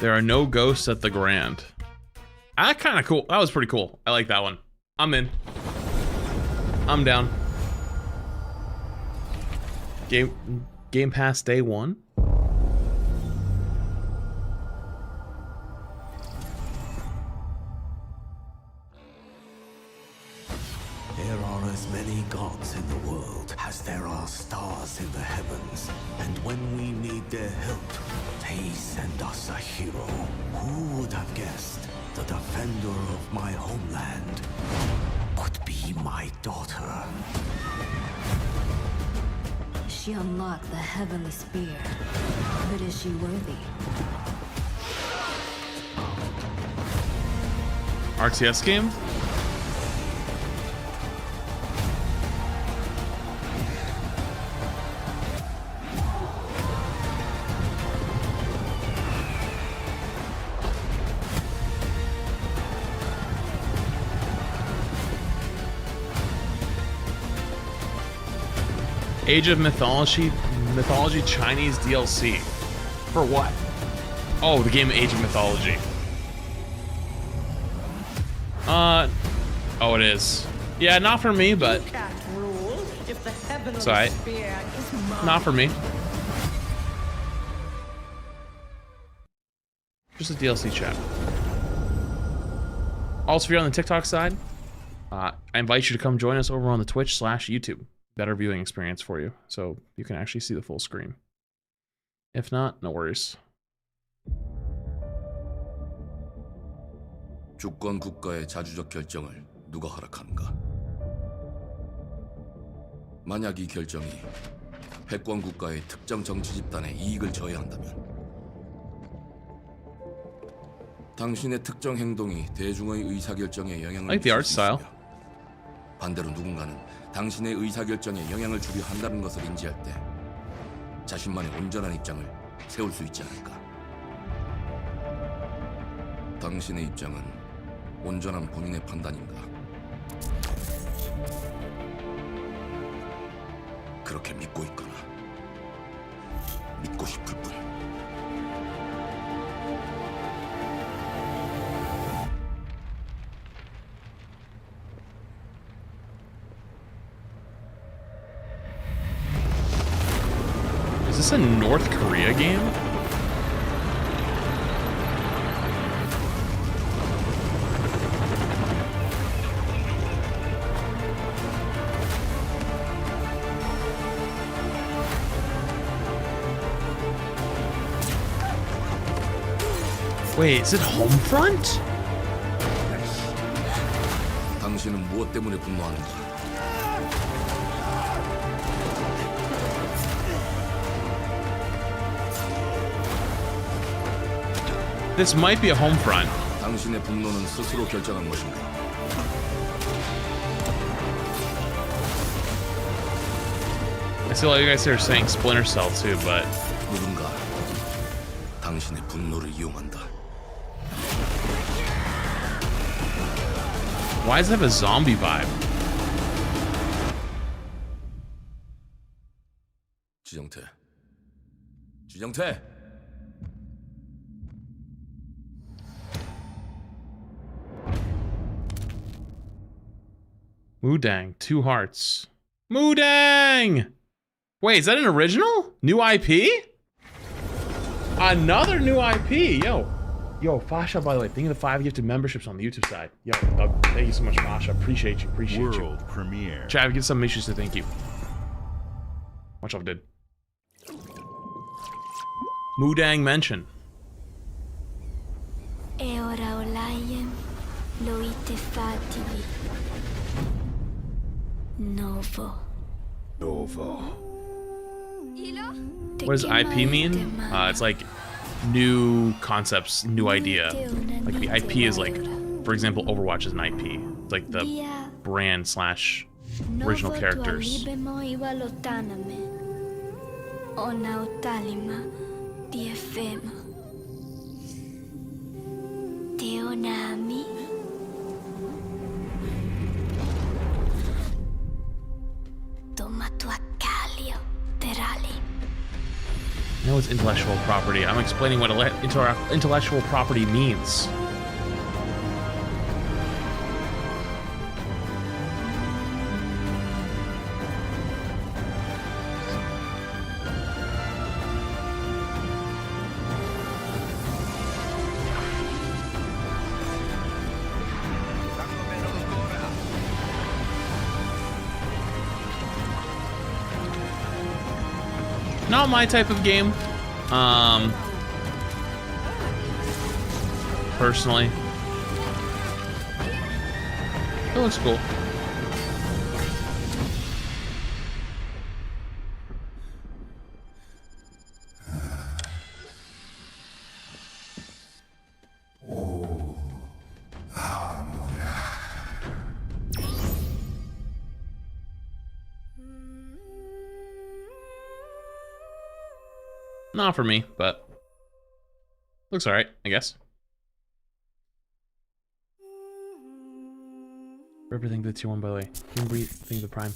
There are no ghosts at the Grand. That kind of cool. That was pretty cool. I like that one. I'm in. I'm down. Game Pass day 1. There are as many gods in the world as there are stars in the heavens. And when we need their help, they send us a hero. Who would have guessed the defender of my homeland would be my daughter? she unlocked the heavenly spear. But is she worthy? RTS game? Age of Mythology Chinese DLC. For what? Oh, the game Age of Mythology. Oh, it is. Yeah, not for me, but it's alright. Not for me. Just a DLC chat. Also, if you're on the TikTok side, I invite you to come join us over on the Twitch/YouTube. Better viewing experience for you, so you can actually see the full screen. If not, no worries. 주권 국가의 자주적 결정을 누가 허락하는가? 만약 이 결정이 패권 국가의 특정 정치 집단의 이익을 저해한다면 당신의 특정 행동이 대중의 의사결정에 영향을 미칠 수 있으며 반대로 누군가는 당신의 의사결정에 영향을 주려 한다는 것을 인지할 때 자신만의 온전한 입장을 세울 수 있지 않을까? 당신의 입장은 온전한 본인의 판단인가? 그렇게 믿고 있거나 믿고 싶을 뿐. Is this a North Korea game? Wait, is it Homefront? 당신은 무엇 때문에 분노하는가? This might be a Homefront. 당신의 분노는 스스로 결정한 것인가? I see a lot of you guys here saying Splinter Cell too, but 누군가 당신의 분노를 이용한다. why does it have a zombie vibe? 지정태. 지정태. Moodang, 2 hearts. Moodang! Wait, is that an original? New IP? Another new IP, yo. Yo, Fasha, by the way, thank you for the 5 gifted memberships on the YouTube side. Yo, Doug, thank you so much, Fasha. Appreciate you, appreciate you. World premiere. Chad, give some issues to thank you. Much love, dude. Moodang mention. E ora olaiem loite fativi. Novo. What does IP mean? It's like new concepts, new idea. Like the IP is like, for example, Overwatch is an IP. It's like the brand slash original characters. I know it's intellectual property. I'm explaining what intellectual property means. Not my type of game. Personally. It looks cool. Not for me, but looks alright, I guess. For everything to tier 1, by the way. Human Breed, thank the Prime.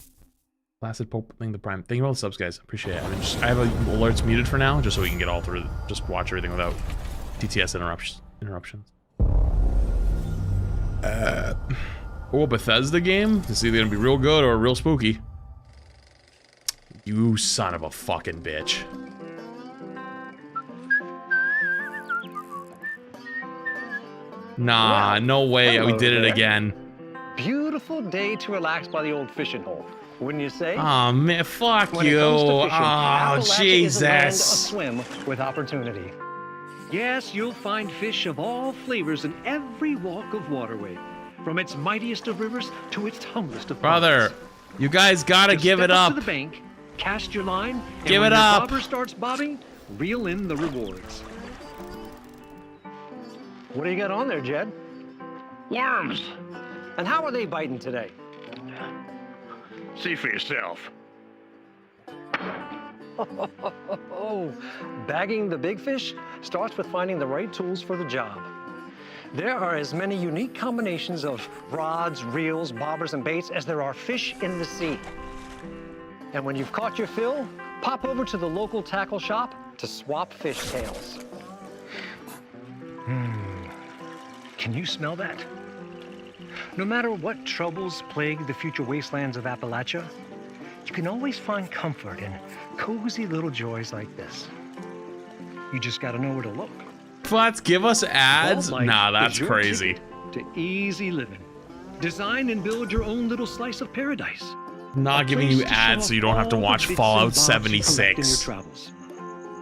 Placid Pope, thank the Prime. Thank you for all the subs, guys. Appreciate it. I have alerts muted for now, just so we can get all through, just watch everything without TTS interruptions. Oh, Bethesda game? It's either gonna be real good or real spooky. You son of a fucking bitch. Nah, no way. We did it again. Beautiful day to relax by the old fishing hole, wouldn't you say? Oh man, fuck when you. It comes to fishing, Oh Appalachia is a land Jesus. aswim with opportunity. Yes, you'll find fish of all flavors in every walk of waterway, from its mightiest of rivers to its humblest of Brother, ponds. you guys gotta give it up. To the bank, cast your line, and Give when it your up. bobber starts bobbing, reel in the rewards. What do you got on there, Jed? Worms. And how are they biting today? See for yourself. Bagging the big fish starts with finding the right tools for the job. There are as many unique combinations of rods, reels, bobbers, and baits as there are fish in the sea. And when you've caught your fill, pop over to the local tackle shop to swap fish tails. Can you smell that? No matter what troubles plague the future wastelands of Appalachia, you can always find comfort in cozy little joys like this. You just gotta know where to look. Let's give us ads? Vault Life Nah, is that's your crazy. ticket to easy living. Design and build your own little slice of paradise. Not giving you ads so you don't have to watch Fallout 76. Travels.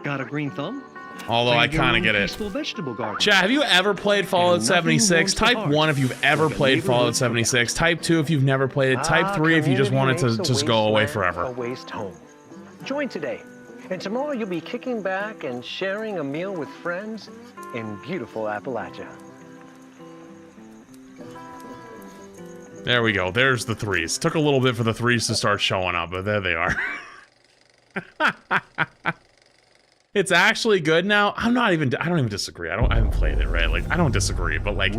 Got a green thumb? Although I kind of get it. Vegetable garden. Chat, have you ever played Fallout 76? Type 1 if you've ever played Fallout 76. Type 2 if you've never played it. Type 3 if you just wanted to just go away forever. A waste home. Join today, and tomorrow you'll be kicking back and sharing a meal with friends in beautiful Appalachia. There we go. There's the 3s. Took a little bit for the 3s to start showing up, but there they are. It's actually good now. I don't even disagree. I haven't played it, right? Like, I don't disagree, but like,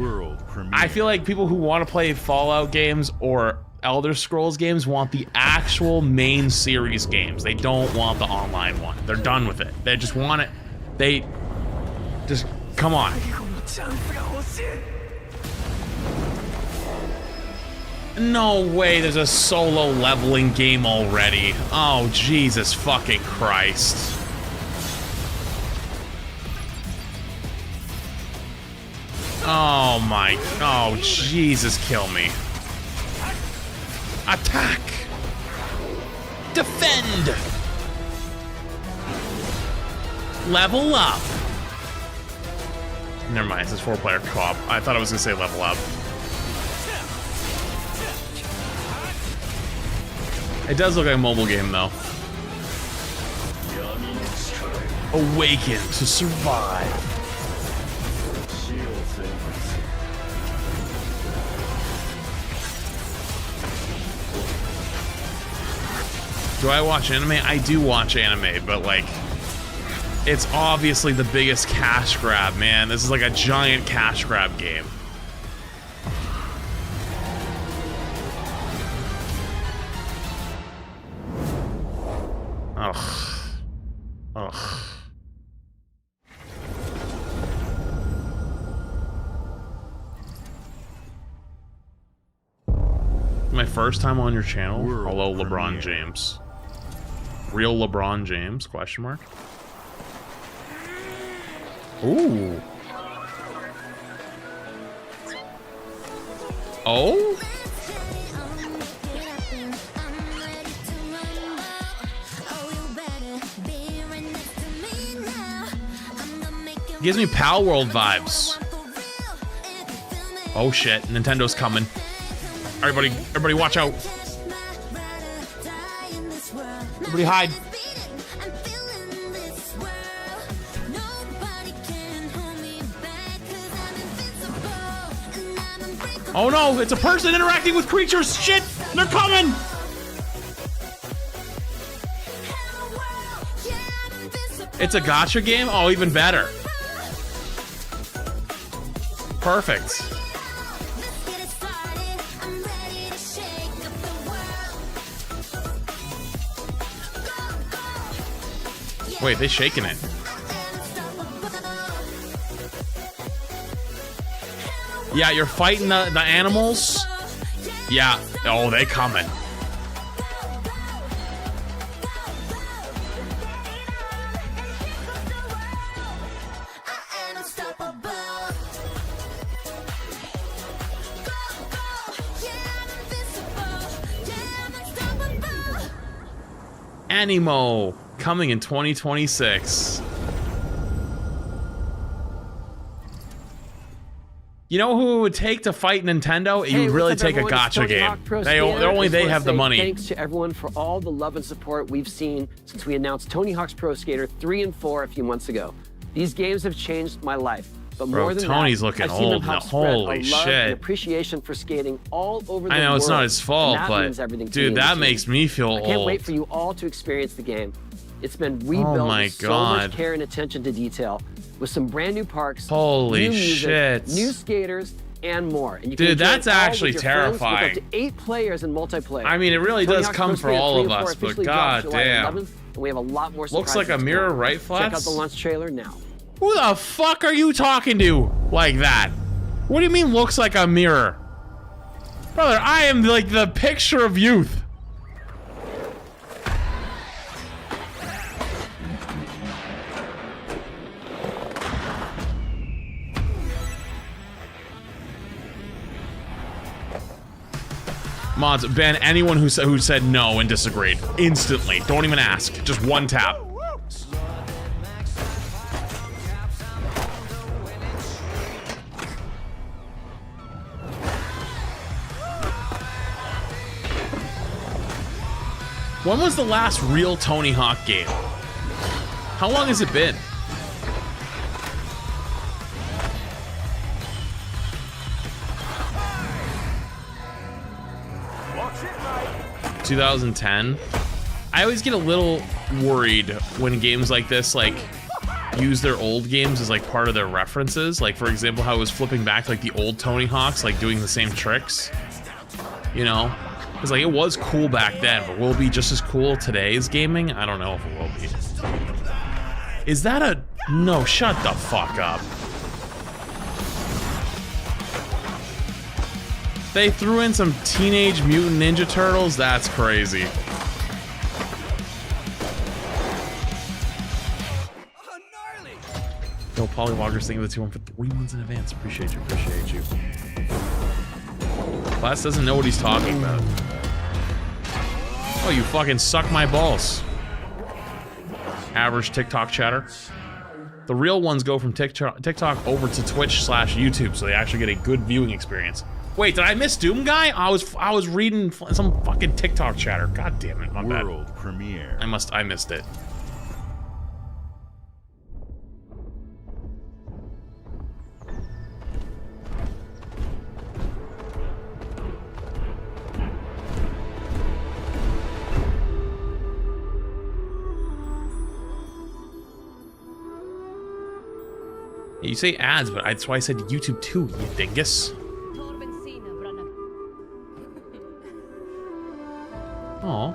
I feel like people who want to play Fallout games or Elder Scrolls games want the actual main series games. They don't want the online one. They're done with it. They just want it. They just, come on. No way there's a solo leveling game already. Oh, Jesus fucking Christ. Oh my, oh Jesus, kill me. Attack! Defend! Level up! Never mind, it says 4-player co-op. I thought I was gonna say level up. It does look like a mobile game though. Awaken to survive. Do I watch anime? I do watch anime, but like, it's obviously the biggest cash grab, man. This is like a giant cash grab game. Ugh. Ugh. My first time on your channel? Hello, LeBron James. Real LeBron James? Question mark. Ooh. Oh? Gives me Pal World vibes. Oh shit, Nintendo's coming. Everybody watch out. Everybody hide. Oh no, it's a person interacting with creatures. Shit, they're coming. It's a gacha game? Oh, even better. Perfect. Wait, they shaking it. Yeah, you're fighting the animals. Yeah. Oh, they coming. Animo coming in 2026. You know who it would take to fight Nintendo? You would really take a gacha game. They have the money. Thanks to everyone for all the love and support we've seen since we announced Tony Hawk's Pro Skater 3 and 4 a few months ago. These games have changed my life. But more than Tony's that, looking I've seen them old now. help spread Holy a love shit. and appreciation for skating all over the world. I know it's not his fault, and that but means everything to dude, me that and the makes team. me feel I can't old. wait for you all to experience the game. It's been rebuilt Oh my with so God. much care and attention to detail, with some brand new parks, Holy new music, shit. new skaters, and more. And you Dude, can enjoy that's it all actually with your friends terrifying. With up to 8 players in multiplayer. I mean, it really Tony does Hawk's come Pro for Skater all 3 of and 4 us, but officially drops July goddamn. 11th, and we have a lot more Looks like a surprises mirror, to come. right, Check Flats? out the launch trailer now. Who the fuck are you talking to like that? What do you mean looks like a mirror? Brother, I am like the picture of youth. Mods, ban anyone who said no and disagreed. Instantly. Don't even ask. Just one tap. When was the last real Tony Hawk game? How long has it been? Watch it, mate. 2010. I always get a little worried when games like this like use their old games as like part of their references. Like for example, how it was flipping back to like the old Tony Hawks, like doing the same tricks. You know? Because like it was cool back then, but will it be just as cool today's gaming? I don't know if it will be. Is that a... No, shut the fuck up. They threw in some Teenage Mutant Ninja Turtles? That's crazy. Yo, Pollywalkers, thank you for the 2-1 for 3 months in advance. Appreciate you, appreciate you. Class doesn't know what he's talking about. Oh, you fucking suck my balls. Average TikTok chatter. The real ones go from TikTok over to Twitch/YouTube, so they actually get a good viewing experience. Wait, did I miss Doom Guy? I was reading some fucking TikTok chatter. God damn it, my bad. World premiere. I missed it. You say ads, but that's why I said YouTube too, you dingus. Oh.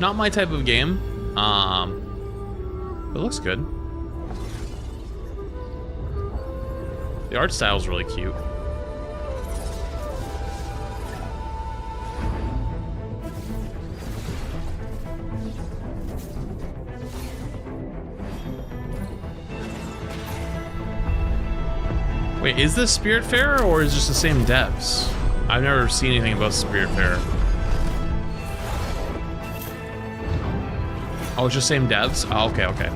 Not my type of game, but it looks good. The art style's really cute. Wait, is this Spiritfarer or is it just the same devs? I've never seen anything about Spiritfarer. Oh, it's just same devs? Oh, okay, okay.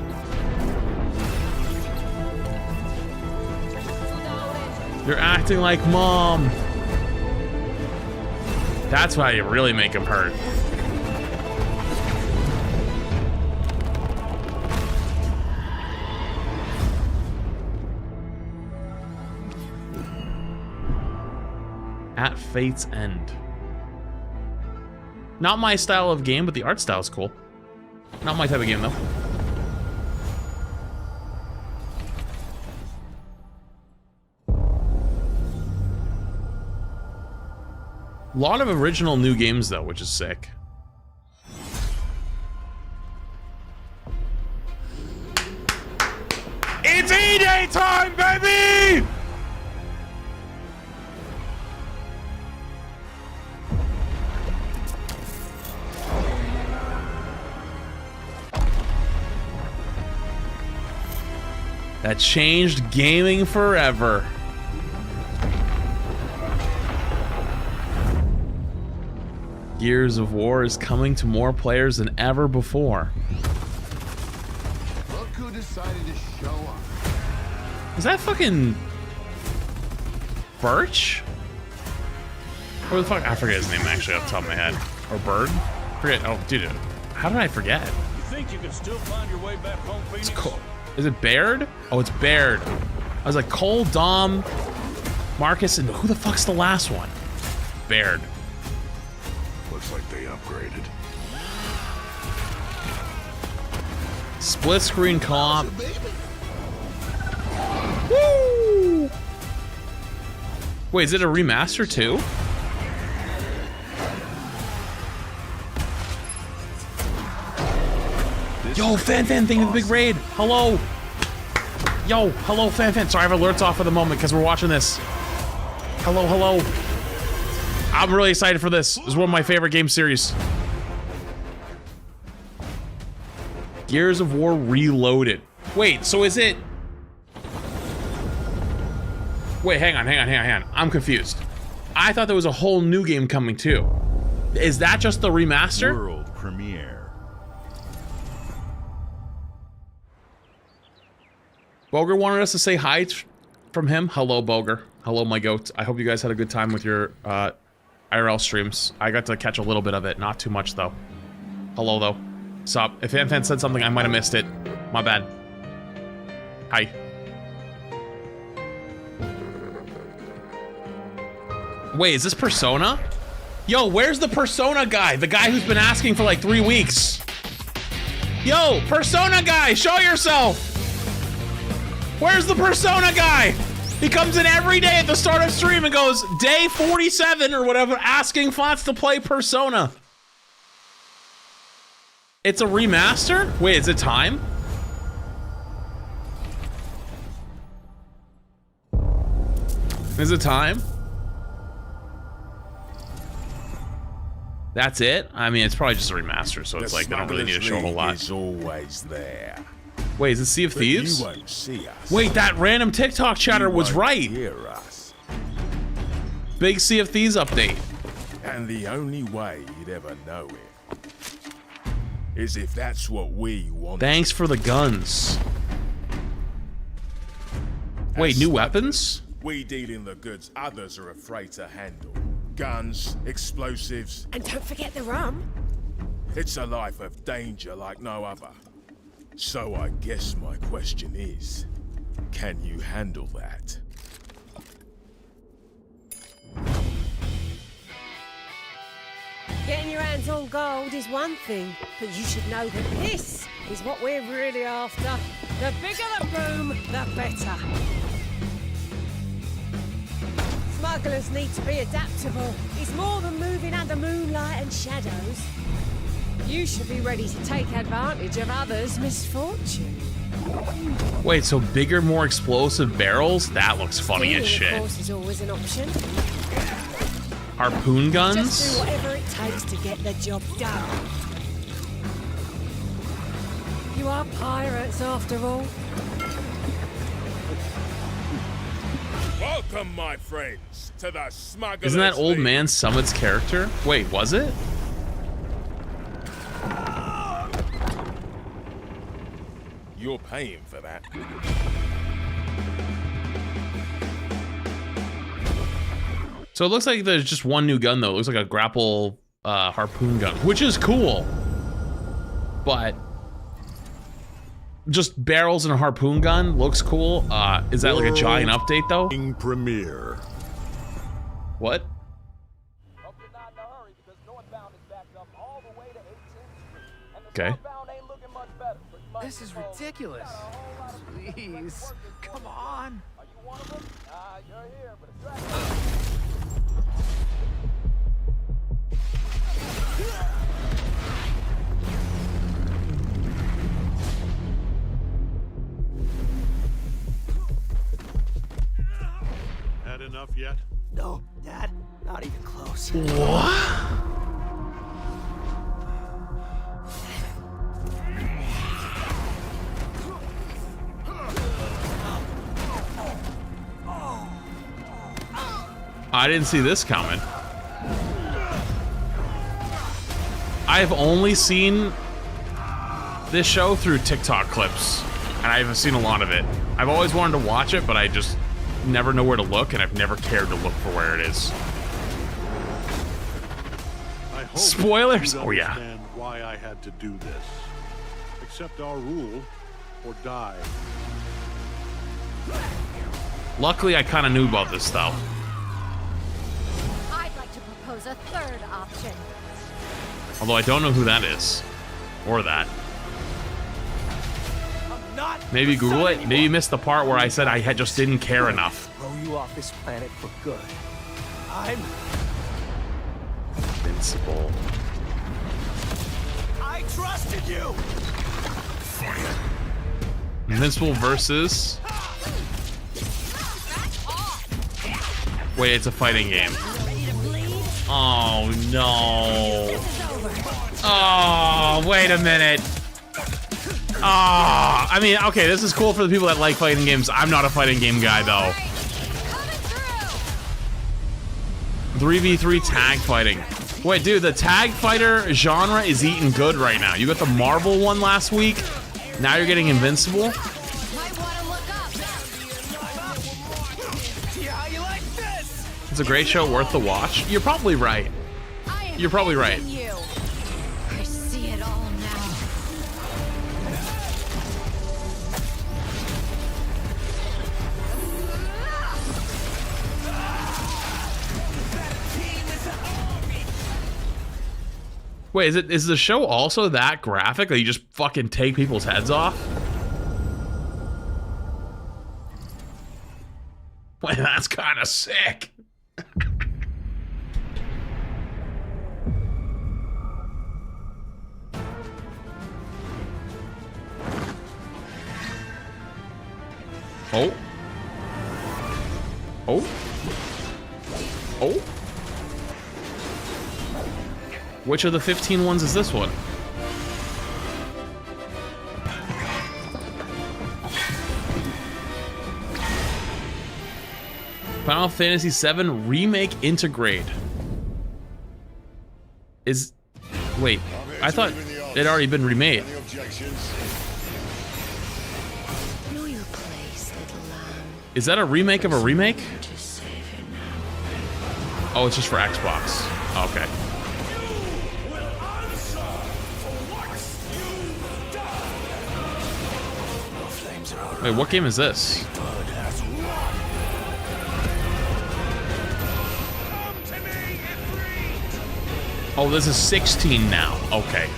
You're acting like mom. That's why you really make him hurt. At Fate's End. Not my style of game, but the art style is cool. Not my type of game, though. A lot of original new games, though, which is sick. It's E-Day time, baby! That changed gaming forever. Gears of War is coming to more players than ever before. Look who decided to show up. Is that fucking Birch? Or the fuck? I forget his name actually off the top of my head. Or Bird? Forget. Oh, dude. How did I forget? You think you can still find your way back home, Phoenix? It's cool. Is it Baird? Oh, it's Baird. I was like Cole, Dom, Marcus, and who the fuck's the last one? Baird. Looks like they upgraded. Split screen co-op. Woo! Wait, is it a remaster too? Yo, Fan, thank you for the big raid. Hello. Yo, hello, Fan. Sorry, I have alerts off for the moment because we're watching this. Hello. I'm really excited for this. This is one of my favorite game series. Gears of War Reloaded. Wait, so is it... Wait, hang on. I'm confused. I thought there was a whole new game coming too. Is that just the remaster? World premiere. Boger wanted us to say hi from him. Hello, Boger. Hello, my goat. I hope you guys had a good time with your IRL streams. I got to catch a little bit of it. Not too much, though. Hello, though. Sup? If Fan said something, I might have missed it. My bad. Hi. Wait, is this Persona? Yo, where's the Persona guy? The guy who's been asking for like 3 weeks. Yo, Persona guy, show yourself! Where's the Persona guy? He comes in every day at the start of stream and goes, day 47 or whatever, asking Flats to play Persona. It's a remaster? Wait, is it time? Is it time? That's it? I mean, it's probably just a remaster, so it's like they don't really need to show a whole lot. Is always there. Wait, is it Sea of Thieves? You won't see us. Wait, that random TikTok chatter was right. Hear us. Big Sea of Thieves update. And the only way you'd ever know it is if that's what we want. Thanks for the guns. Wait, new weapons? We deal in the goods others are afraid to handle. Guns, explosives. And don't forget the rum. It's a life of danger like no other. So I guess my question is, can you handle that? Getting your hands on gold is one thing, but you should know that this is what we're really after. The bigger the boom, the better. Smugglers need to be adaptable. It's more than moving under moonlight and shadows. You should be ready to take advantage of others' misfortune. Wait, so bigger, more explosive barrels? That looks funny as shit. Of course, is always an option. Harpoon guns? Just do whatever it takes to get the job done. You are pirates, after all. Welcome, my friends, to the Smugglers Isn't that old League. man Summit's character? Wait, was it? You're paying for that. So it looks like there's just one new gun though. It looks like a grapple harpoon gun, which is cool. But just barrels and a harpoon gun looks cool. Is that like a giant update though? Premiere. What? Okay. This is ridiculous. Please, come on. Had enough yet? No, Dad, not even close. What? I didn't see this coming. I've only seen this show through TikTok clips, and I haven't seen a lot of it. I've always wanted to watch it, but I just never know where to look, and I've never cared to look for where it is. I hope Spoilers? you Oh yeah. understand why I had to do this. Accept our rule or die. Luckily, I kind of knew about this though. I'd like to propose a third option. Although I don't know who that is. Or that. Maybe Google it. Maybe you missed the part where I said I just didn't care enough. Throw you off this planet for good. I'm Invincible. I trusted you. Invincible versus... Wait, it's a fighting game. Oh no. Oh, wait a minute. Oh, I mean, okay, this is cool for the people that like fighting games. I'm not a fighting game guy, though. 3v3 tag fighting. Wait, dude, the tag fighter genre is eating good right now. You got the Marvel one last week. Now you're getting Invincible. It's a great show, worth the watch. You're probably right. You're probably right. I see it all now. Wait, is the show also that graphic that you just fucking take people's heads off? Wait, that's kind of sick. Oh. Oh. Oh. Which of the 15 ones is this one? Final Fantasy VII Remake Integrate. Wait, I thought it had already been remade. Know your place, little lamb. Is that a remake of a remake? Oh, it's just for Xbox. Okay. Wait, what game is this? Oh, this is 16 now. Okay.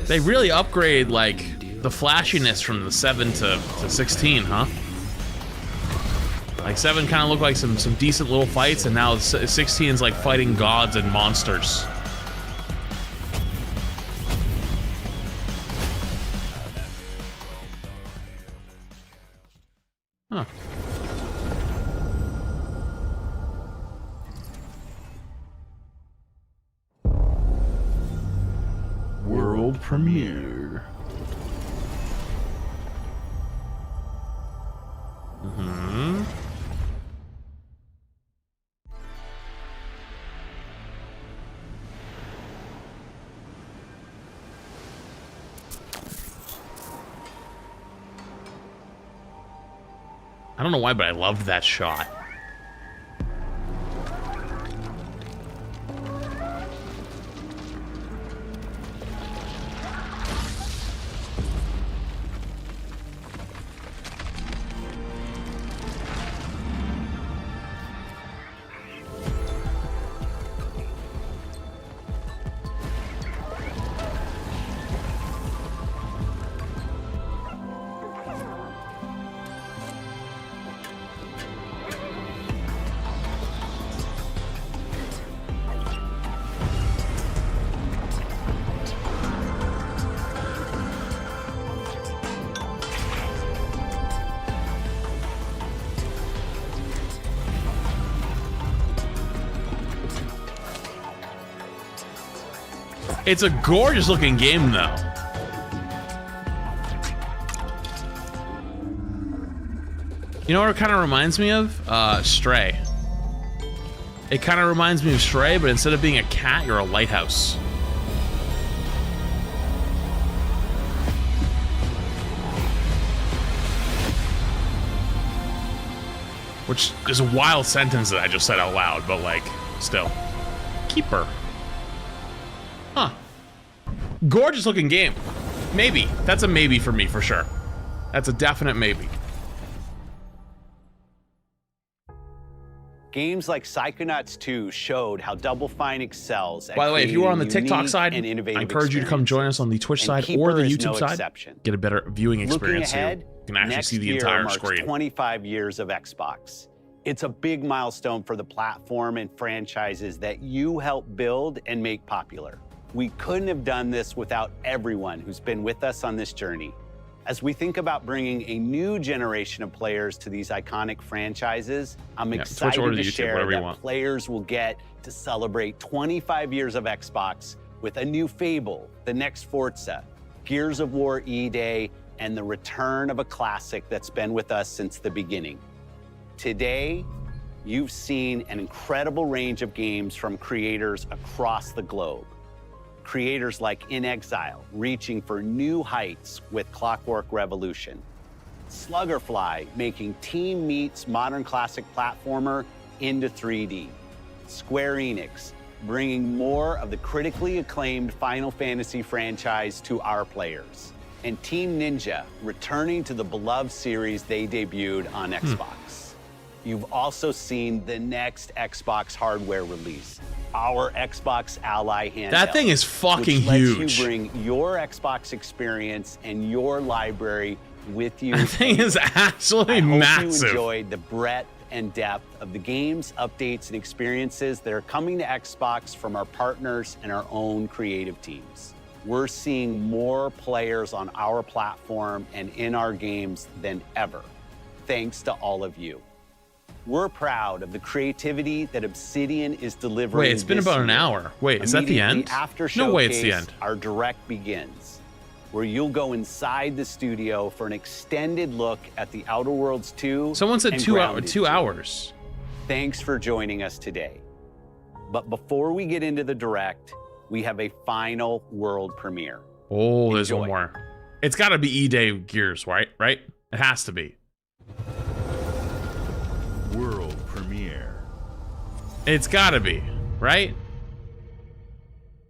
They really upgrade, like, the flashiness from the 7 to 16, huh? Like, 7 kind of looked like some decent little fights, and now 16 is like fighting gods and monsters. Huh. World premiere. Mm-hmm. I don't know why, but I loved that shot. It's a gorgeous looking game, though. You know what it kind of reminds me of? Stray. It kind of reminds me of Stray, but instead of being a cat, you're a lighthouse. Which is a wild sentence that I just said out loud, but like, still. Keeper. Huh. Gorgeous looking game. Maybe. That's a maybe for me, for sure. That's a definite maybe. Games like Psychonauts 2 showed how Double Fine excels at By the way, if you are on the TikTok side, I innovative encourage you to come join us on the Twitch side or the YouTube side. Get a better viewing experience here. You can actually see the entire screen. 25 years of Xbox. It's a big milestone for the platform and franchises that you helped build and make popular. We couldn't have done this without everyone who's been with us on this journey. As we think about bringing a new generation of players to these iconic franchises, I'm excited to share that players will get to celebrate 25 years of Xbox with a new Fable, the next Forza, Gears of War E-Day, and the return of a classic that's been with us since the beginning. Today, you've seen an incredible range of games from creators across the globe. Creators like In Exile, reaching for new heights with Clockwork Revolution. Sluggerfly, making Team Meat's modern classic platformer into 3D. Square Enix, bringing more of the critically acclaimed Final Fantasy franchise to our players. And Team Ninja, returning to the beloved series they debuted on Xbox. You've also seen the next Xbox hardware release, our Xbox Ally handheld. That thing is fucking which lets huge. You bring your Xbox experience and your library with you. That thing is absolutely massive. I hope you enjoyed the breadth and depth of the games, updates, and experiences that are coming to Xbox from our partners and our own creative teams. We're seeing more players on our platform and in our games than ever, thanks to all of you. We're proud of the creativity that Obsidian is delivering. Wait, it's been about an hour. Wait, is that the end? After no way, it's the end. Our direct begins, where you'll go inside the studio for an extended look at the Outer Worlds 2. Someone said 2 hours. Thanks for joining us today. But before we get into the direct, we have a final world premiere. Oh, there's one more. It's got to be E-Day Gears, right? Right? It has to be. World premiere. It's gotta be, right?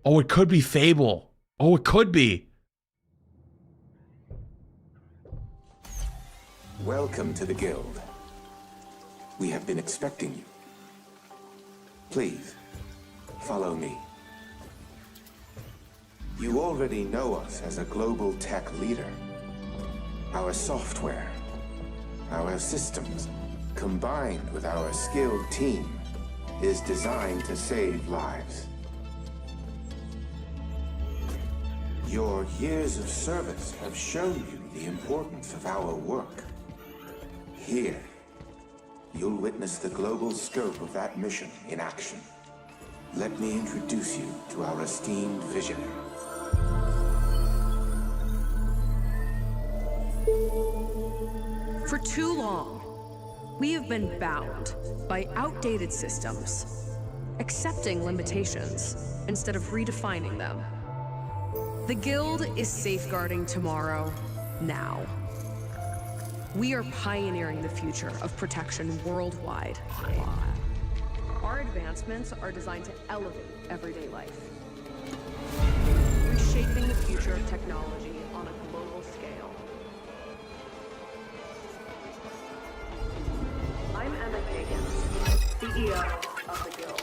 Oh, it could be Fable. Oh, it could be. Welcome to the Guild. We have been expecting you. Please, follow me. You already know us as a global tech leader. Our software, our systems, combined with our skilled team, is designed to save lives. Your years of service have shown you the importance of our work. Here, you'll witness the global scope of that mission in action. Let me introduce you to our esteemed visionary. For too long, we have been bound by outdated systems, accepting limitations instead of redefining them. The Guild is safeguarding tomorrow, now. We are pioneering the future of protection worldwide. Our advancements are designed to elevate everyday life, reshaping the future of technology on a global scale. I'm Emma Kagan, CEO of the Guild.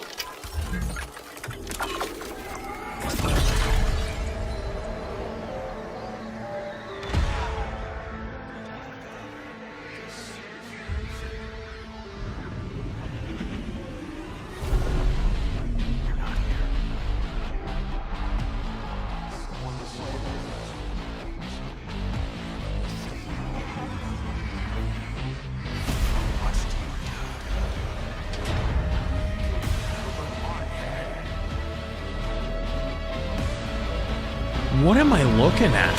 What am I looking at?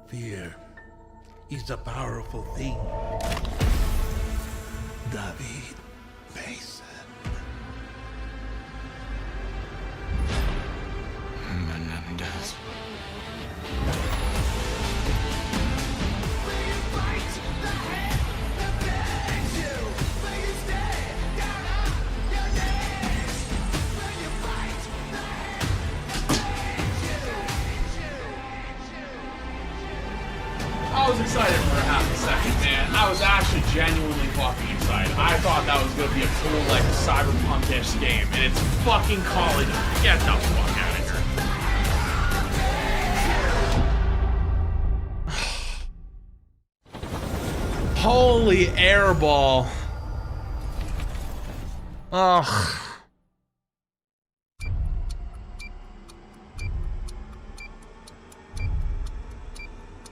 Fear is a powerful thing. David Mason. Menendez. I was excited for half a second, man. I was actually genuinely fucking excited. I thought that was gonna be a cool, like, cyberpunk-ish game, and it's fucking Call of Duty. Get the fuck out of here. Holy airball. Ugh.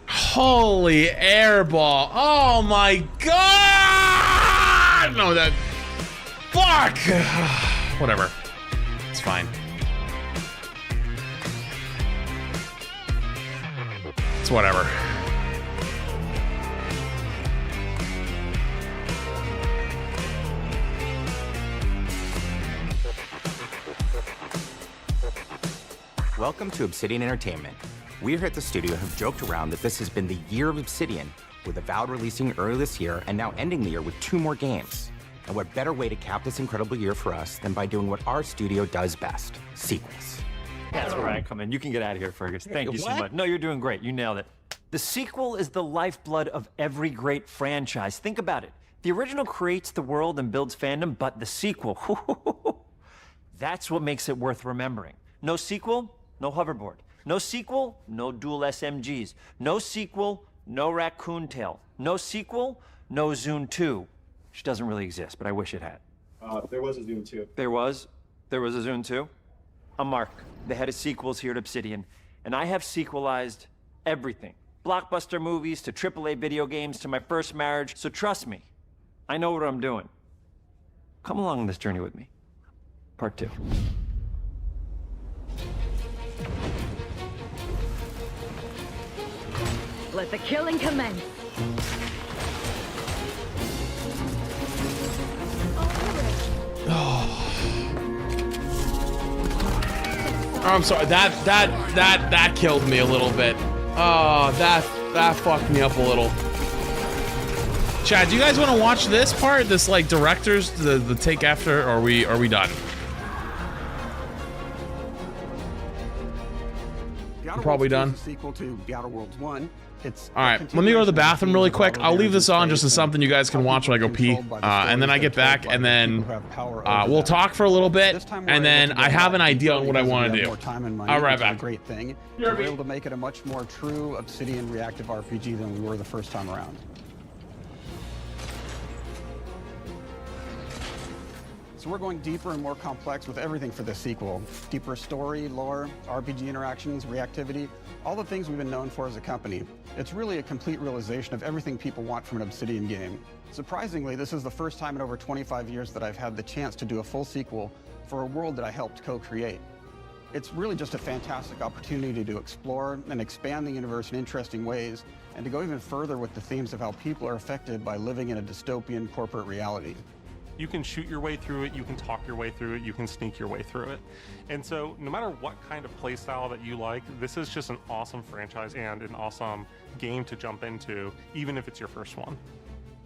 Holy airball. Oh my god! No, that... Fuck! Whatever. It's fine. It's whatever. Welcome to Obsidian Entertainment. We here at the studio have joked around that this has been the year of Obsidian, with Avowed releasing early this year and now ending the year with 2 more games. And what better way to cap this incredible year for us than by doing what our studio does best, sequels. That's where I come in. You can get out of here, Fergus. Thank you so much. No, you're doing great. You nailed it. The sequel is the lifeblood of every great franchise. Think about it. The original creates the world and builds fandom, but the sequel, that's what makes it worth remembering. No sequel, no hoverboard. No sequel, no dual SMGs. No sequel, no raccoon tail. No sequel, no Zune 2. Which doesn't really exist, but I wish it had. There was a Zune 2. There was? There was a Zune 2? I'm Mark, the head of sequels here at Obsidian, and I have sequelized everything. Blockbuster movies to AAA video games to my first marriage, so trust me, I know what I'm doing. Come along on this journey with me. Part 2. Let the killing commence. Oh, I'm sorry. That killed me a little bit. Oh, that fucked me up a little. Chad, do you guys want to watch this part? This like director's the take after, or are we done? Probably done. Sequel to The Outer Worlds 1. It's all right, let me go to the bathroom really quick. I'll leave this on just as something you guys can watch when I go pee, and then I get back, and then we'll talk for a little bit, and then I have an idea on what I want to do. I'll right back. Great thing. We're able to make it a much more true Obsidian reactive RPG than we were the first time around. So we're going deeper and more complex with everything for this sequel. Deeper story, lore, RPG interactions, reactivity, all the things we've been known for as a company. It's really a complete realization of everything people want from an Obsidian game. Surprisingly, this is the first time in over 25 years that I've had the chance to do a full sequel for a world that I helped co-create. It's really just a fantastic opportunity to explore and expand the universe in interesting ways, and to go even further with the themes of how people are affected by living in a dystopian corporate reality. You can shoot your way through it, you can talk your way through it, you can sneak your way through it. And so no matter what kind of playstyle that you like, this is just an awesome franchise and an awesome game to jump into, even if it's your first one.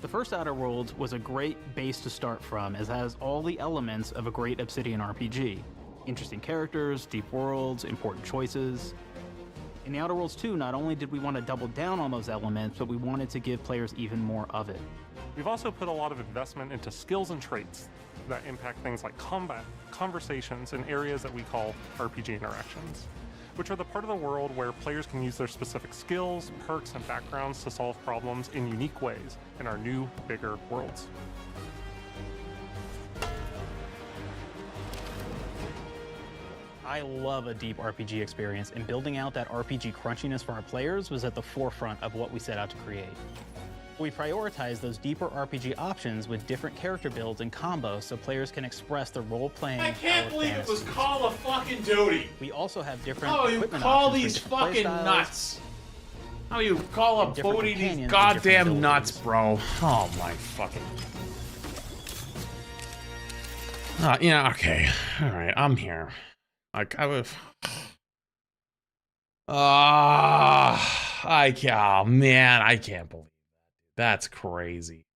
The first Outer Worlds was a great base to start from, as it has all the elements of a great Obsidian RPG. Interesting characters, deep worlds, important choices. In the Outer Worlds 2, not only did we want to double down on those elements, but we wanted to give players even more of it. We've also put a lot of investment into skills and traits that impact things like combat, conversations, and areas that we call RPG interactions, which are the part of the world where players can use their specific skills, perks, and backgrounds to solve problems in unique ways in our new, bigger worlds. I love a deep RPG experience, and building out that RPG crunchiness for our players was at the forefront of what we set out to create. We prioritize those deeper RPG options with different character builds and combos so players can express their role-playing. I can't believe it was Call of fucking Duty. We also have different Oh, you equipment call options for these different fucking playstyles. nuts. How you Call of different Duty these companions with goddamn different nuts, bro. Oh my fucking. Yeah, okay. Alright, I'm here. Like, I was. Oh man, I can't believe that. That's crazy.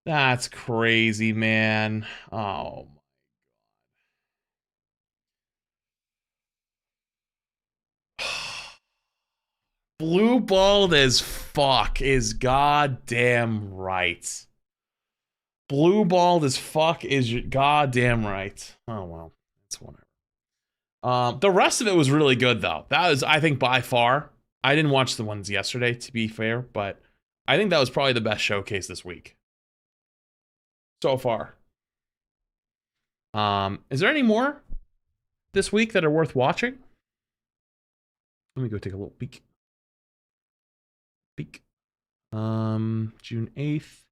That's crazy, man. Oh my god. Blue balled as fuck is goddamn right. Blue balled as fuck is goddamn right. Oh well, it's whatever. The rest of it was really good though. That was, I think, by far. I didn't watch the ones yesterday, to be fair, but I think that was probably the best showcase this week so far. Is there any more this week that are worth watching? Let me go take a little peek. June 8th.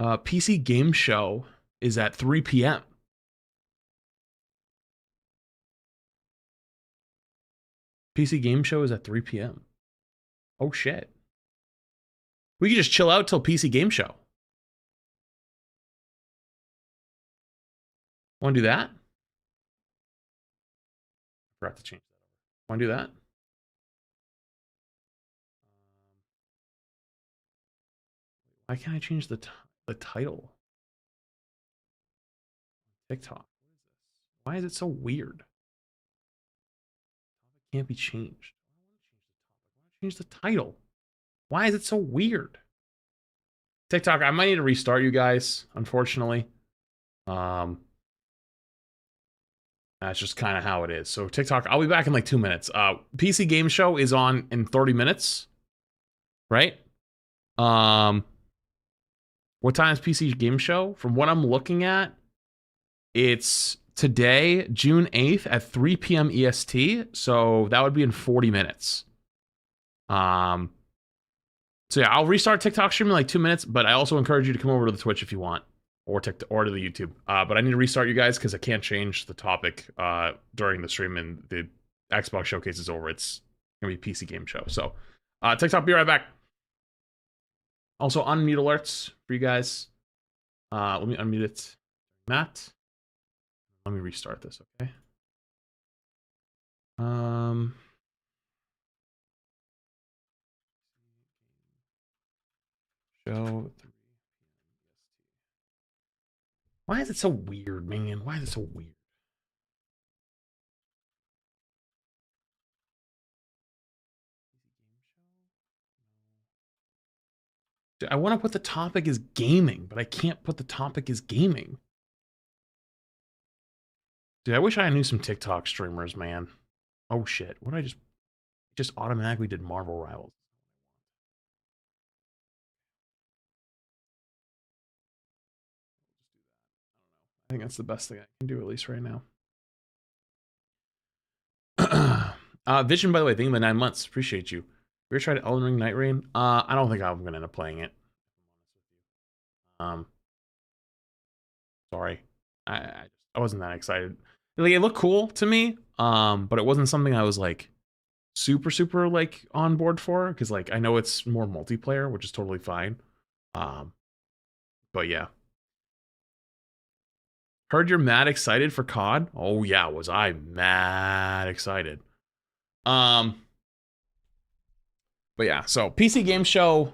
PC Game Show is at 3 p.m. PC Game Show is at 3 p.m. Oh shit. We could just chill out till PC Game Show. Want to do that? Forgot to change that over. Want to do that? Why can't I change the title? TikTok. What is this? Why is it so weird? It can't be changed. I want to change the title. Why is it so weird? TikTok, I might need to restart you guys, unfortunately. That's just kind of how it is. So TikTok, I'll be back in like 2 minutes. PC Game Show is on in 30 minutes. Right? What time is PC Game Show? From what I'm looking at, it's today, June 8th at 3 p.m. EST. So that would be in 40 minutes. So yeah, I'll restart TikTok stream in like 2 minutes, but I also encourage you to come over to the Twitch if you want, or TikTok, or to the YouTube. But I need to restart you guys because I can't change the topic during the stream, and the Xbox showcase is over. It's gonna be PC Game Show. So TikTok, be right back. Also, unmute alerts for you guys. Let me unmute it. Matt. Let me restart this, okay? Show 3. Why is it so weird, man? Why is it so weird? I want to put the topic as gaming, but I can't put the topic as gaming. Dude, I wish I knew some TikTok streamers, man. Oh shit. What did I just automatically did Marvel Rivals. I think that's the best thing I can do, at least right now. Vision, by the way, thank you for the 9 months. Appreciate you. We ever tried Elden Ring Night Rain? I don't think I'm gonna end up playing it. Sorry. I wasn't that excited. Like, it looked cool to me, but it wasn't something I was like super like on board for, because like I know it's more multiplayer, which is totally fine. But yeah. Heard you're mad excited for COD? Oh yeah, was I mad excited. But yeah, so PC Game Show,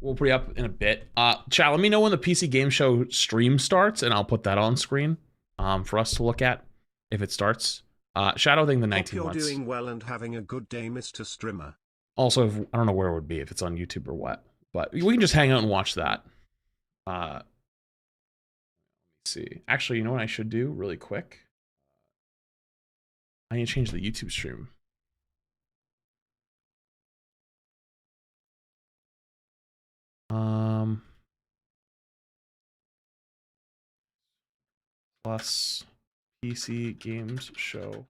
we'll put it up in a bit. Chat, let me know when the PC Game Show stream starts, and I'll put that on screen for us to look at if it starts. Shadow thing the 19 Hope months. you're doing well and having a good day, Mr. Strimmer. Also, if, I don't know where it would be, if it's on YouTube or what, but we can just hang out and watch that. Let's see. Actually, you know what I should do really quick? I need to change the YouTube stream. Plus PC Games Show.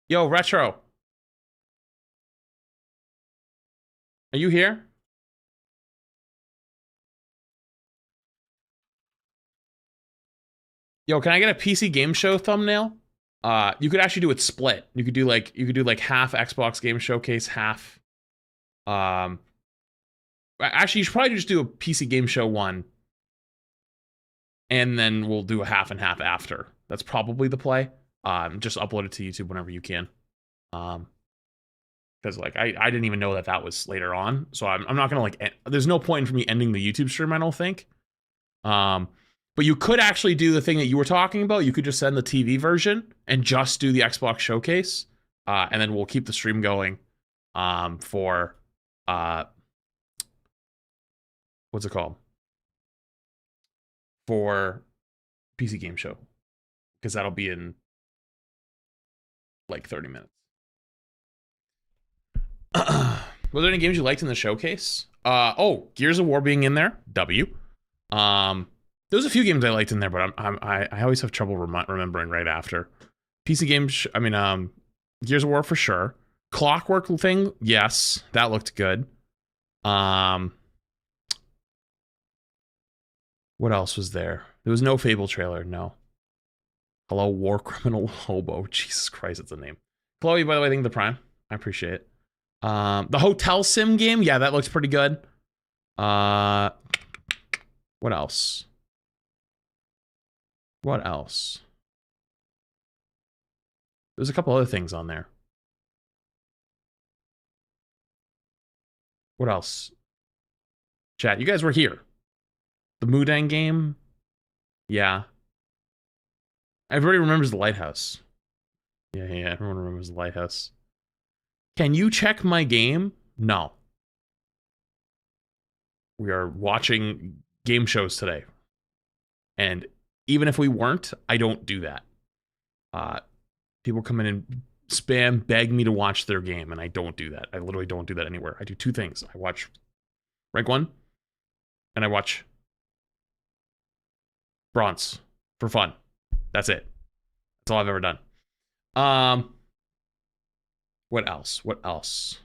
Yo, Retro. Are you here? Yo, can I get a PC Game Show thumbnail? You could actually do it split. You could do like half Xbox Game Showcase, half actually you should probably just do a PC Game Show one, and then we'll do a half and half after. That's probably the play. Just upload it to YouTube whenever you can. Because like I didn't even know that was later on, so I'm not gonna like. There's no point for me ending the YouTube stream, I don't think. But you could actually do the thing that you were talking about. You could just send the TV version and just do the Xbox Showcase, and then we'll keep the stream going for what's it called? For PC Game Show, because that'll be in like 30 minutes. Were there any games you liked in the showcase? Oh, Gears of War being in there. W. There's a few games I liked in there, but I always have trouble remembering right after. PC games, Gears of War for sure. Clockwork thing, yes, that looked good. What else was there? There was no Fable trailer, no. Hello, War Criminal Hobo. Jesus Christ, that's a name. Chloe, by the way, thank you for the Prime. I appreciate it. The Hotel Sim game, yeah, that looks pretty good. What else? What else? There's a couple other things on there. What else? Chat, you guys were here. The Mudang game? Yeah. Everybody remembers the Lighthouse. Yeah, everyone remembers the Lighthouse. Can you check my game? No. We are watching game shows today. And even if we weren't, I don't do that. People come in and spam, beg me to watch their game, and I don't do that. I literally don't do that anywhere. I do two things. I watch Rank 1, and I watch Bronze for fun. That's it. That's all I've ever done. What else? What else?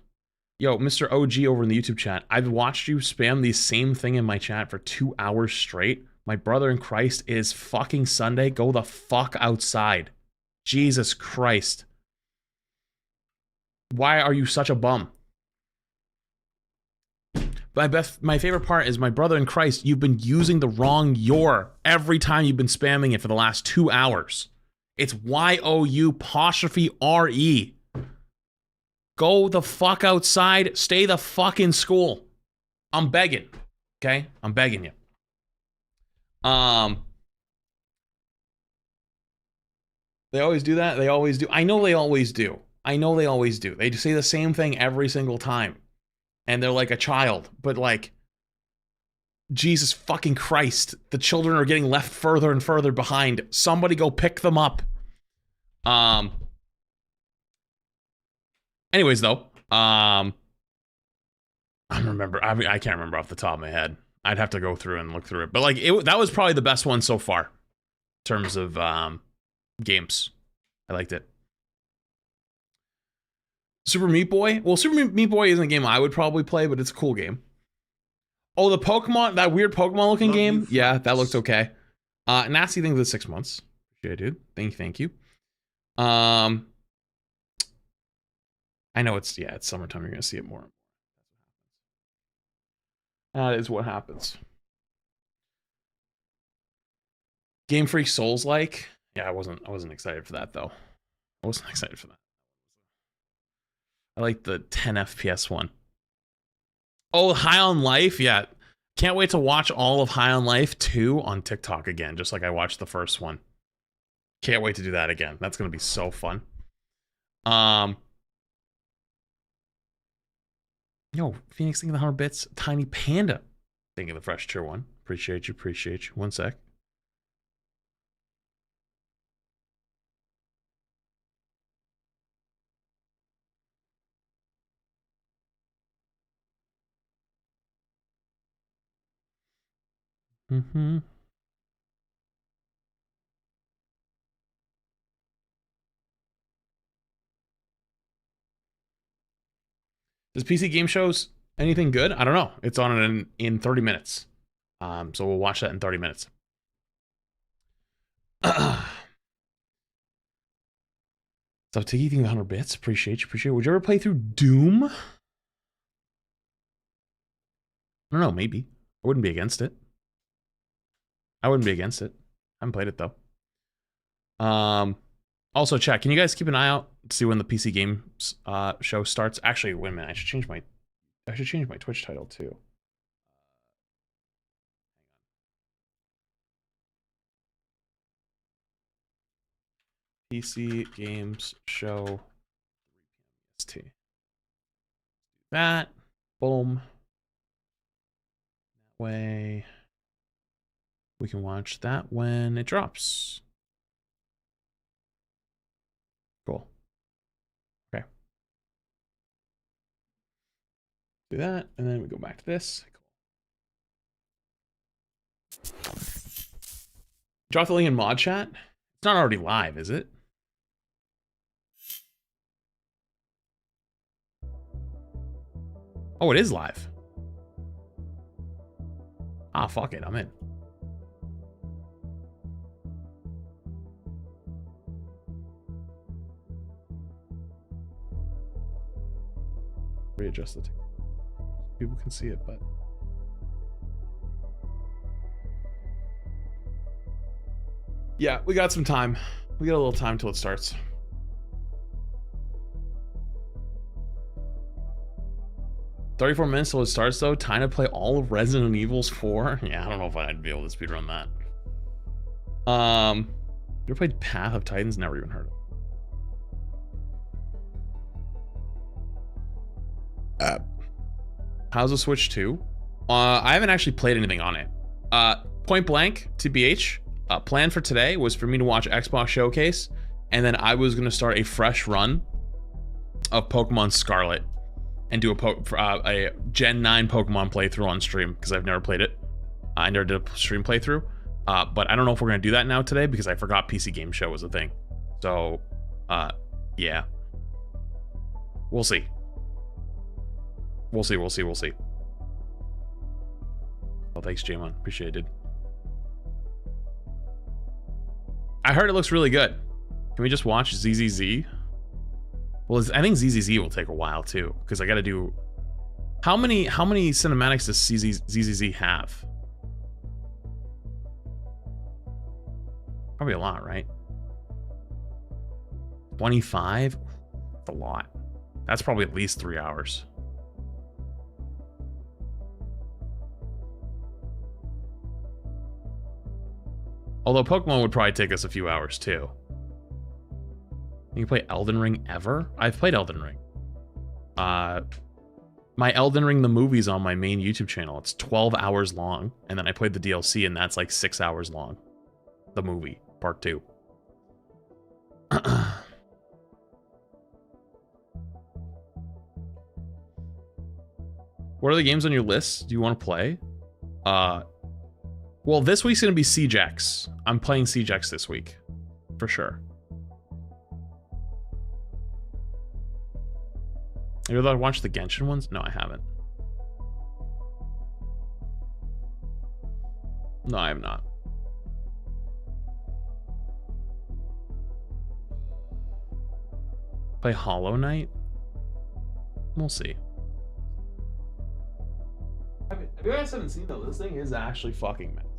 Yo, Mr. OG over in the YouTube chat. I've watched you spam the same thing in my chat for 2 hours straight. My brother in Christ, is fucking Sunday. Go the fuck outside. Jesus Christ. Why are you such a bum? My favorite part is my brother in Christ, you've been using the wrong your every time you've been spamming it for the last 2 hours. It's YOU''RE. Go the fuck outside. Stay the fuck in school. I'm begging. Okay? I'm begging you. They always do that. They always do. I know they always do. I know they always do. They say the same thing every single time. And they're like a child. But like, Jesus fucking Christ. The children are getting left further and further behind. Somebody go pick them up. Anyways, though, I can't remember off the top of my head. I'd have to go through and look through it. But like, that was probably the best one so far in terms of games. I liked it. Super Meat Boy? Well, Super Meat Boy isn't a game I would probably play, but it's a cool game. Oh, the Pokemon, that weird Pokemon looking Love you, game. Yeah, that friends. looked okay. Nasty thing for the 6 months. Yeah, dude. Thank you. I know it's summertime. You're gonna see it more. That is what happens. Game Freak Souls like. Yeah, I wasn't excited for that though. I wasn't excited for that. I like the 10 FPS one. Oh, High on Life, yeah. Can't wait to watch all of High on Life 2 on TikTok again, just like I watched the first one. Can't wait to do that again. That's gonna be so fun. Yo, Phoenix, thinking the 100 bits. Tiny Panda, thinking the fresh tier 1. Appreciate you. 1 sec. Does PC game shows anything good? I don't know. It's on in 30 minutes. So we'll watch that in 30 minutes. So taking 100 bits. Appreciate you. Would you ever play through Doom? I don't know, maybe. I wouldn't be against it. I haven't played it though. Also, chat, can you guys keep an eye out to see when the PC games show starts? Actually, wait a minute. I should change my Twitch title too. PC games show 3 p.m. EST. That. Boom. That way we can watch that when it drops. Cool. Okay. Do that, and then we go back to this. Cool. Drop the link in mod chat. It's not already live, is it? Oh, it is live. Ah, fuck it. I'm in. Readjust the TikTok. People can see it, but yeah, we got some time. We got a little time till it starts. $34 minutes till it starts though. Time to play all of Resident Evil 4. Yeah, I don't know if I'd be able to speedrun that. You ever played Path of Titans? Never even heard of it. How's the Switch 2? I haven't actually played anything on it. Point blank, TBH, plan for today was for me to watch Xbox Showcase, and then I was gonna start a fresh run of Pokemon Scarlet and do a Gen 9 Pokemon playthrough on stream, because I've never played it. I never did a stream playthrough, but I don't know if we're gonna do that now today, because I forgot PC Game Show was a thing. So, yeah. We'll see. We'll see. Well, thanks, Jamon. Appreciate it. I heard it looks really good. Can we just watch ZZZ? Well, I think ZZZ will take a while too, because I got to do. How many cinematics does ZZZ have? Probably a lot, right? 25? That's a lot. That's probably at least 3 hours. Although Pokemon would probably take us a few hours too. You can play Elden Ring ever? I've played Elden Ring. My Elden Ring the movie's on my main YouTube channel. It's 12 hours long, and then I played the DLC, and that's like 6 hours long. The movie, part 2. What are the games on your list do you want to play? Well, this week's gonna be Siege X. I'm playing Siege X this week, for sure. Have you ever watched the Genshin ones? No, I haven't. No, I have not. Play Hollow Knight? We'll see. If you guys haven't seen though, this thing is actually fucking menacing.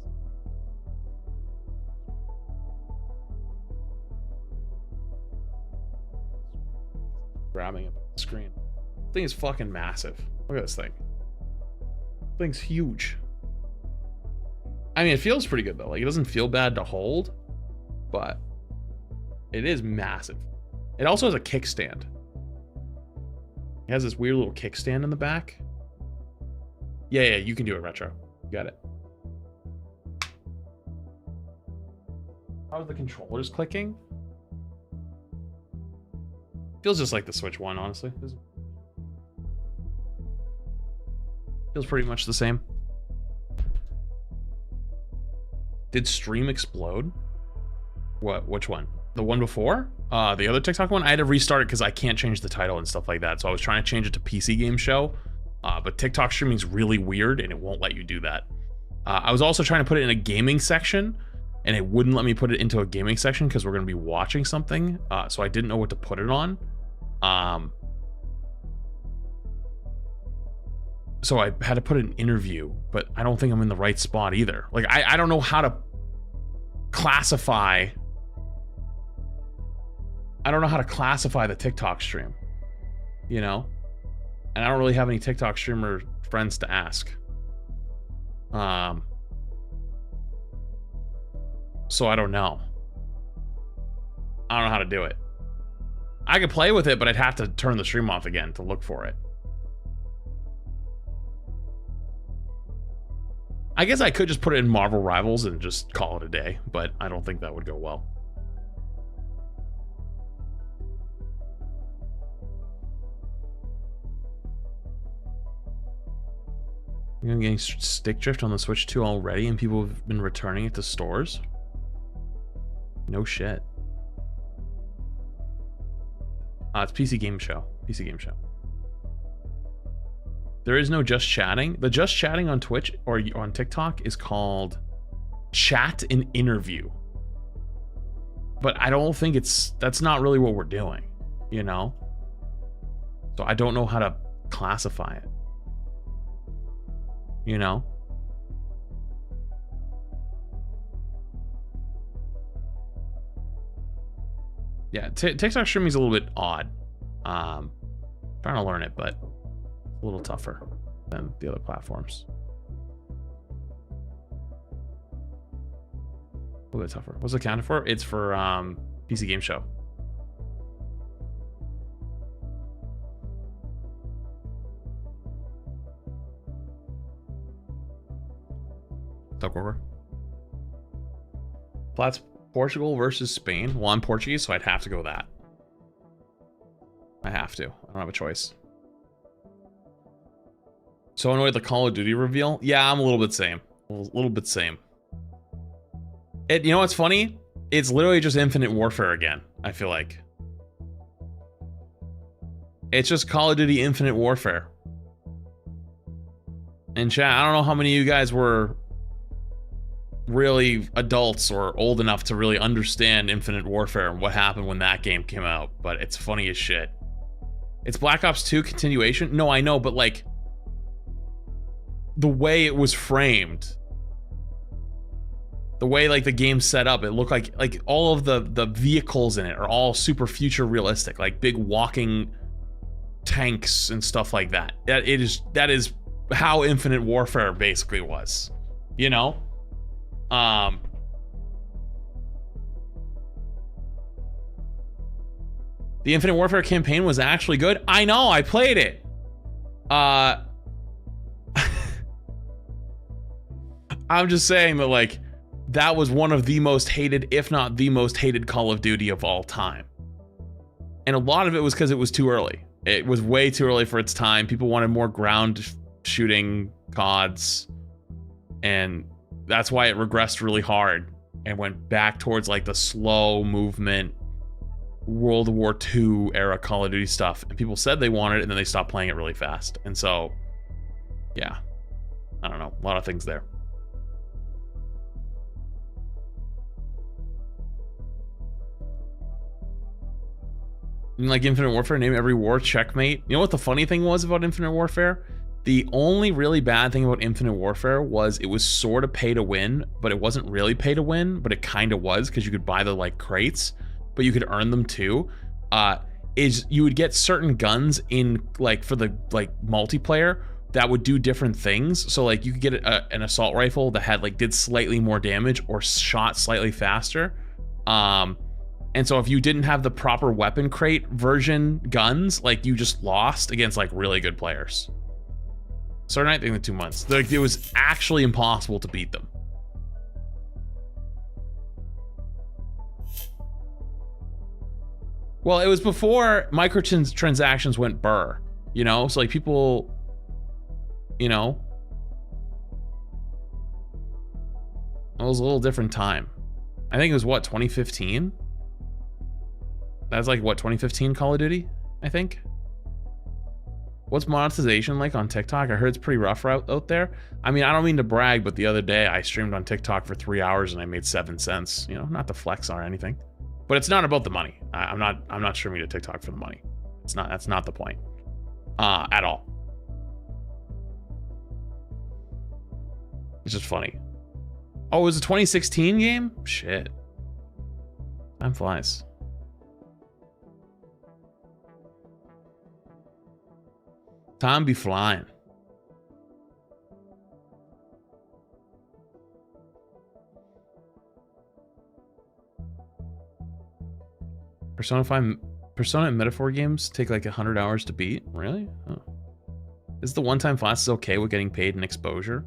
Grabbing it by the screen. This thing is fucking massive. Look at this thing. This thing's huge. I mean, it feels pretty good though. Like, it doesn't feel bad to hold, but it is massive. It also has a kickstand. It has this weird little kickstand in the back. Yeah, you can do it, Retro. You got it. How's the controllers clicking? Feels just like the Switch one, honestly. Feels pretty much the same. Did stream explode? What? Which one? The one before? The other TikTok one? I had to restart it because I can't change the title and stuff like that. So I was trying to change it to PC Game Show. But TikTok streaming is really weird and it won't let you do that. I was also trying to put it in a gaming section and it wouldn't let me put it into a gaming section because we're going to be watching something. So I didn't know what to put it on. So I had to put an interview, but I don't think I'm in the right spot either. Like, I don't know how to classify. I don't know how to classify the TikTok stream, you know? And I don't really have any TikTok streamer friends to ask. So I don't know. I don't know how to do it. I could play with it, but I'd have to turn the stream off again to look for it. I guess I could just put it in Marvel Rivals and just call it a day, but I don't think that would go well. I'm getting stick drift on the Switch 2 already, and people have been returning it to stores. No shit. It's PC Game Show. PC Game Show. There is no just chatting. The just chatting on Twitch or on TikTok is called chat and interview. But I don't think that's not really what we're doing, you know? So I don't know how to classify it. You know? Yeah, TikTok streaming is a little bit odd. Trying to learn it, but a little tougher than the other platforms. A little bit tougher. What's it accounted for? It's for PC Game Show. Plat's Portugal versus Spain. Well, I'm Portuguese, so I'd have to go that. I have to. I don't have a choice. So annoyed the Call of Duty reveal? Yeah, I'm a little bit same. A little bit same. You know what's funny? It's literally just Infinite Warfare again, I feel like. It's just Call of Duty Infinite Warfare. And chat, I don't know how many of you guys were really adults or old enough to really understand Infinite Warfare and what happened when that game came out, but it's funny as shit. It's Black Ops 2 continuation? No, I know, but like the way it was framed, the way like the game's set up, it looked like all of the vehicles in it are all super future realistic, like big walking tanks and stuff like that. That is how Infinite Warfare basically was, you know? The Infinite Warfare campaign was actually good. I know, I played it. I'm just saying that like that was one of the most hated, if not the most hated Call of Duty of all time. And a lot of it was because it was too early. It was way too early for its time. People wanted more ground shooting CODs, and that's why it regressed really hard and went back towards like the slow movement World War II era Call of Duty stuff. And people said they wanted it, and then they stopped playing it really fast. And so, yeah, I don't know, a lot of things there. Like Infinite Warfare, name every war checkmate. You know what the funny thing was about Infinite Warfare? The only really bad thing about Infinite Warfare was it was sort of pay to win, but it wasn't really pay to win, but it kind of was because you could buy the like crates, but you could earn them too. Is you would get certain guns in like for the like multiplayer that would do different things. So like you could get an assault rifle that had like did slightly more damage or shot slightly faster. And so if you didn't have the proper weapon crate version guns, like you just lost against like really good players. Started I think in 2 months. Like it was actually impossible to beat them. Well, it was before microtransactions went burr, you know? So like people, you know, it was a little different time. I think it was what, 2015? That's like what, 2015 Call of Duty, I think? What's monetization like on TikTok? I heard it's pretty rough out there. I mean, I don't mean to brag, but the other day I streamed on TikTok for 3 hours and I made 7 cents. You know, not to flex or anything, but it's not about the money. I'm not streaming to TikTok for the money. That's not the point, at all. It's just funny. Oh, it was a 2016 game? Shit. Time flies. Time be flying. Persona and Metaphor games take like 100 hours to beat? Really? Oh. Is the one-time flash okay with getting paid and exposure?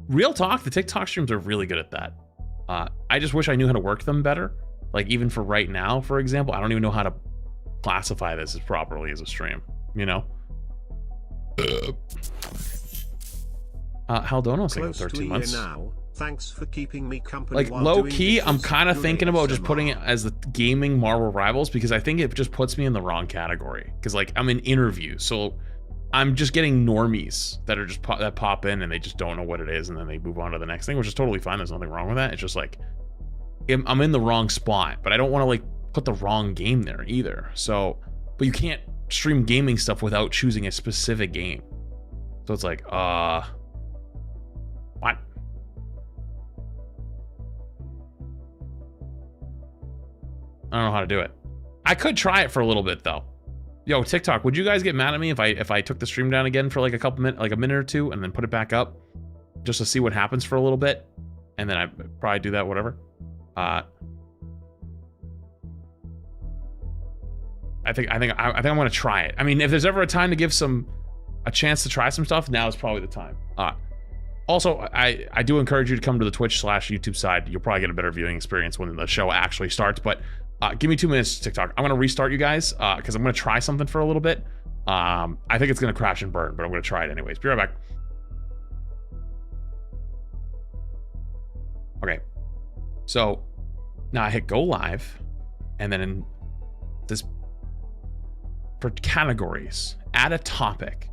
Real talk, the TikTok streams are really good at that. I just wish I knew how to work them better. Like even for right now, for example, I don't even know how to classify this as properly as a stream, you know? Haldono saying 13 months. Now. Thanks for keeping me company. Like low key, I'm kind of thinking about just putting it as the gaming Marvel Rivals because I think it just puts me in the wrong category. Because like I'm in interviews, so I'm just getting normies that are just that pop in and they just don't know what it is and then they move on to the next thing, which is totally fine. There's nothing wrong with that. It's just like I'm in the wrong spot, but I don't want to like put the wrong game there either. So, but you can't stream gaming stuff without choosing a specific game. So it's like, what? I don't know how to do it. I could try it for a little bit though. Yo, TikTok, would you guys get mad at me if I took the stream down again for like a minute or two and then put it back up just to see what happens for a little bit? And then I'd probably do that, whatever. I think I'm gonna try it. I mean, if there's ever a time to give a chance to try some stuff, now is probably the time. Also, I do encourage you to come to the Twitch/YouTube side. You'll probably get a better viewing experience when the show actually starts. But give me 2 minutes, TikTok. I'm gonna restart you guys because I'm gonna try something for a little bit. I think it's gonna crash and burn, but I'm gonna try it anyways. Be right back. Okay, so now I hit go live, and then in this for categories, add a topic.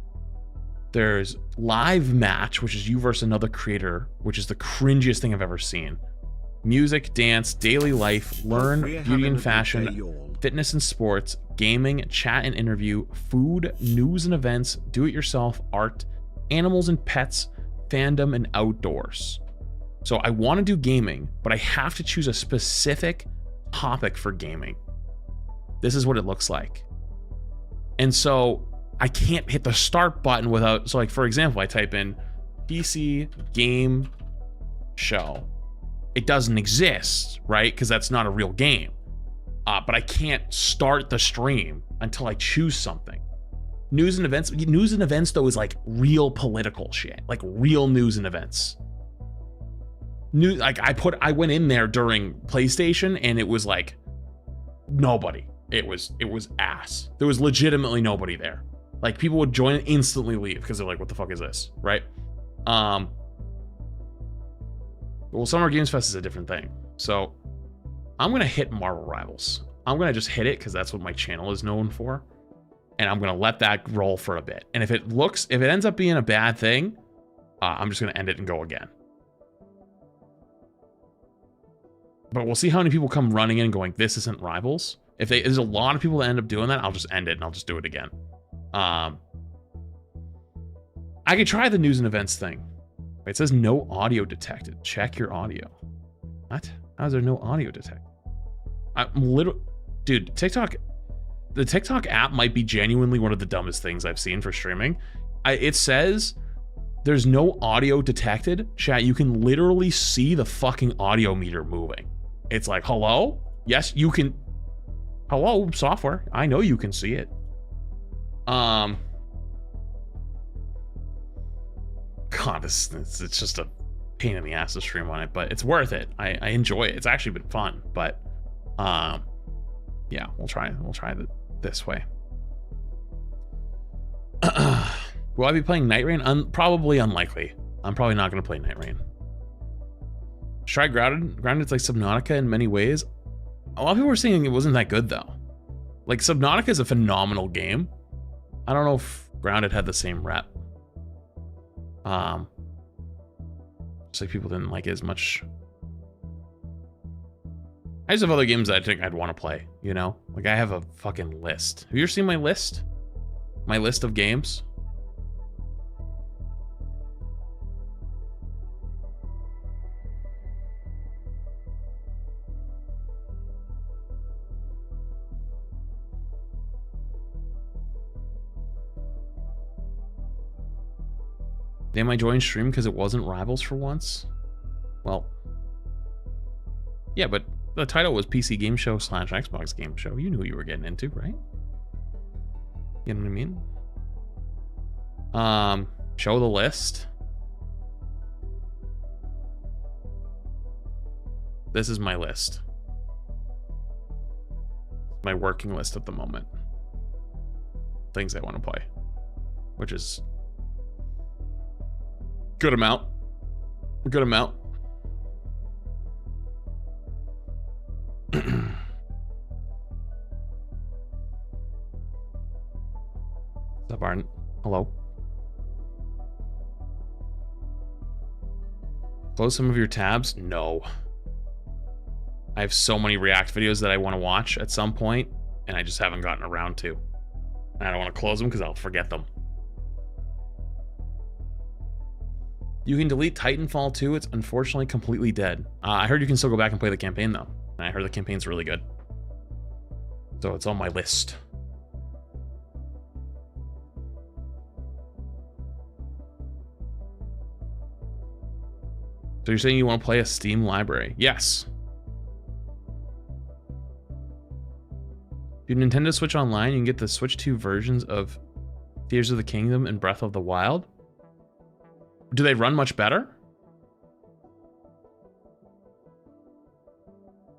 There's live match, which is you versus another creator, which is the cringiest thing I've ever seen. Music, dance, daily life, learn, beauty and fashion, fitness and sports, gaming, chat and interview, food, news and events, do-it-yourself, art, animals and pets, fandom, and outdoors. So I want to do gaming, but I have to choose a specific topic for gaming. This is what it looks like. And so I can't hit the start button without, so like for example, I type in PC game show. It doesn't exist, right? Because that's not a real game. But I can't start the stream until I choose something. News and events though is like real political shit, like real news and events. Like I went in there during PlayStation and it was like nobody. It was ass. There was legitimately nobody there. Like people would join and instantly leave because they're like, what the fuck is this? Right? Well, Summer Games Fest is a different thing. So I'm gonna hit Marvel Rivals. I'm gonna just hit it because that's what my channel is known for. And I'm gonna let that roll for a bit. And if it ends up being a bad thing, I'm just gonna end it and go again. But we'll see how many people come running in going, this isn't Rivals. If there's a lot of people that end up doing that, I'll just end it and I'll just do it again. I could try the news and events thing. It says no audio detected. Check your audio. What? How is there no audio detected? I'm literally, dude, TikTok, the TikTok app might be genuinely one of the dumbest things I've seen for streaming. It says there's no audio detected. Chat, you can literally see the fucking audio meter moving. It's like, hello? Yes, you can. Hello, software. I know you can see it. God, it's just a pain in the ass to stream on it, but it's worth it. I enjoy it. It's actually been fun, but yeah, we'll try this way. Will I be playing Night Rain? Probably unlikely. I'm probably not going to play Night Rain. Should I try Grounded? Grounded's like Subnautica in many ways. A lot of people were saying it wasn't that good though. Like Subnautica is a phenomenal game. I don't know if Grounded had the same rep. Just like people didn't like it as much. I just have other games that I think I'd want to play, you know? Like I have a fucking list. Have you ever seen my list? My list of games? Damn, I joined stream because it wasn't Rivals for once? Well, yeah, but the title was PC Game Show / Xbox Game Show. You knew what you were getting into, right? You know what I mean? Show the list. This is my list. My working list at the moment. Things I want to play. Which is good amount. A good amount. What's up, Arden? Hello. Close some of your tabs? No. I have so many React videos that I want to watch at some point, and I just haven't gotten around to. And I don't want to close them because I'll forget them. You can delete Titanfall 2. It's unfortunately completely dead. I heard you can still go back and play the campaign though. And I heard the campaign's really good. So it's on my list. So you're saying you want to play a Steam library? Yes. Do Nintendo Switch Online, you can get the Switch 2 versions of Tears of the Kingdom and Breath of the Wild. Do they run much better?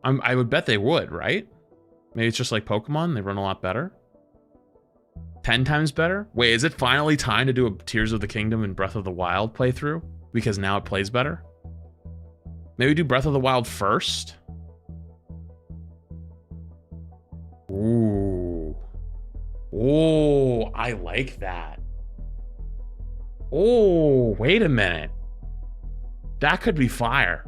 I would bet they would, right? Maybe it's just like Pokemon, they run a lot better. 10 times better? Wait, is it finally time to do a Tears of the Kingdom and Breath of the Wild playthrough? Because now it plays better? Maybe do Breath of the Wild first? Ooh. Oh, I like that. Oh, wait a minute. That could be fire.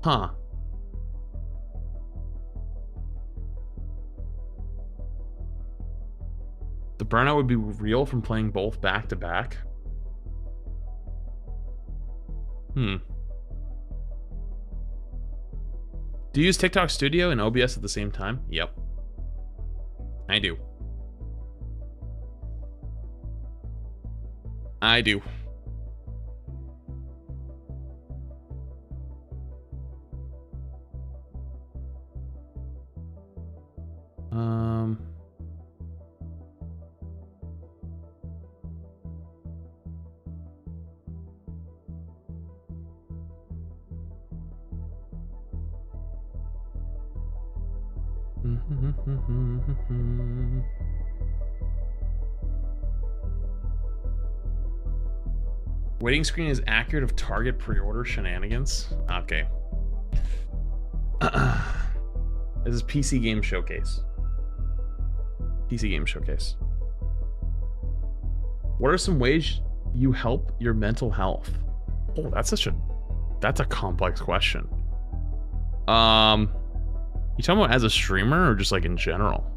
Huh. The burnout would be real from playing both back to back. Do you use TikTok Studio and OBS at the same time? Yep. I do. I do. Waiting screen is accurate of target pre-order shenanigans. Okay. This is PC Game Showcase. PC Game Showcase. What are some ways you help your mental health? Oh, that's a complex question. You talking about as a streamer or just like in general?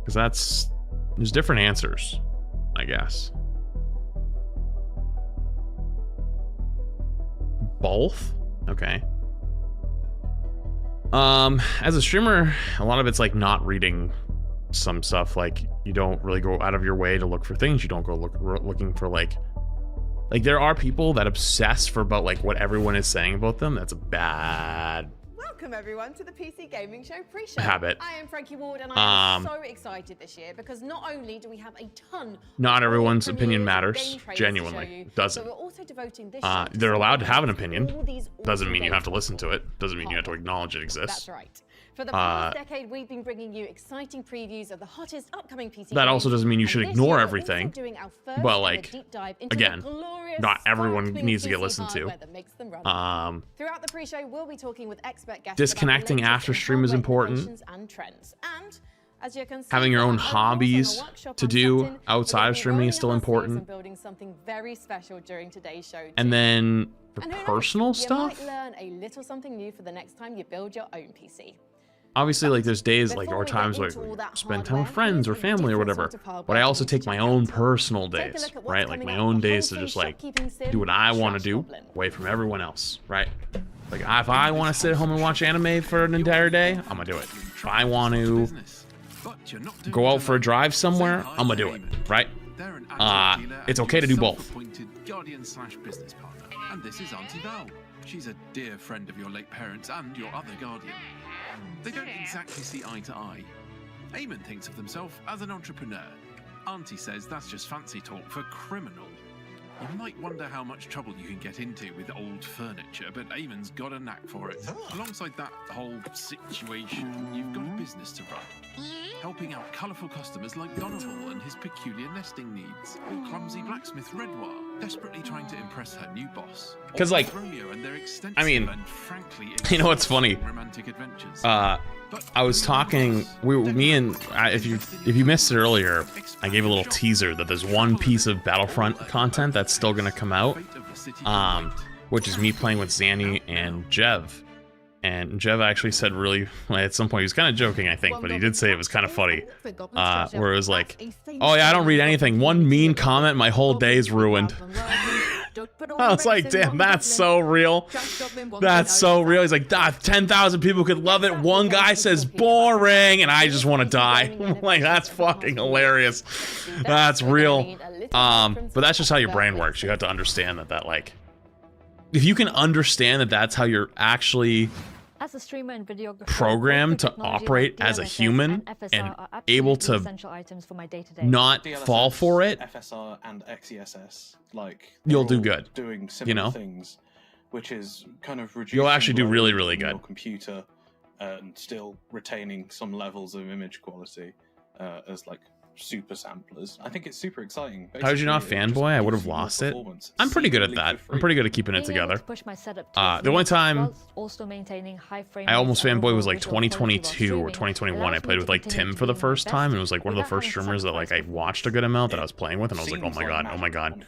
Because there's different answers, I guess. Both? Okay. As a streamer, a lot of it's like not reading some stuff. Like you don't really go out of your way to look for things. You don't go looking for like there are people that obsess for about like what everyone is saying about them. That's a bad Welcome everyone to the PC Gaming Show pre-show. habit. I am Frankie Ward and I am so excited this year because not only do we have a ton Not of everyone's premieres opinion and matters. game trailers Genuinely, to show you, doesn't. but we're also devoting this show to They're allowed to have an all opinion. these Doesn't mean you have to games. listen to it. Doesn't mean you have to acknowledge it exists. That's right. For the past decade, we've been bringing you exciting previews of the hottest upcoming PC That also games, doesn't mean you and should this ignore year we're everything. also doing our first But ever like, deep dive into again, the glorious, not everyone sparkling needs to get PC listened to. hardware that makes them run. Throughout the pre-show, we'll be talking with expert guests Disconnecting about the latest after in stream is hardware important. innovations and trends. And as you can see, Having your own from our hobbies workshop to I'm do sat in, outside we're of streaming is rolling still up our sleeves important. and building something very special during today's show. And then for And who knows, personal stuff, you might learn a little something new for the next time you build your own PC. obviously like there's days like Before or we times get where into all that spend time with hardware, friends or here's a family or different whatever. sort of hardware But I also you need take to my check own out. personal Take a days, look at what's right? Like coming my up, own the days to wholesome just like shopkeeping sim, do what I want to Trash do Goblin. away from everyone else, right? Like if I want to sit at home and watch anime for an entire day, I'm gonna do it. If I want to go out for a drive somewhere, I'm gonna do it, right? It's okay to do both. Guardian/business partner, and this is Auntie Val. She's a dear friend of your late parents and your other guardian. They don't exactly see eye to eye. Eamon thinks of himself as an entrepreneur. Auntie says that's just fancy talk for criminal. You might wonder how much trouble you can get into with old furniture, but Eamon's got a knack for it. Alongside that whole situation, you've got a business to run. Helping out colourful customers like Donovan and his peculiar nesting needs, or clumsy blacksmith Redwar, desperately trying to impress her new boss. 'Cause, like, Romeo and their extensive I mean, and frankly you know what's funny? romantic adventures. I was talking, if you missed it earlier, I gave a little teaser that there's one piece of Battlefront content that's still gonna come out, which is me playing with Zanny and Jev. And Jev actually said at some point, he was kind of joking, I think, but he did say it was kind of funny, where it was like, oh yeah, I don't read anything. One mean comment, my whole day's ruined. I was like, damn, that's so real. That's so real. He's like, 10,000 people could love it. One guy says boring, and I just want to die. I'm like, that's fucking hilarious. That's real. But that's just how your brain works. You have to understand that like, if you can understand that that's how you're actually As a streamer and videographer, programmed to operate as a human and able to not fall for it, FSR and XESS, like you'll do good. Doing similar you know, things, which is kind of reducing. You'll actually do load really, on really your good. computer and still retaining some levels of image quality as like super samplers. I think it's super exciting. How did you not Basically, it fanboy? I just would have gives you more lost it. performance I'm pretty good at seemingly that. for I'm free. pretty good at keeping it together. The only time I almost fanboy was like 2022 or 2021. I played with like Tim for the first time, and it was like one of the first streamers that like I watched a good amount that I was playing with, and I was like, oh my god.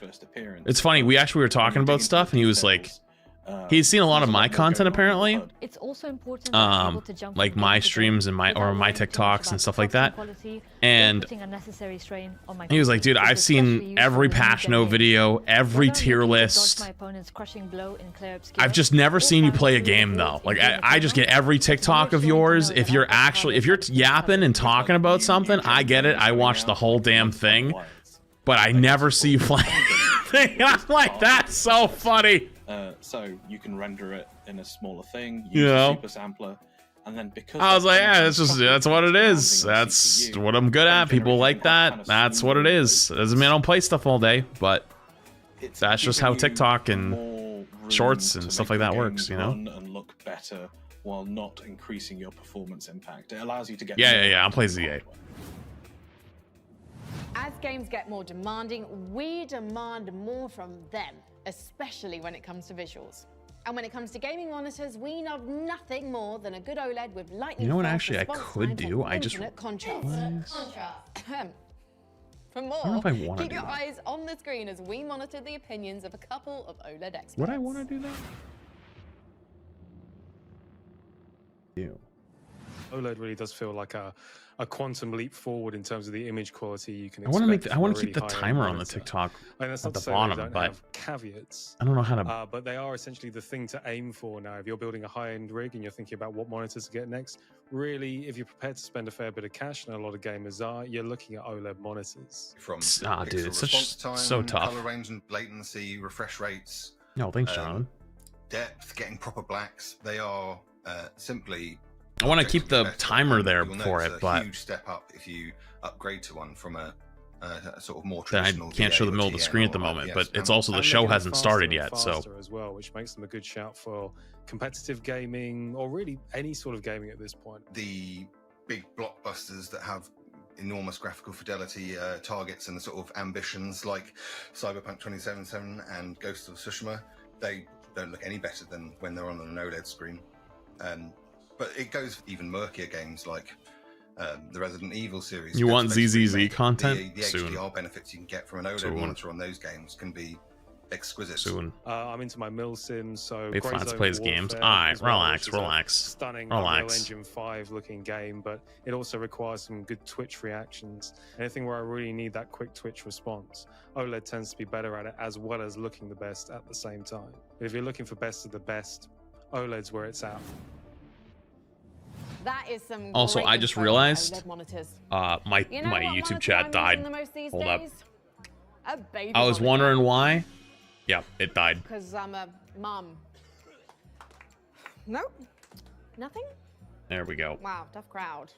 It's funny, we actually were talking about stuff, and he was like, he's seen a lot of my content apparently. It's also important like my streams and my TikToks and stuff like that. And he was like, dude, I've seen every patch note video, every tier list. I've just never seen you play a game though. Like I just get every TikTok of yours. If you're yapping and talking about something, I get it. I watch the whole damn thing. But I never see you play anything. I'm like, that's so funny. So you can render it in a smaller thing, use You know? a super sampler, and then because I was like, yeah, that's what it is. That's what I'm good at. People like that. That's what it is. Doesn't mean I don't play stuff all day, but that's just how TikTok and shorts and stuff like that works, you know? run and look better while not increasing your performance impact. It allows you to get Yeah. I'll play Z8. As games get more demanding, we demand more from them, especially when it comes to visuals. And when it comes to gaming monitors, we love nothing more than a good OLED with lightning. You know what fast actually I response could times do? and I just infinite contrast. For I don't know more, if I wanna keep do your that. eyes on the screen as we monitor the opinions of a couple of OLED experts. Would I want to do that? Ew. OLED really does feel like a quantum leap forward in terms of the image quality you can I want to make. expect I from want a to keep the really high-end timer on the monitor. TikTok And that's at not the to say they bottom, don't but have caveats. I don't know how to. But they are essentially the thing to aim for now. If you're building a high-end rig and you're thinking about what monitors to get next, really, if you're prepared to spend a fair bit of cash, and a lot of gamers are, you're looking at OLED monitors. From Dude, pixel it's response time, so tough. color range and latency, refresh rates. No, thanks, Jonathan. Depth, getting proper blacks. They are simply. I want to keep the timer there You'll for notice it, a but huge step up if you upgrade to one from a sort of more then I traditional. can't show the VA or middle of the TN screen at or the moment. IPS But it's camera. also the And show they're getting hasn't faster started and yet, so faster as well, which makes them a good shout for competitive gaming or really any sort of gaming at this point. The big blockbusters that have enormous graphical fidelity targets and the sort of ambitions like Cyberpunk 2077 and Ghost of Tsushima, they don't look any better than when they're on an OLED screen. But it goes for even murkier games like the Resident Evil series. You Dead want Space ZZZ Remake. content? The Soon. HDR benefits you can get from an OLED Soon. monitor on those games can be exquisite. soon. I'm into my mill sim, so Wait, Grey Flats Zone plays games. Warfare Alright, as well, relax, which is a relax. Stunning Relax. Unreal Engine 5 looking game, but it also requires some good Twitch reactions. Anything where I really need that quick Twitch response, OLED tends to be better at it, as well as looking the best at the same time. If you're looking for best of the best, OLED's where it's at. That is some Also, great I just info on realized OLED monitors. my You know my what YouTube monitor chat I'm died. using the most these Hold up. days? A baby I was monitor. wondering why. Yeah, it died. Because I'm a mum. Nope. Nothing? There we go. Wow, tough crowd.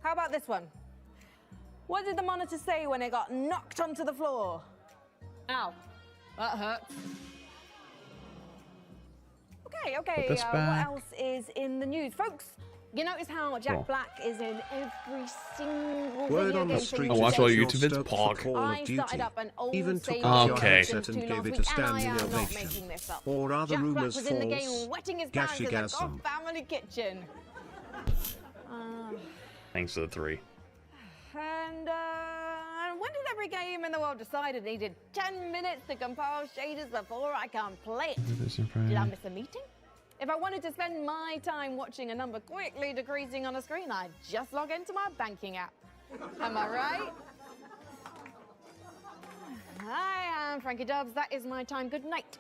How about this one? What did the monitor say when it got knocked onto the floor? Ow. That hurts. Okay, this what back. else is in the news? Folks, you notice how Jack Cool. Black is in every single Word video on the game street thing I he watch does. all you're your YouTube vids. stoked for Pog. Call I of Duty. started up an old Even took save off your Okay. headset and too gave last it a week, standing and I am not ovation. making this up. Or are the Jack Black rumours was in the game false? wetting his pants in the Gamersupps. family kitchen. Thanks to the 3. And when did every game in the world decide it needed 10 minutes to compile shaders before I can play it? Did I miss a meeting? If I wanted to spend my time watching a number quickly decreasing on a screen, I'd just log into my banking app. Am I right? Hi, I'm Frankie Dubs. That is my time. Good night.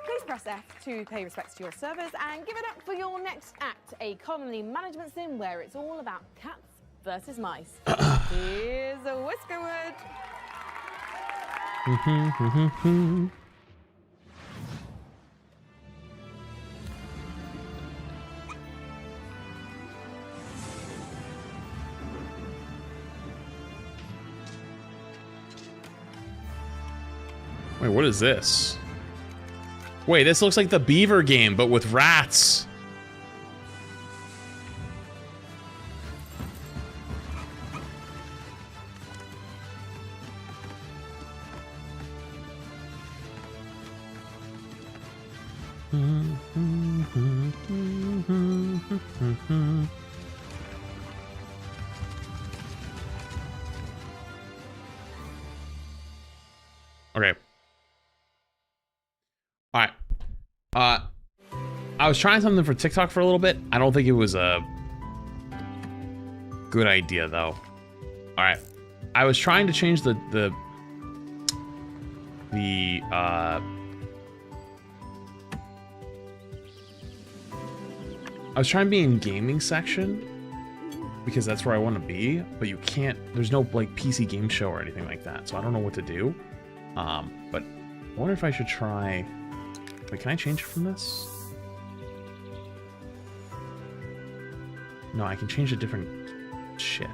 Please press F to pay respects to your servers and give it up for your next act, a colony management sim where it's all about cats versus mice. Here's a Whiskerwood. Wait, what is this? Wait, this looks like the Beaver game, but with rats. Okay. All right. I was trying something for TikTok for a little bit. I don't think it was a good idea though. All right. I was trying to change the I was trying to be in gaming section because that's where I want to be, but you can't, there's no like PC game show or anything like that. So I don't know what to do. But I wonder if I should try, wait, can I change it from this? No, I can change a different shit.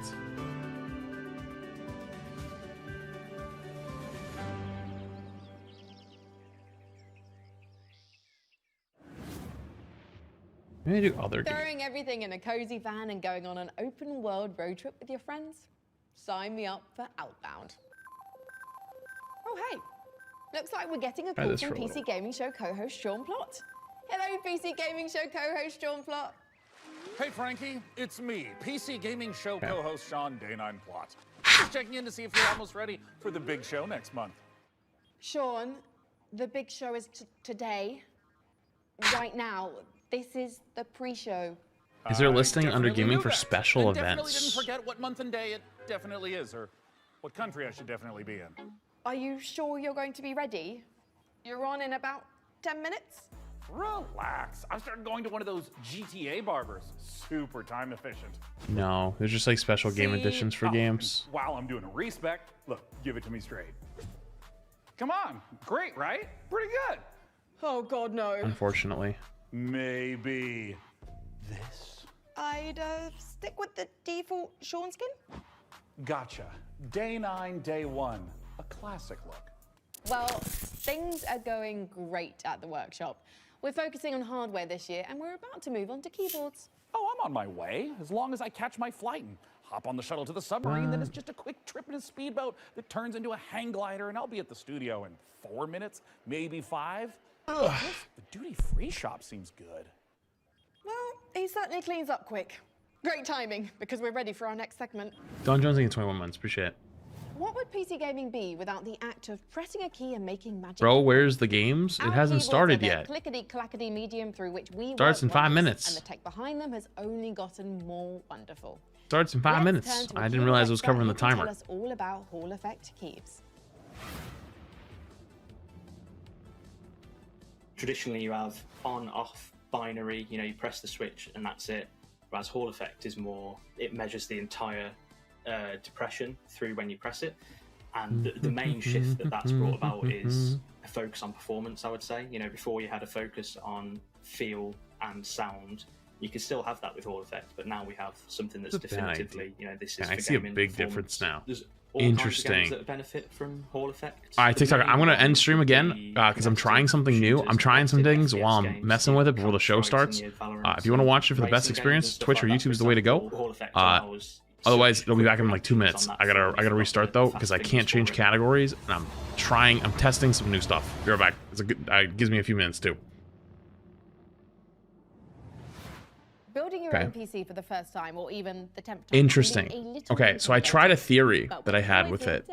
Maybe I do other games. Throwing everything in a cozy van and going on an open world road trip with your friends? Sign me up for Outbound. Oh, hey. Looks like we're getting a Try call this from for a PC Gaming Show co-host Sean Plott. Hello, PC Gaming Show co-host Sean Plott. Hey, Frankie, it's me, PC Gaming Show co-host Sean Day9 Plot. Just checking in to see if you're almost ready for the big show next month. Sean, the big show is today, right now. This is the pre-show. Is there a listing under Definitely gaming knew for that. special And definitely events? didn't forget what month and day it definitely is, or what country I should definitely be in. Are you sure you're going to be ready? You're on in about 10 minutes? Relax. I've started going to one of those GTA barbers. Super time efficient. No, there's just like special game See? editions for Oh, games. and while I'm doing a respec, look, give it to me straight. Come on. Great, right? Pretty good. Oh, God, no. Unfortunately. Maybe this. I'd stick with the default Sean skin. Gotcha. Day 9, day 1. A classic look. Well, things are going great at the workshop. We're focusing on hardware this year, and we're about to move on to keyboards. Oh, I'm on my way. As long as I catch my flight and hop on the shuttle to the submarine, then it's just a quick trip in a speedboat that turns into a hang glider, and I'll be at the studio in 4 minutes, maybe 5. The duty-free shop seems good. Well, he certainly cleans up quick. Great timing, because we're ready for our next segment. Don Jones in 21 months. Appreciate it. What would PC gaming be without the act of pressing a key and making magic? Bro, where's the games? It hasn't started yet. Clickety-clackety medium through which we Starts in 5 minutes. And the tech behind them has only gotten more wonderful. Starts in 5 minutes. I didn't realize it was covering the timer. Tell us all about Hall Effect keys. Traditionally, you have on-off binary. You know, you press the switch and that's it. Whereas Hall Effect is more, it measures the entire depression through when you press it, and the main shift that's brought about is a focus on performance. I would say, you know, before you had a focus on feel and sound, you could still have that with Hall Effect, but now we have something that's definitively, you know, this is. I for see a gaming big performance. difference now. There's all kinds of games Interesting. that benefit from Hall Effect. All right, TikTok. I'm gonna end stream again because I'm trying something new. I'm trying some things while I'm messing with it before the show starts. If you want to watch it for the best experience, Twitch or YouTube is the way to go. Otherwise, it'll be back in like 2 minutes. I gotta restart though because I can't change categories, and I'm testing some new stuff. Be right back. It's a good. It gives me a few minutes too. Building your Okay. own PC for the first time, or even the temp. Interesting. Okay, so I tried a theory that I had with it.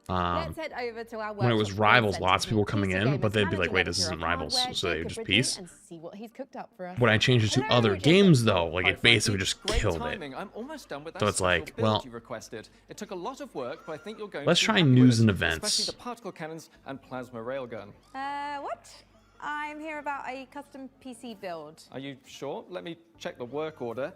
Let's head over to our When it was workshop Rivals, center lots of people to coming PC in, but Gamers they'd be like, manager "Wait, this editor isn't of Rivals," hardware, so they would Jacob just Ridley, peace. and see what he's cooked up for us. When I changed it to Hello, other Jacob. games, though, like it basically just killed it. I'm almost done with that So it's like, special build well, you requested. It took a lot of work, but I think you're going let's to be try happy news with and it, events. especially the particle cannons and plasma railgun. What? I'm here about a custom PC build. Are you sure? Let me check the work order.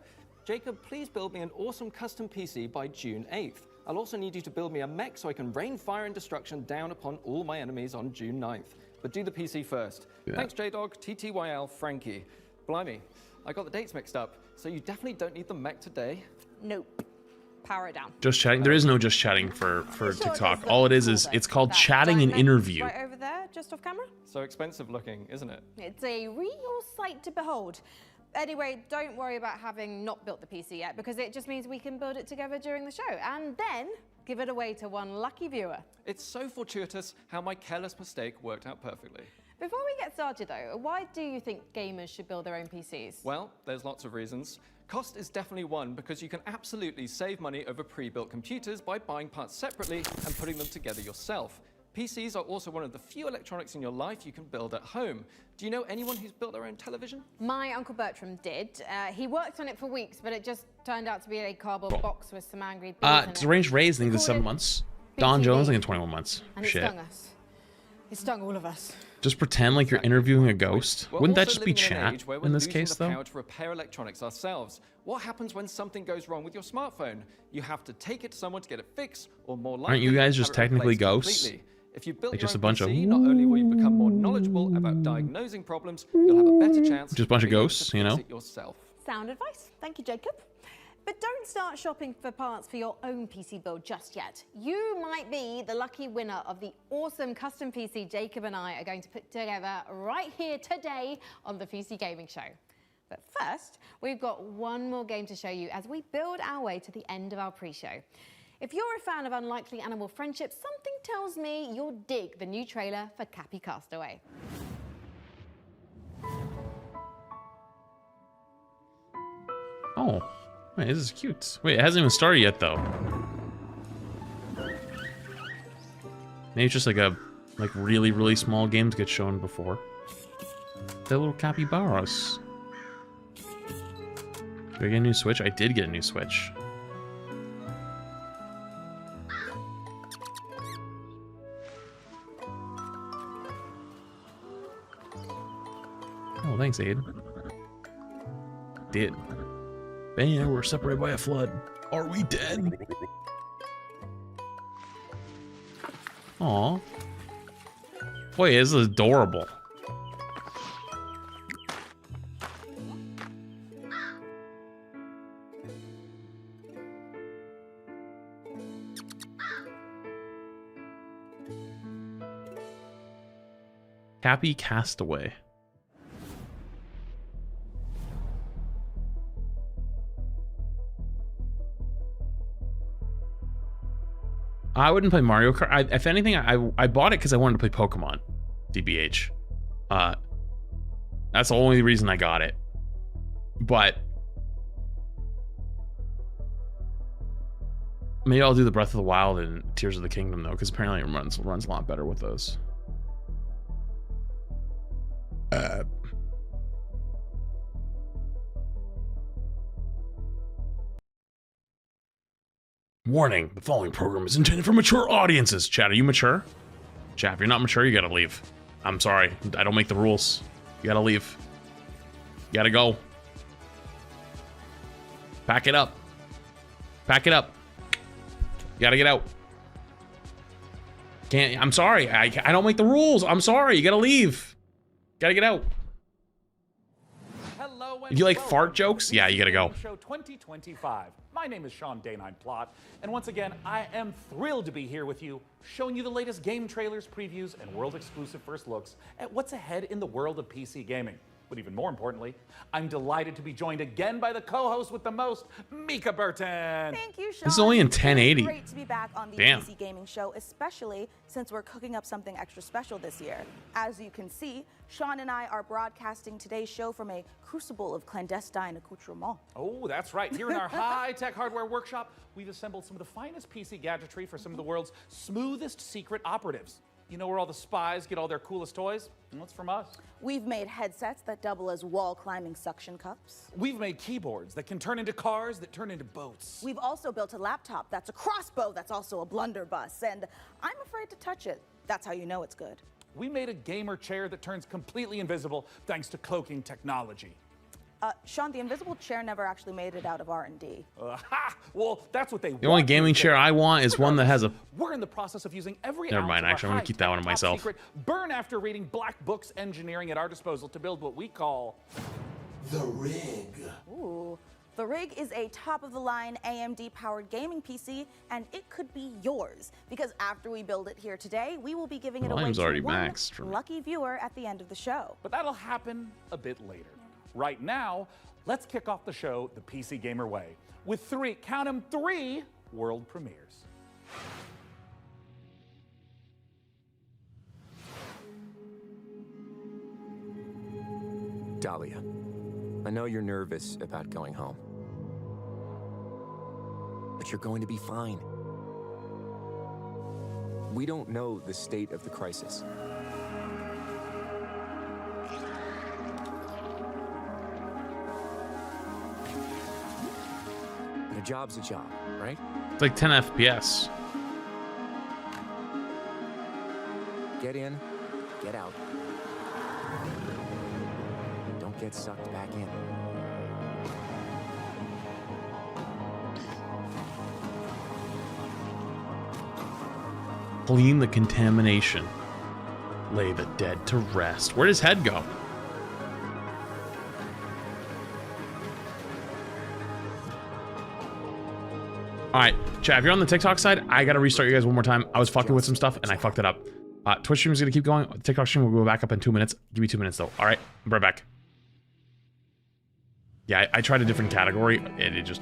Jacob, please build me an awesome custom PC by June 8th. I'll also need you to build me a mech so I can rain fire and destruction down upon all my enemies on June 9th. But do the PC first. Yeah. Thanks, J-Dog, TTYL, Frankie. Blimey, I got the dates mixed up, so you definitely don't need the mech today. Nope. Power it down. Just chatting. There is no just chatting for TikTok. All it is it's called chatting an interview. Right over there, just off camera. So expensive looking, isn't it? It's a real sight to behold. Anyway, don't worry about having not built the PC yet, because it just means we can build it together during the show, and then give it away to one lucky viewer. It's so fortuitous how my careless mistake worked out perfectly. Before we get started though, why do you think gamers should build their own PCs? Well, there's lots of reasons. Cost is definitely one, because you can absolutely save money over pre-built computers by buying parts separately and putting them together yourself. PCs are also one of the few electronics in your life you can build at home. Do you know anyone who's built their own television? My Uncle Bertram did. He worked on it for weeks, but it just turned out to be a cardboard box with some angry bees in it. Deranged Rays, I think, is 7 months. Don Jones, I think, 21 months. And it Shit. stung us. It stung all of us. Just pretend like you're interviewing a ghost. We're Wouldn't that also just be living in an chat age where we're in this losing case, the though? power to repair electronics ourselves. What happens when something goes wrong with your smartphone? You have to take it to someone to get it fixed, or more likely, Aren't you guys just have it technically replaced ghosts? completely. If you built Like your just own a bunch of PC, not only will you become more knowledgeable about diagnosing problems, you'll have a better chance Just a bunch of of being able ghosts, to you fix know? it yourself. Sound advice. Thank you, Jacob. But don't start shopping for parts for your own PC build just yet. You might be the lucky winner of the awesome custom PC Jacob and I are going to put together right here today on the PC Gaming Show. But first, we've got one more game to show you as we build our way to the end of our pre-show. If you're a fan of Unlikely Animal Friendship, something tells me you'll dig the new trailer for Cappy Castaway. Wait, this is cute. Wait, it hasn't even started yet though. Maybe it's just like really, really small games get shown before. They're little capybaras. Did I get a new Switch? I did get a new Switch. Oh, thanks, Aid. Did. Bam, we're separated by a flood. Are we dead? Aw. Boy, this is adorable. Happy Castaway. I wouldn't play Mario Kart. If anything, I bought it because I wanted to play Pokemon. DBH. That's the only reason I got it. But maybe I'll do the Breath of the Wild and Tears of the Kingdom though, because apparently it runs a lot better with those. Warning, the following program is intended for mature audiences. Chat, are you mature? Chat, if you're not mature, you gotta leave. I'm sorry, I don't make the rules. You gotta leave. You gotta go. Pack it up. Pack it up. You gotta get out. Can't, I'm sorry, I don't make the rules. I'm sorry, you gotta leave. Gotta get out. If you like fart jokes, yeah, you gotta go. Show 2025. My name is Sean Day9 Plot, and once again, I am thrilled to be here with you, showing you the latest game trailers, previews, and world-exclusive first looks at what's ahead in the world of PC gaming. But even more importantly, I'm delighted to be joined again by the co-host with the most, Mika Burton. Thank you, Sean. This is only in 1080. It's great to be back on the Damn. PC Gaming Show, especially since we're cooking up something extra special this year. As you can see, Sean and I are broadcasting today's show from a crucible of clandestine accoutrements. Oh, that's right. Here in our high-tech hardware workshop, we've assembled some of the finest PC gadgetry for some of the world's smoothest secret operatives. You know where all the spies get all their coolest toys? Well, it's from us. We've made headsets that double as wall-climbing suction cups. We've made keyboards that can turn into cars that turn into boats. We've also built a laptop that's a crossbow that's also a blunderbuss, and I'm afraid to touch it. That's how you know it's good. We made a gamer chair that turns completely invisible thanks to cloaking technology. Sean, the invisible chair never actually made it out of R&D. Well, that's what they want. The only gaming chair I want is one that has a... We're in the process of using every Never mind, ounce of actually, our I'm gonna keep that one to high-tech, myself. top-secret, burn after reading black books engineering at our disposal to build what we call the rig. Ooh. The Rig is a top-of-the-line AMD-powered gaming PC, and it could be yours. Because after we build it here today, we will be giving it away Volume's to already one maxed for me. lucky viewer at the end of the show. But that'll happen a bit later. Right now, let's kick off the show the PC Gamer way with three, count 'em, 3 world premieres. Dahlia, I know you're nervous about going home, but you're going to be fine. We don't know the state of the crisis. But a job's a job, right? It's like 10 FPS. Get in, get out. Don't get sucked back in. Clean the contamination. Lay the dead to rest. Where does head go? Alright, chat, if you're on the TikTok side, I gotta restart you guys one more time. I was fucking with some stuff and I fucked it up. Twitch stream is gonna keep going. TikTok stream will go back up in 2 minutes. Give me 2 minutes though. Alright, I'm right back. Yeah, I tried a different category and it just...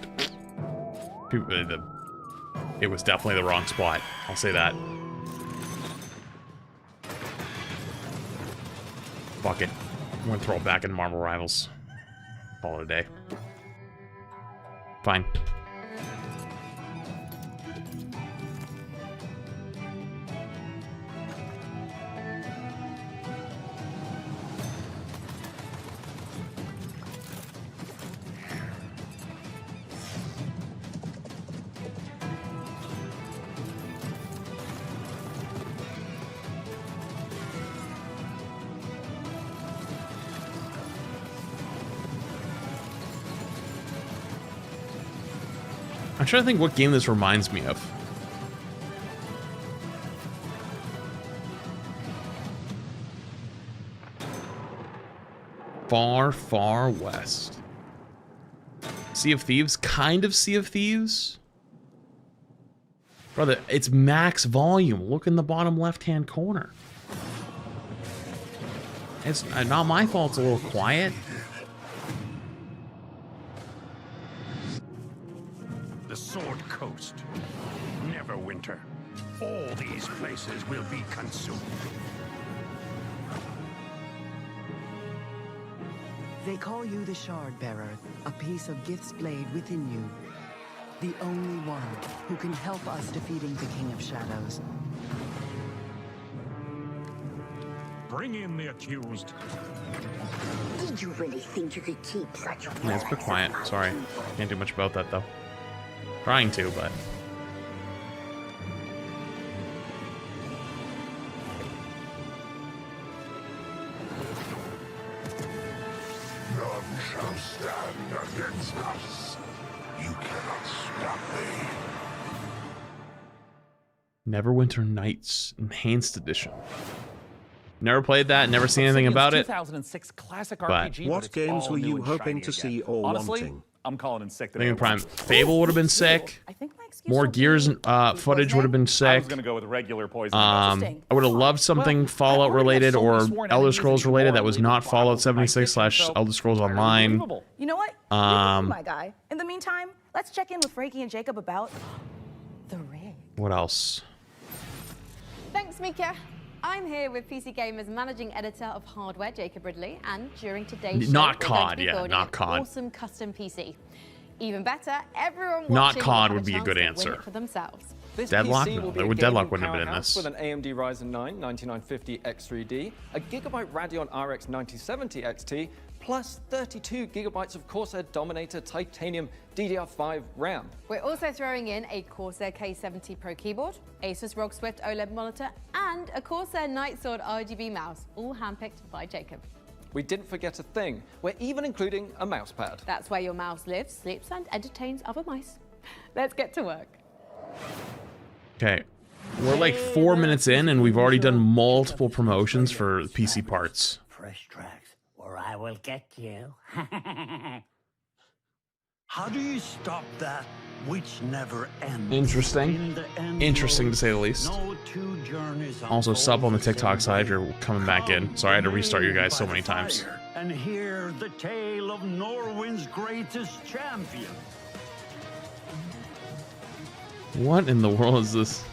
It was definitely the wrong spot. I'll say that. Fuck it. I'm gonna throw it back in Marvel Rivals. Call it a day. Fine. I'm trying to think what game this reminds me of. Far, far west. Sea of Thieves? Kind of Sea of Thieves? Brother, it's max volume. Look in the bottom left-hand corner. It's not my fault it's a little quiet. The Sword Coast. Neverwinter. All these places will be consumed. They call you the Shard Bearer, a piece of Gith's blade within you. The only one who can help us defeating the King of Shadows. Bring in the accused. Did you really think you could keep such a Yeah, it's a bit quiet. Sorry. Can't do much about that, though. Trying to, but... None shall stand against us. You cannot stop me. Neverwinter Nights Enhanced Edition. Never played that, never seen anything about it. 2006 classic But RPG, What games were you hoping to see or Honestly, wanting? I'm calling in sick I today. think in Prime Fable would have been sick. More Gears footage would have been I sick. was gonna go with regular Poison. I would have loved something Fallout related or Elder Scrolls related that was not Fallout 76 / Elder Scrolls Online. You know what? My guy. In the meantime, let's check in with Frankie and Jacob about the rig. What else? Thanks, Mika. I'm here with PC Gamer's managing editor of hardware, Jacob Ridley, and during today's show, Not we're going to COD, be yeah, building not an COD. awesome custom PC. Even better, everyone Not watching COD will would be a have good chance to answer. win it for themselves. This Deadlock? PC No, will be a Deadlock gaming wouldn't have been in powerhouse this. with an AMD Ryzen 9 9950 X3D, a Gigabyte Radeon RX 9070 XT, plus 32 gigabytes of Corsair Dominator Titanium DDR5 RAM. We're also throwing in a Corsair K70 Pro keyboard, Asus ROG Swift OLED monitor, and a Corsair Nightsword RGB mouse, all handpicked by Jacob. We didn't forget a thing. We're even including a mouse pad. That's where your mouse lives, sleeps, and entertains other mice. Let's get to work. Okay. We're like 4 minutes in and we've already done multiple promotions for PC parts. Fresh tracks, or I will get you. How do you stop that which never ends? Interesting. In the end Interesting to say the least. no two journeys Also, sub on the TikTok side if you're coming back in. Sorry, I had to restart you guys so many times. and hear the tale of Norwind's greatest champion. What in the world is this?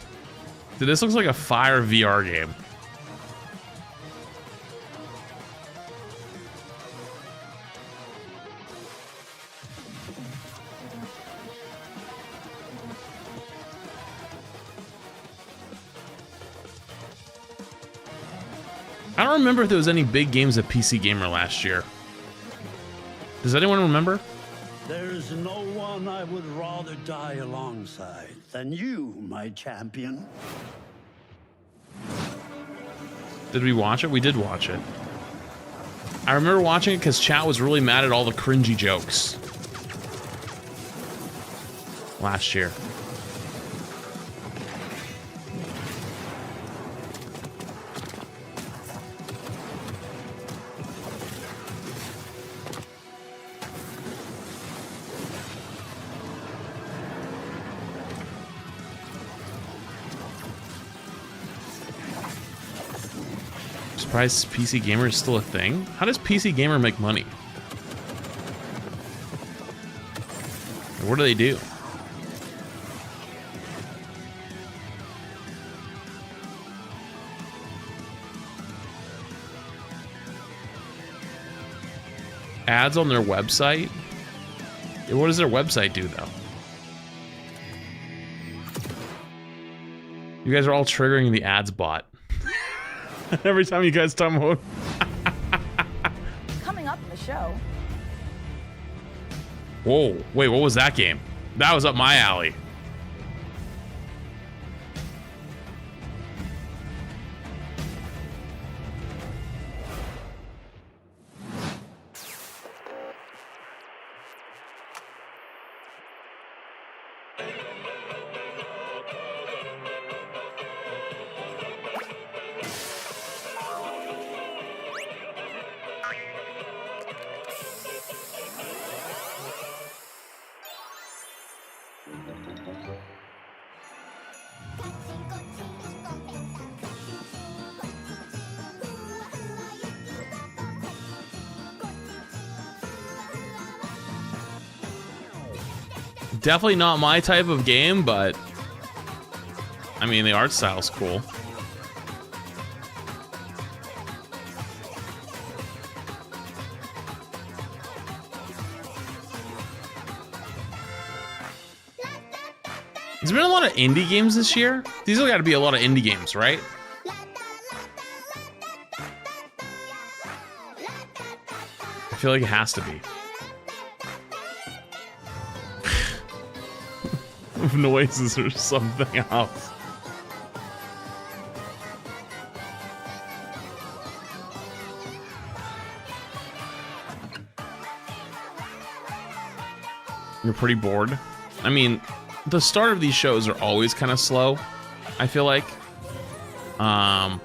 Dude, this looks like a Fire VR game. I don't remember if there was any big games at PC Gamer last year. Does anyone remember? There's no one I would rather die alongside than you, my champion. Did we watch it? We did watch it. I remember watching it because chat was really mad at all the cringy jokes last year. Surprised PC Gamer is still a thing? How does PC Gamer make money? What do they do? Ads on their website? What does their website do, though? You guys are all triggering the ads bot. Every time you guys talk about... Coming up in the show. Whoa, wait, what was that game? That was up my alley. Definitely not my type of game, but I mean, the art style's cool. There's been a lot of indie games this year. These have got to be a lot of indie games, right? I feel like it has to be. Noises or something else. You're pretty bored. I mean, the start of these shows are always kind of slow, I feel like. And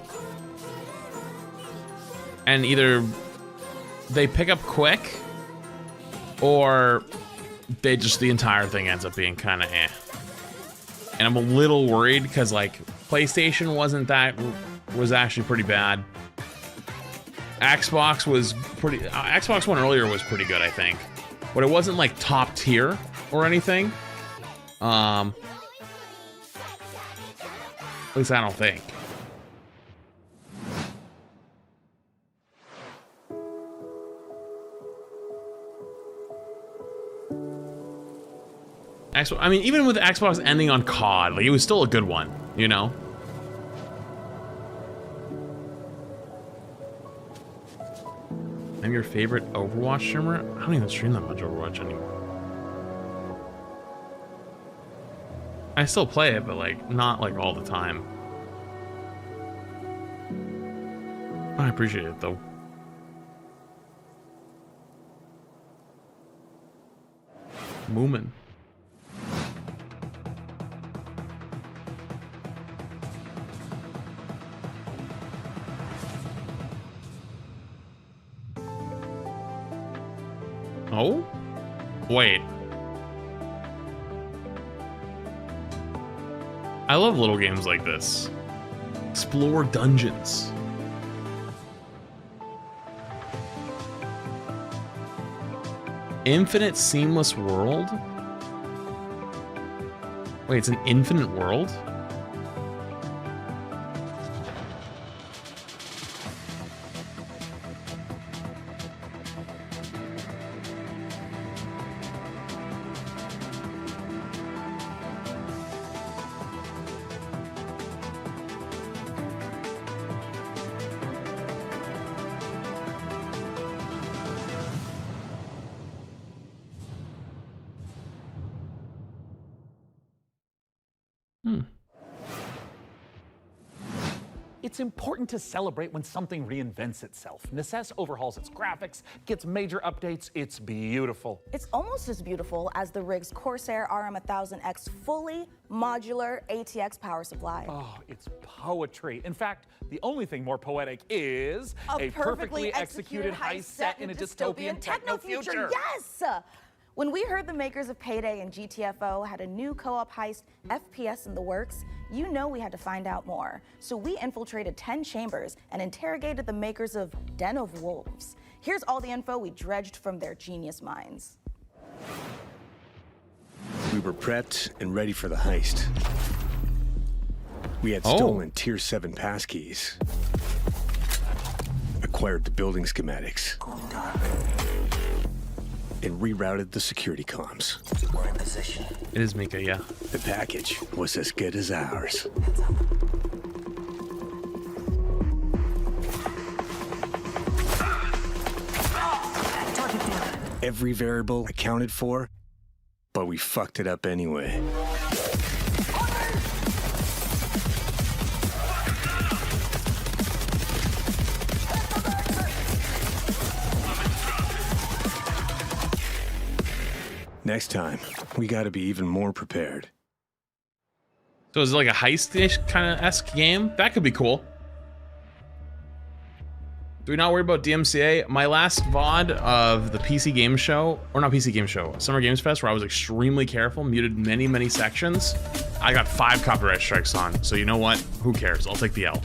either they pick up quick or they just, the entire thing ends up being kind of eh. And I'm a little worried because like PlayStation was actually pretty bad. Xbox was pretty, Xbox One earlier was pretty good, I think. But it wasn't like top tier or anything. At least I don't think. I mean, even with Xbox ending on COD, like, it was still a good one, you know? I'm your favorite Overwatch streamer? I don't even stream that much Overwatch anymore. I still play it, but like, not like all the time. I appreciate it though. Moomin. Oh? Wait. I love little games like this. Explore dungeons. Infinite seamless world? Wait, it's an infinite world? It's important to celebrate when something reinvents itself. Necess overhauls its graphics, gets major updates. It's beautiful. It's almost as beautiful as the rig's Corsair RM1000X fully modular ATX power supply. Oh, it's poetry. In fact, the only thing more poetic is a perfectly executed heist set in a dystopian techno future. Yes! When we heard the makers of Payday and GTFO had a new co-op heist FPS in the works, you know we had to find out more. So we infiltrated 10 chambers and interrogated the makers of Den of Wolves. Here's all the info we dredged from their genius minds. We were prepped and ready for the heist. We had stolen Tier 7 passkeys. Acquired the building schematics. and rerouted the security comms. We're in position. It is Mika, yeah. The package was as good as ours. Every variable accounted for, but we fucked it up anyway. Next time, we gotta be even more prepared. So is it like a heist-ish kind of esque game? That could be cool. Do we not worry about DMCA? My last VOD of the PC Game Show, or not PC Game Show, Summer Games Fest, where I was extremely careful, muted many sections, I got 5 copyright strikes on. So you know what? Who cares? I'll take the L.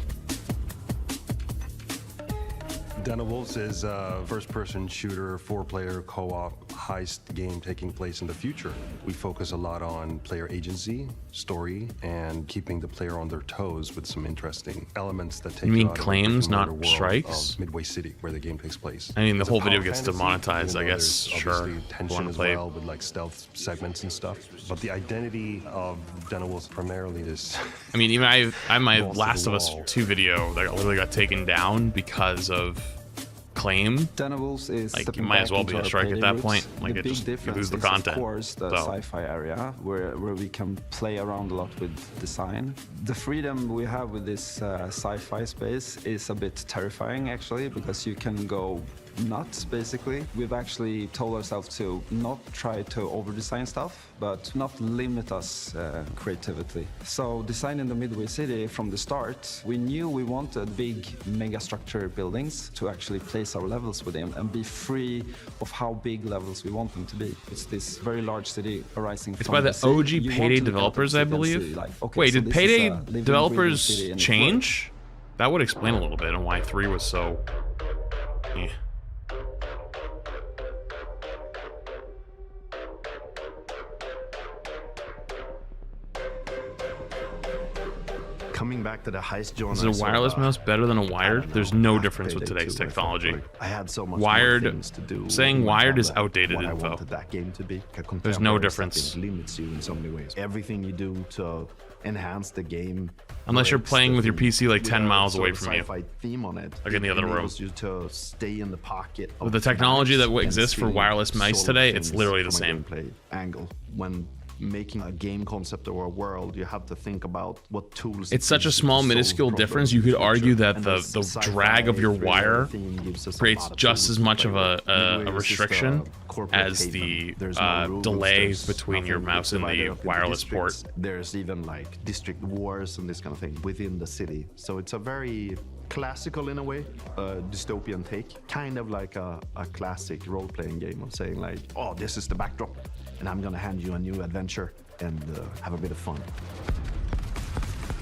Denevals is a first-person shooter, 4-player co-op heist game taking place in the future. We focus a lot on player agency, story, and keeping the player on their toes with some interesting elements that take You mean out of the claims, open not world strikes? of Midway City, where the game takes place. I mean, the It's a whole video power gets fantasy, demonetized, even I though guess. there's Sure. obviously tension Wanna as play. well with like stealth segments and stuff. But the identity of Denevals primarily is. I mean, even I my balls to the Last of Us wall. 2 video that literally got taken down because of claim. Denevals is like, stepping it might as back well into be a our strike at playday that roots. point. Like, the it big just, you difference lose the is, content. of course, the So. sci-fi area where we can play around a lot with design. The freedom we have with this sci-fi space is a bit terrifying, actually, because you can go nuts, basically. We've actually told ourselves to not try to over-design stuff, but not limit us creativity. So designing the Midway City from the start, we knew we wanted big mega-structure buildings to actually place our levels within and be free of how big levels we want them to be. It's this very large city arising It's from by the sea. OG You want Payday to look out developers, at I the city and believe. see, like, okay, Wait, so did this is Payday a living, breathing developers city and it's change? That would explain a little bit on why 3 was so. Eh. Coming back to the heist genre. Is a wireless mouse better than a wired? There's no difference with today's technology. I had so much Wired, more things to do. saying in my wired job is than outdated what I info. wanted that game to be. A There's no contemporary difference. setting limits you in so many ways. Everything you do to enhance the game. Unless you're breaks playing the with your theme. PC like We 10 have miles sort away of from you. sci-fi theme on it. Like in the other room. Enables you to stay in the pocket. With of the technology that maps and exists for see wireless mice sort of today, it's things literally the from a same. gameplay angle. When making a game concept or a world, you have to think about what tools. It's such a small, minuscule difference. You could argue that the drag of your wire creates just as much of a restriction as the delay between your mouse and the wireless port. There's even like district wars and this kind of thing within the city. So it's a very classical in a way, dystopian take, kind of like a classic role-playing game of saying like, oh, this is the backdrop and I'm gonna hand you a new adventure and have a bit of fun.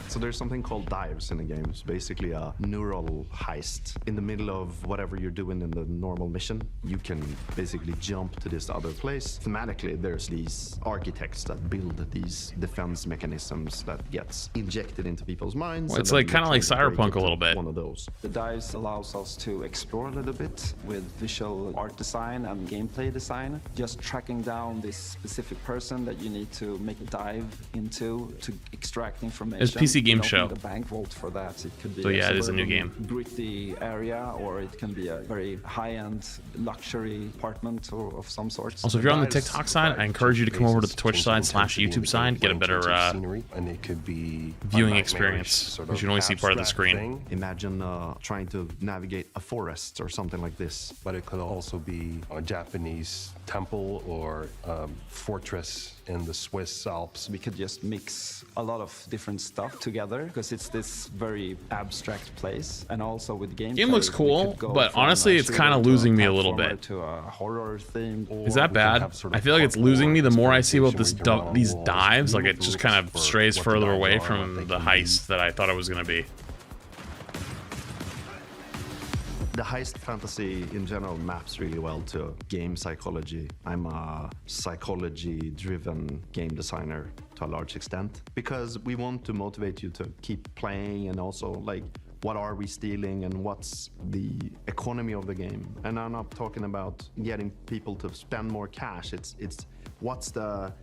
So there's something called dives in the game. It's basically a neural heist. In the middle of whatever you're doing in the normal mission, you can basically jump to this other place. Thematically, there's these architects that build these defense mechanisms that gets injected into people's minds. Well, it's and then like kind of like you're trying to break Cyberpunk a little bit. One of those. The dives allows us to explore a little bit with visual art design and gameplay design. Just tracking down this specific person that you need to make a dive into to extract information. It's PC Game You don't Show. need a bank vault for that. It could be So yeah, it is a new suburban, game. gritty area, or it can be a very high-end luxury apartment or of some sort. Also, if you're on the TikTok side, I encourage you to come over to the Twitch side / YouTube side, get a better and it could be viewing experience, because you can only see part of the screen. Thing. Imagine trying to navigate a forest or something like this. But it could also be a Japanese temple or fortress in the Swiss Alps. We could just mix a lot of different stuff together because it's this very abstract place, and also with gameplay. Game looks we cool, could go but from honestly, a it's shooter kind of to a losing me a little platformer bit. To a horror theme. Is that bad? I feel like it's losing me the more I see about this these dives. Like it just kind of strays further away from the heist that I thought it was going to be. The heist fantasy in general maps really well to game psychology. I'm a psychology-driven game designer to a large extent because we want to motivate you to keep playing and also like what are we stealing and what's the economy of the game. And I'm not talking about getting people to spend more cash. It's what's the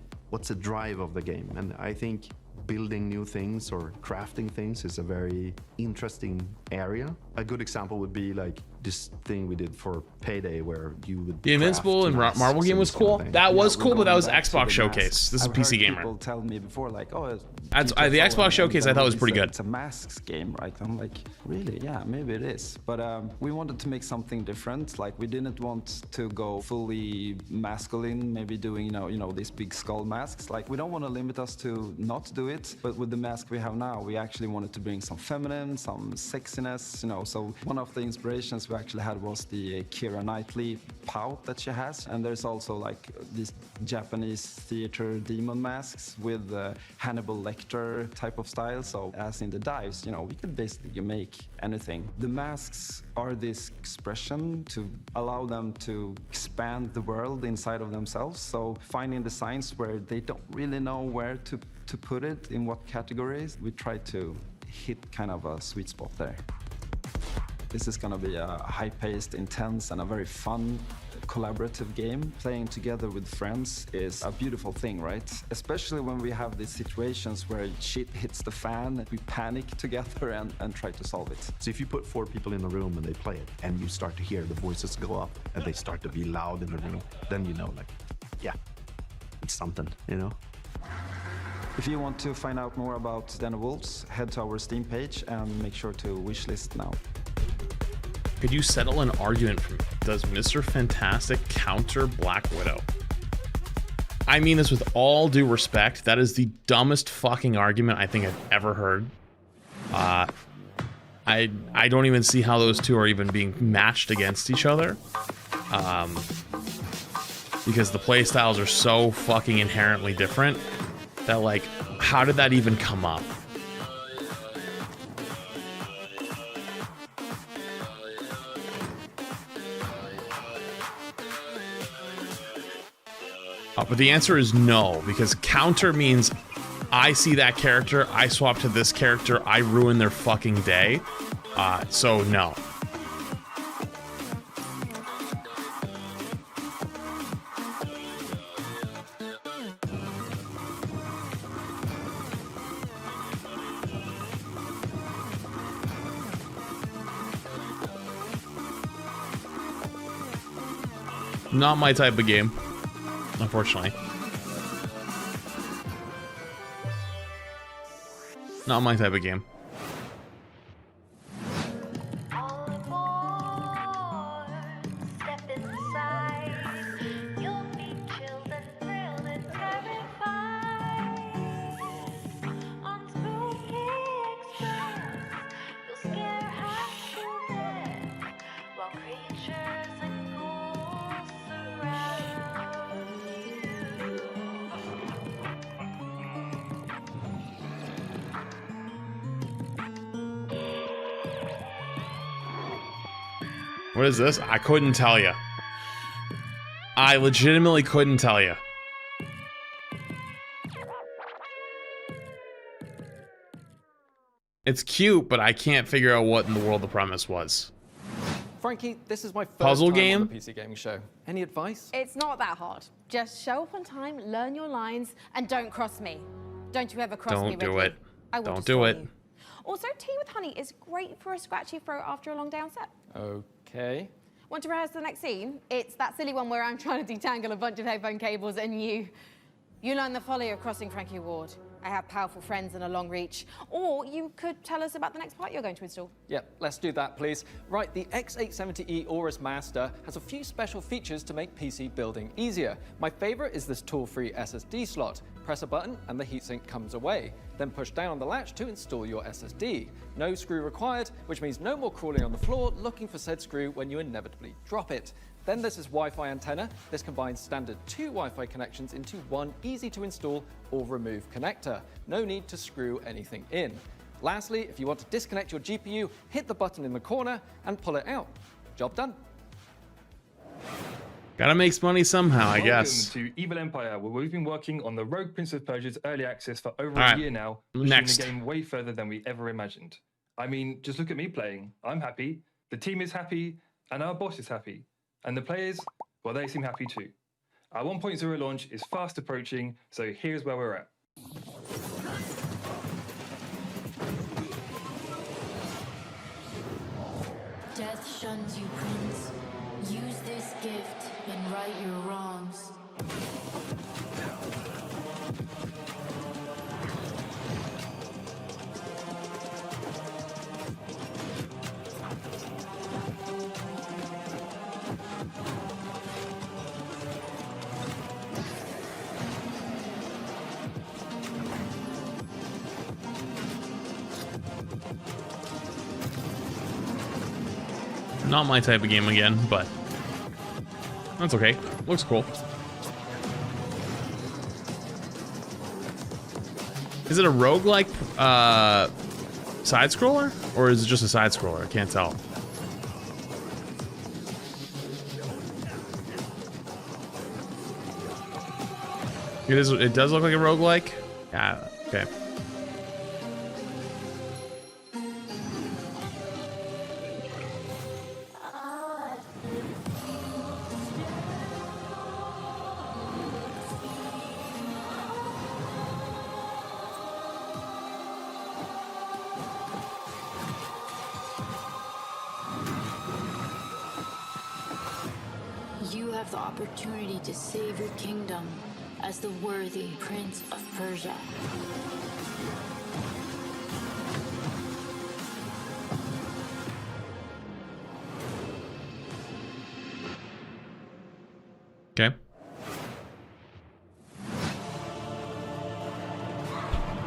drive of the game. And I think building new things or crafting things is a very interesting area. A good example would be like this thing we did for Payday where you would The Invincible and Marvel game was cool. That was cool, but that was Xbox Showcase. This is PC Gamer. People tell me before like, oh, the Xbox Showcase I thought was pretty good. It's a masks game, right? I'm like, really? Yeah, maybe it is. But we wanted to make something different. Like we didn't want to go fully masculine, maybe doing you know these big skull masks. Like we don't want to limit us to not do it, but with the mask we have now, we actually wanted to bring some feminine, some sexiness, you know. So one of the inspirations we actually had was the Keira Knightley pout that she has, and there's also like these Japanese theater demon masks with Hannibal Lecter type of style. So as in the dives, you know, we could basically make anything. The masks are this expression to allow them to expand the world inside of themselves. So finding designs where they don't really know where to put it, in what categories, we try to hit kind of a sweet spot there. This is going to be a high-paced, intense, and a very fun, collaborative game. Playing together with friends is a beautiful thing, right? Especially when we have these situations where shit hits the fan, we panic together and try to solve it. So if you put 4 people in a room and they play it, and you start to hear the voices go up, and they start to be loud in the room, then you know, like, yeah, it's something, you know? If you want to find out more about Den of Wolves, head to our Steam page and make sure to wishlist now. Could you settle an argument from does Mr. Fantastic counter Black Widow? I mean this with all due respect. That is the dumbest fucking argument I think I've ever heard. I don't even see how those two are even being matched against each other. Because the play styles are so fucking inherently different that, like, how did that even come up? But the answer is no, because counter means I see that character, I swap to this character, I ruin their fucking day. So no. Not my type of game, unfortunately. Not my type of game. What is this? I couldn't tell you. I legitimately couldn't tell you. It's cute, but I can't figure out what in the world the premise was. Frankie, this is my first Puzzle time game? on the PC Gaming Show. Any advice? It's not that hard. Just show up on time, learn your lines, and don't cross me. Don't you ever cross me, Don't do Ridley. it. I will Don't do destroy it. you. Also, tea with honey is great for a scratchy throat after a long day on set. Okay. Want to rehearse the next scene? It's that silly one where I'm trying to detangle a bunch of headphone cables and you learn the folly of crossing Frankie Ward. I have powerful friends and a long reach. Or you could tell us about the next part you're going to install. Yep, let's do that, please. Right, the X870E Aorus Master has a few special features to make PC building easier. My favorite is this tool-free SSD slot. Press a button and the heatsink comes away. Then push down on the latch to install your SSD. No screw required, which means no more crawling on the floor looking for said screw when you inevitably drop it. Then there's this Wi-Fi antenna. This combines standard 2 Wi-Fi connections into one easy to install or remove connector. No need to screw anything in. Lastly, if you want to disconnect your GPU, hit the button in the corner and pull it out. Job done. Gotta make money somehow, I guess. Welcome to Evil Empire, where we've been working on the Rogue Prince of Persia's early access for over All right, a year now, next. pushing the game way further than we ever imagined. I mean, just look at me playing. I'm happy, the team is happy, and our boss is happy. And the players, well, they seem happy too. Our 1.0 launch is fast approaching, so here's where we're at. Death shuns you, Prince. Use this gift and right your wrongs. Not my type of game again, but that's okay. Looks cool. Is it a roguelike side scroller, or is it just a side scroller? I can't tell. It does look like a roguelike. Yeah, okay. You have the opportunity to save your kingdom as the worthy Prince of Persia. Okay.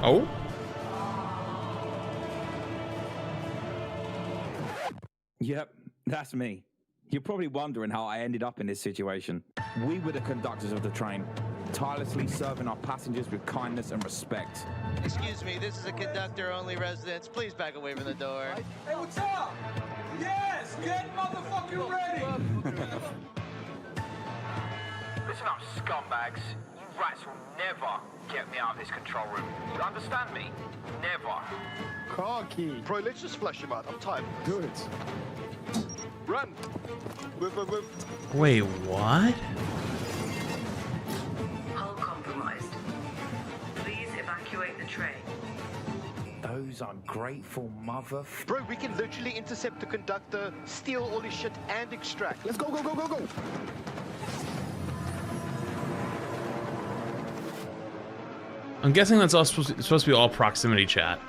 Oh? Yep, that's me. You're probably wondering how I ended up in this situation. We were the conductors of the train, tirelessly serving our passengers with kindness and respect. Excuse me, this is a conductor-only residence. Please back away from the door. Hey, what's up? Yes, get motherfucking ready! Listen up, scumbags. You rats will never get me out of this control room. You understand me? Never. Car key. Bro, let's just flush him out. I'm tired. Do it. Run! Whip. Wait, what? Hull compromised. Please evacuate the train. Those ungrateful mother... Bro, we can literally intercept the conductor, steal all his shit, and extract. Let's go, go, go, go, go! I'm guessing that's all supposed to be all proximity chat.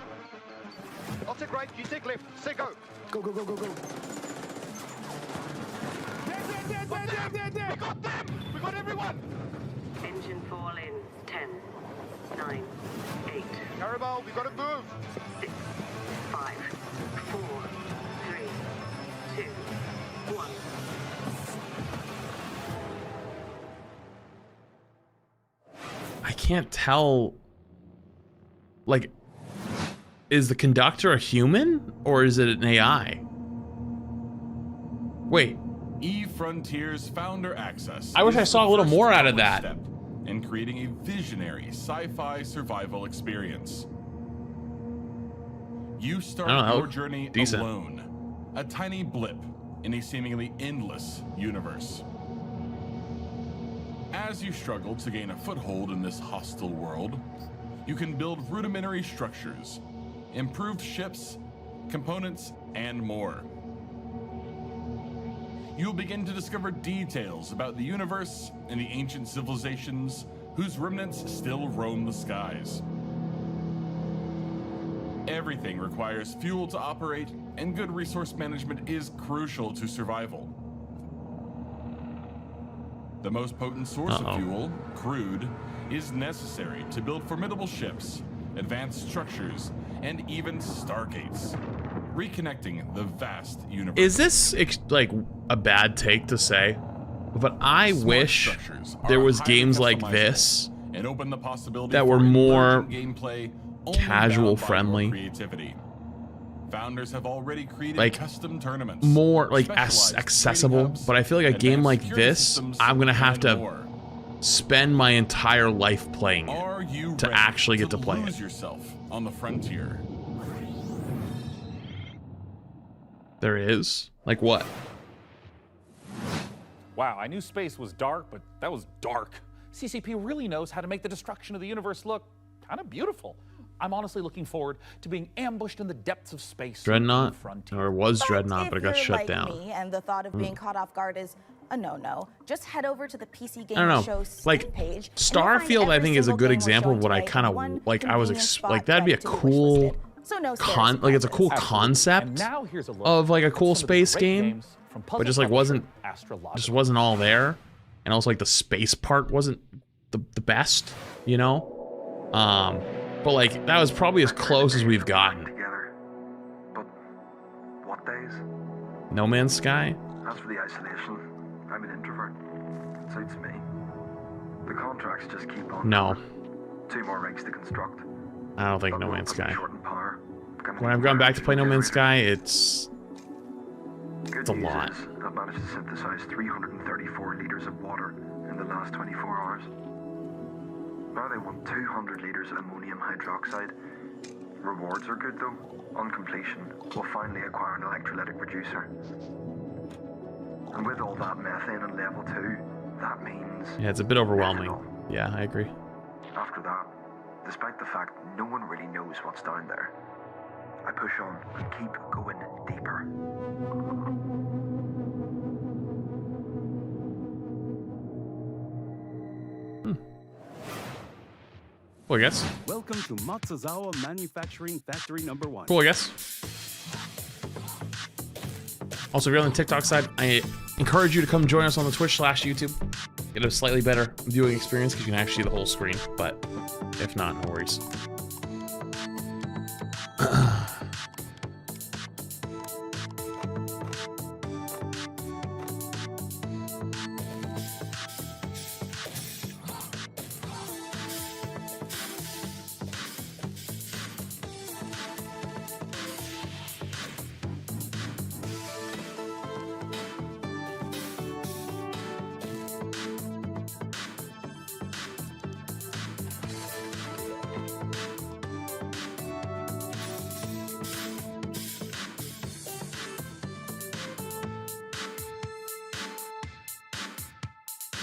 I'll take right, you take left. Say go. Go, go, go, go, go. Dead. We got them! We got everyone! Engine fall in 10, 9, 8. Carabao, we gotta move! 6, 5, 4, 3, 2, 1. I can't tell. Like, is the conductor a human or is it an AI? Wait. eFrontiers Founder Access. I wish I saw a little more out of that. Step in creating a visionary sci-fi survival experience. You start your journey alone, a tiny blip in a seemingly endless universe. As you struggle to gain a foothold in this hostile world, you can build rudimentary structures, improved ships, components, and more. You'll begin to discover details about the universe and the ancient civilizations whose remnants still roam the skies. Everything requires fuel to operate, and good resource management is crucial to survival. The most potent source of fuel, crude, is necessary to build formidable ships, advanced structures, and even stargates, reconnecting the vast universe. Is this like a bad take to say? But I wish there was games like this and open the possibility that were more gameplay casual friendly. Creativity. Founders have already created like custom tournaments, more like accessible, but I feel like a game like this, I'm gonna have to spend my entire life playing it to actually get to play it. Lose yourself on the frontier. There is? Like what? Wow, I knew space was dark, but that was dark. CCP really knows how to make the destruction of the universe look kind of beautiful. I'm honestly looking forward to being ambushed in the depths of space. Dreadnought? Or was Dreadnought, but it got shut like down. Me and the thought of being caught off guard is a no-no. Just head over to the PC I Game don't know. Show Steam Like page. Starfield, I think is a good example of what I kind of like. I was like, that'd be a cool So no like it's a cool concept of like a cool space game, but just like wasn't all there, and also like the space part wasn't the best, you know. But like that was probably as close as we've gotten. But what days? No Man's Sky. As for the isolation, I'm an introvert. It suits me. The contracts just keep on. No. 2 more rigs to construct. I don't think No Man's Sky. Short in power. When I've gone back to play No Man's Sky, it's a lot. I've managed to synthesize 334 liters of water in the last 24 hours. Now they want 200 liters of ammonium hydroxide. Rewards are good though. On completion, we'll finally acquire an electrolytic reducer. And with all that methane on level 2, that means... Yeah, it's a bit overwhelming. Yeah, I agree. After that, despite the fact no one really knows what's down there, I push on and keep going deeper. Cool, I guess. Welcome to Matsuzawa Manufacturing Factory Number 1. Cool, I guess. Also, if you're on the TikTok side, I encourage you to come join us on the Twitch/YouTube. Get a slightly better viewing experience because you can actually see the whole screen. But if not, no worries.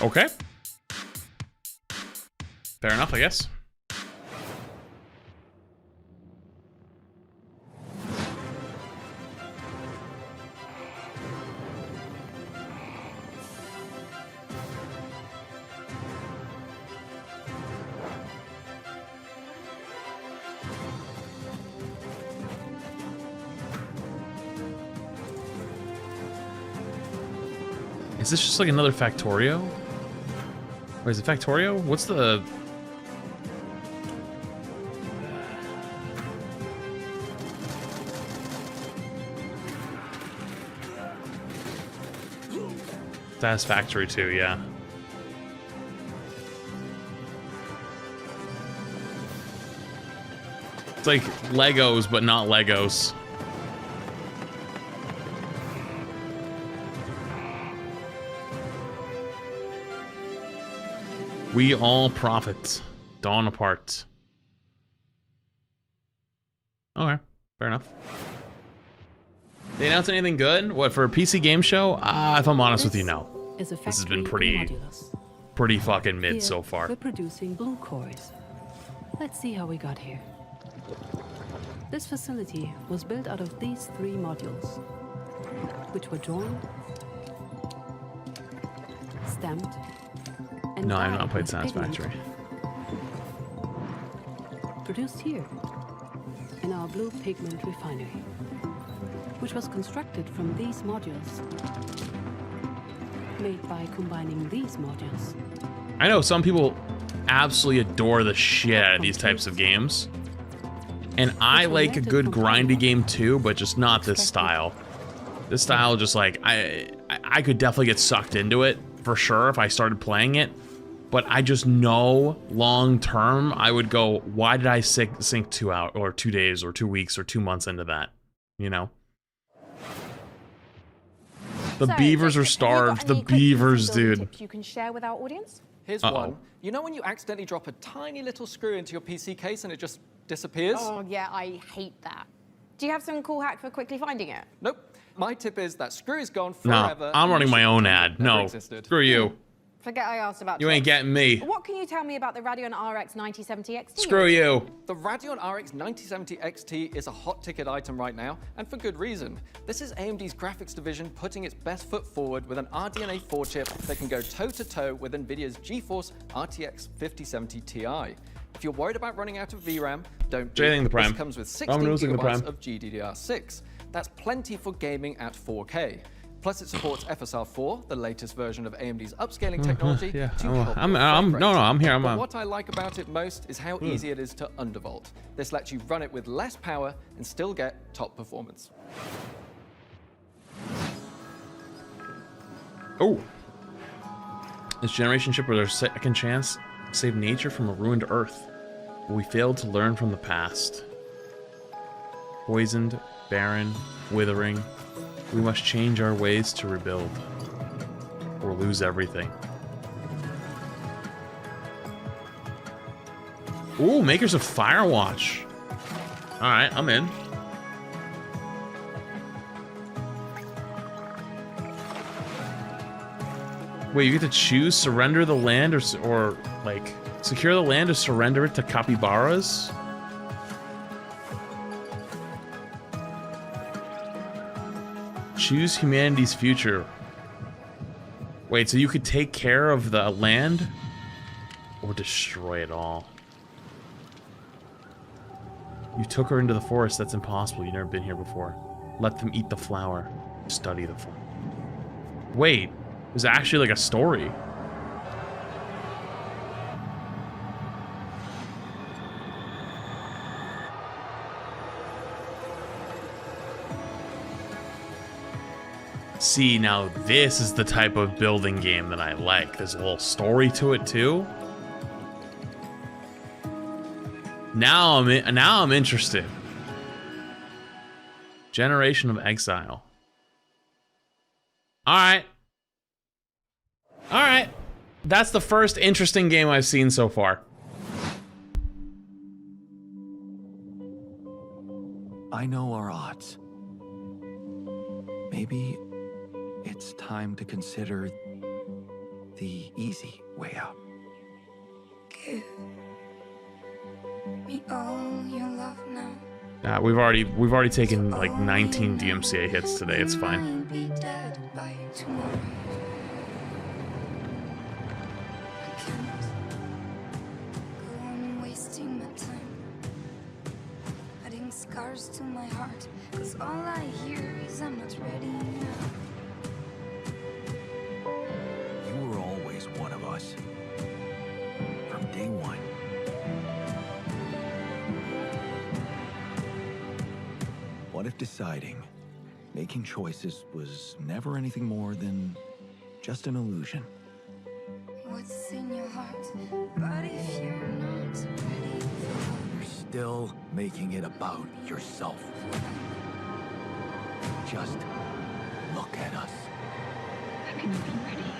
Okay. Fair enough, I guess. Is this just like another Factorio? Or is it Factorio? What's the... That's Factory 2, yeah. It's like Legos, but not Legos. We all profit. Dawn apart. Okay, fair enough. They announced anything good? What, for a PC game show? If I'm honest with you, no. This has been pretty fucking mid so far. We're producing blue cores. Let's see how we got here. This facility was built out of these 3 modules, which were drawn, stamped, and No, I have dyed not played with Satisfactory. pigment. Produced here, in our blue pigment refinery, which was constructed from these modules, made by combining these modules. I know some people absolutely adore the shit out of these types of games. And I like a good grindy game too, but just not this style. This style just like, I could definitely get sucked into it for sure if I started playing it. But I just know long term I would go, why did I sink 2 hours or 2 days or 2 weeks or 2 months into that? You know? The beavers are starved. The beavers, dude. Tips you can share with our audience? Here's one. You know when you accidentally drop a tiny little screw into your PC case and it just disappears? Oh, yeah, I hate that. Do you have some cool hack for quickly finding it? Nope. My tip is that Screw is gone No, forever. I'm running my own ad. No, existed. screw you. Forget I asked about You ain't getting me. What can you tell me about the Radeon RX 9070 XT? Screw you. The Radeon RX 9070 XT is a hot ticket item right now, and for good reason. This is AMD's graphics division putting its best foot forward with an RDNA 4 chip that can go toe-to-toe with NVIDIA's GeForce RTX 5070 Ti. If you're worried about running out of VRAM, don't be. Jailing the Prime. This comes with 16 I'm losing the Prime. gigabytes of GDDR6. That's plenty for gaming at 4K. Plus, it supports FSR4, the latest version of AMD's upscaling technology. Yeah, to help I'm here. But what I like about it most is how easy it is to undervolt. This lets you run it with less power and still get top performance. Oh. This generation chip with our second chance saved nature from a ruined Earth. But we failed to learn from the past. Poisoned, barren, withering. We must change our ways to rebuild, or lose everything. Ooh, makers of Firewatch. Alright, I'm in. Wait, you get to choose surrender the land or like, secure the land or surrender it to capybaras? Choose humanity's future. Wait, so you could take care of the land or destroy it all? You took her into the forest. That's impossible. You've never been here before. Let them eat the flower. Study the flower. Wait, there's actually like a story. See, now this is the type of building game that I like. There's a little story to it too. Now I'm interested. Generation of Exile. Alright. Alright. That's the first interesting game I've seen so far. I know our odds. Maybe it's time to consider the easy way out. Give me all your love now. We've already taken like 19 DMCA hits today. It's fine. Be dead by tomorrow. I can't go on wasting my time, adding scars to my heart, 'cause all I hear is I'm not ready now. You were always one of us. From day one. What if deciding, making choices was never anything more than just an illusion? What's in your heart? But if you're not ready, You're still making it about yourself. Just look at us. I can be ready.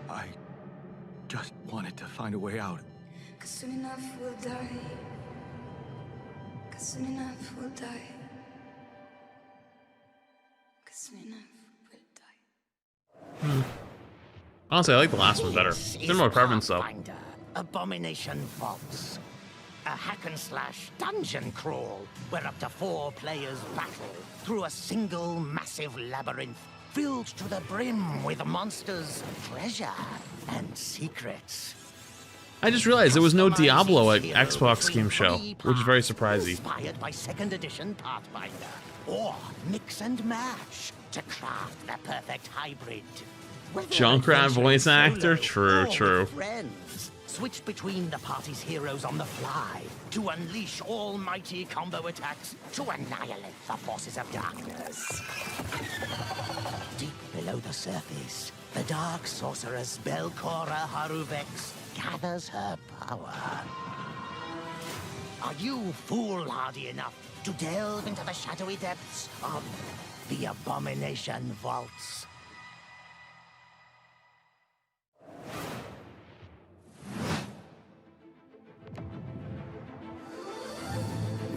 I just wanted to find a way out. 'Cause soon enough we'll die. 'Cause soon enough we'll die. 'Cause soon enough we'll die. Honestly, I like the last one better. Similar preference though. Abomination Vaults. A hack and slash dungeon crawl where up to 4 players battle through a single massive labyrinth filled to the brim with monsters, treasure, and secrets. I just realized there was no Diablo at Xbox Game Show, which is very surprising. Inspired by 2nd edition Pathfinder. Or mix and match to craft the perfect hybrid. Junkrat voice actor? True, true. Friends. Switch between the party's heroes on the fly to unleash almighty combo attacks to annihilate the forces of darkness. Deep below the surface, the dark sorceress Belcora Haruvex gathers her power. Are you foolhardy enough to delve into the shadowy depths of the Abomination Vaults?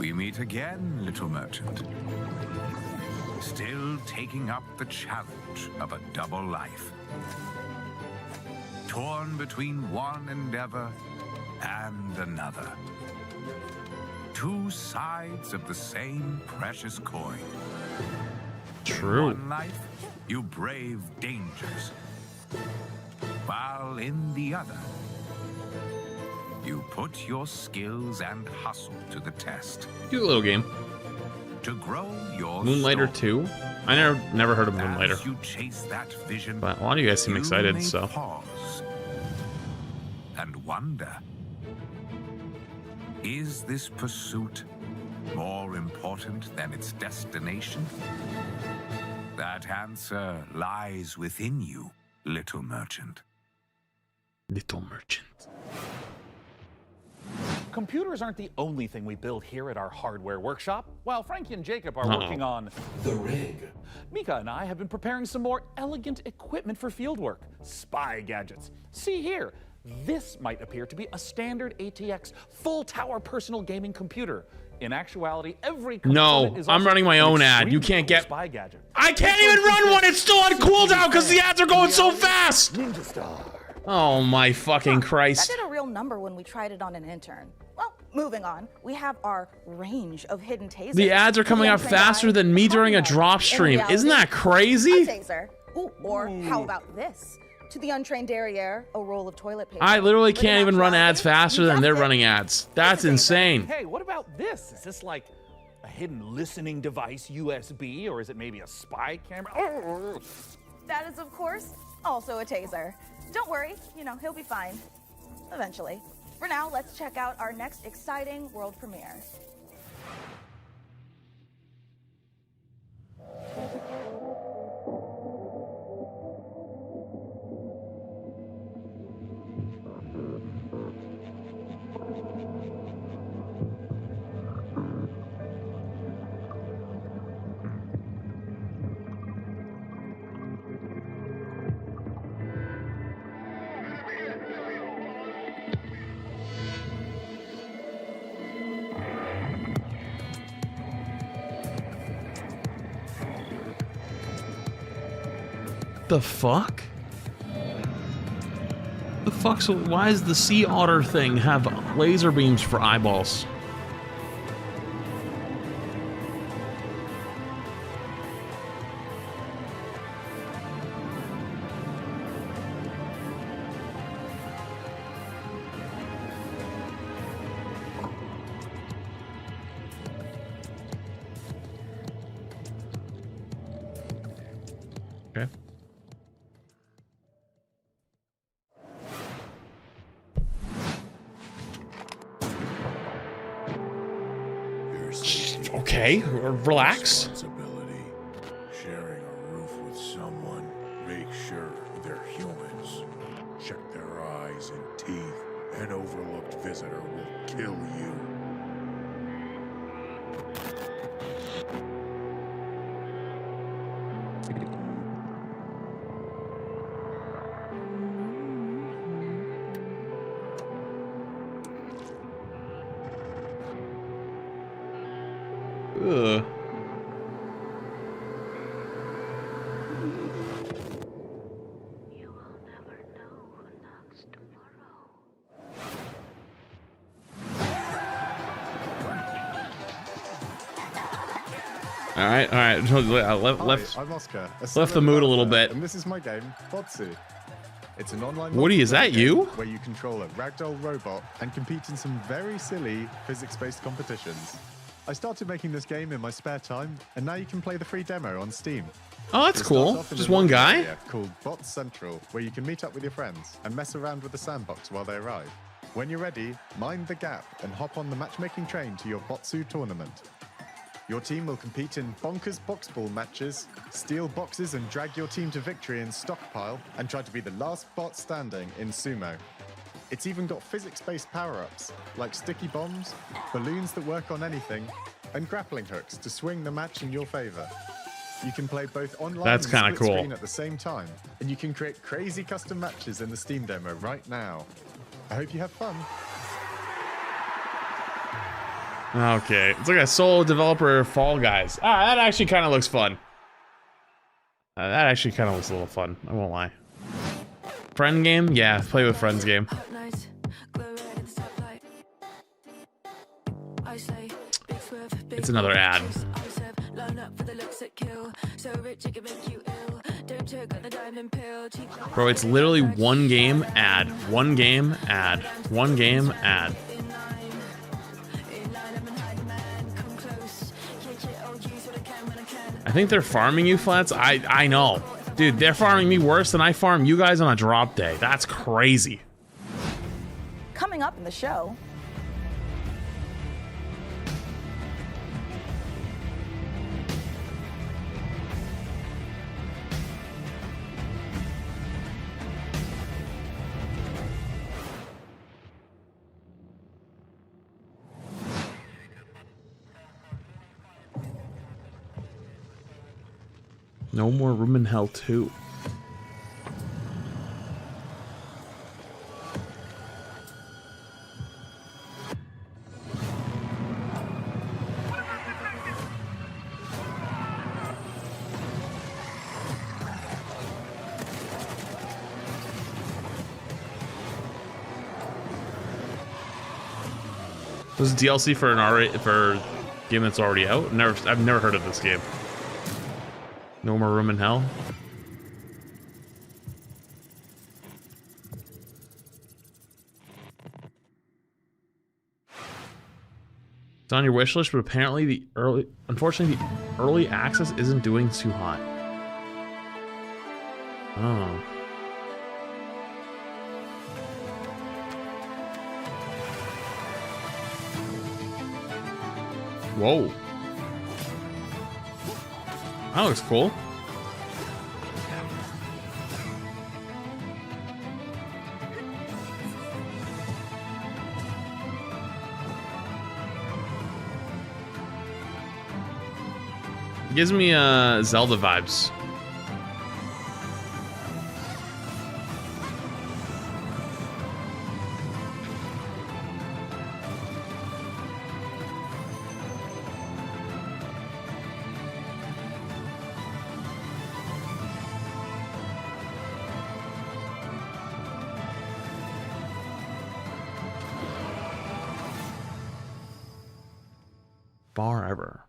We meet again, little merchant. Still taking up the challenge of a double life. Torn between one endeavor and another. Two sides of the same precious coin. True. In one life, you brave dangers. While in the other, you put your skills and hustle to the test. Cute little game. To grow your Moonlighter 2? I never heard of Moonlighter. As you chase that vision, but a lot of you guys seem excited, so. Pause and wonder. Is this pursuit more important than its destination? That answer lies within you, little merchant. Little merchant. Computers aren't the only thing we build here at our hardware workshop. While Frankie and Jacob are working on the rig, Mika and I have been preparing some more elegant equipment for fieldwork. Spy gadgets. See here. This might appear to be a standard ATX full tower personal gaming computer. In actuality, every component is I'm running my own ad. You can't get. Spy gadget. I can't even run one. It's still on cooldown because the ads are going so fast. Ninja Star. Oh my fucking Christ. That did a real number when we tried it on an intern. Well, moving on. We have our range of hidden tasers. The ads are coming out faster than me during a drop stream. Isn't that crazy? A taser. Ooh, or how about this? To the untrained derriere, a roll of toilet paper. I literally can't even run ads faster than they're running ads. That's insane. Hey, what about this? Is this like a hidden listening device, USB, or is it maybe a spy camera? That is, of course, also a taser. Don't worry, he'll be fine. Eventually. For now, let's check out our next exciting world premiere. The fuck? The fuck's why does the sea otter thing have laser beams for eyeballs? Okay. Okay, relax. Sharing a roof with someone, make sure they're humans. Check their eyes and teeth. An overlooked visitor will kill you. Ugh. All right. Left the mood a little bit. And this is my game, Botsu. It's an online Woody, is that you? where you control a ragdoll robot and compete in some very silly physics-based competitions. I started making this game in my spare time, and now you can play the free demo on Steam. Oh, that's It starts cool. off in Just an one open guy? area called Bot Central, where you can meet up with your friends and mess around with the sandbox while they arrive. When you're ready, mind the gap and hop on the matchmaking train to your Botsu tournament. Your team will compete in bonkers boxball matches, steal boxes and drag your team to victory in Stockpile, and try to be the last bot standing in Sumo. It's even got physics-based power-ups, like sticky bombs, balloons that work on anything, and grappling hooks to swing the match in your favor. You can play both online That's and kinda split cool. screen at the same time, and you can create crazy custom matches in the Steam demo right now. I hope you have fun. Okay, it's like a solo developer Fall Guys. Ah, that actually kind of looks fun. That actually kind of looks a little fun. I won't lie. Friend game? Yeah, play with friends game. It's another ad. Bro, it's literally one game ad. One game ad. One game ad. I think they're farming you, Flats. I know. Dude, they're farming me worse than I farm you guys on a drop day. That's crazy. Coming up in the show. No more room in hell 2. This is DLC for an for a game that's already out. I've never heard of this game. No more room in hell. It's on your wish list, but apparently unfortunately the early access isn't doing too hot. Oh. Whoa. That looks cool. It gives me Zelda vibes. Bar ever.